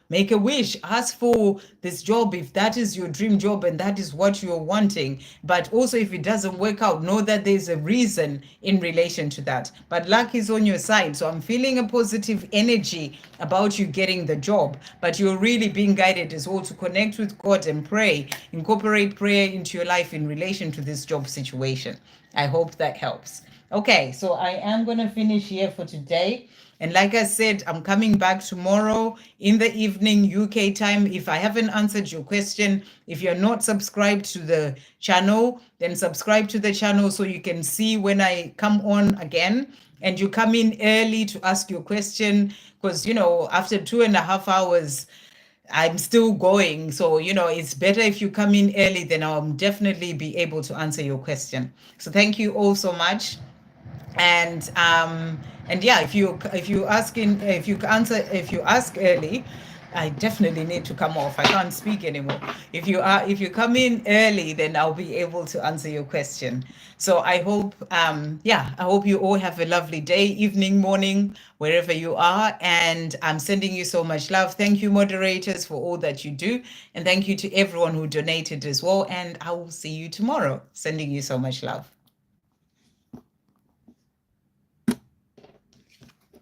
make a wish, ask for this job if that is your dream job and that is what you're wanting. But also if it doesn't work out, know that there's a reason in relation to that. But luck is on your side. So I'm feeling a positive energy about you getting the job, but you're really being guided as well to connect with God and pray, incorporate prayer into your life in relation to this job situation. I hope that helps. Okay, so I am going to finish here for today. And like I said, I'm coming back tomorrow in the evening, UK time. If I haven't answered your question, if you're not subscribed to the channel, then subscribe to the channel so you can see when I come on again. And you come in early to ask your question because, after 2.5 hours, I'm still going. So, it's better if you come in early, then I'll definitely be able to answer your question. So thank you all so much. And yeah, if you ask early, I definitely need to come off. I can't speak anymore. If you come in early, then I'll be able to answer your question. So I hope, I hope you all have a lovely day, evening, morning, wherever you are. And I'm sending you so much love. Thank you, moderators, for all that you do. And thank you to everyone who donated as well. And I will see you tomorrow. Sending you so much love.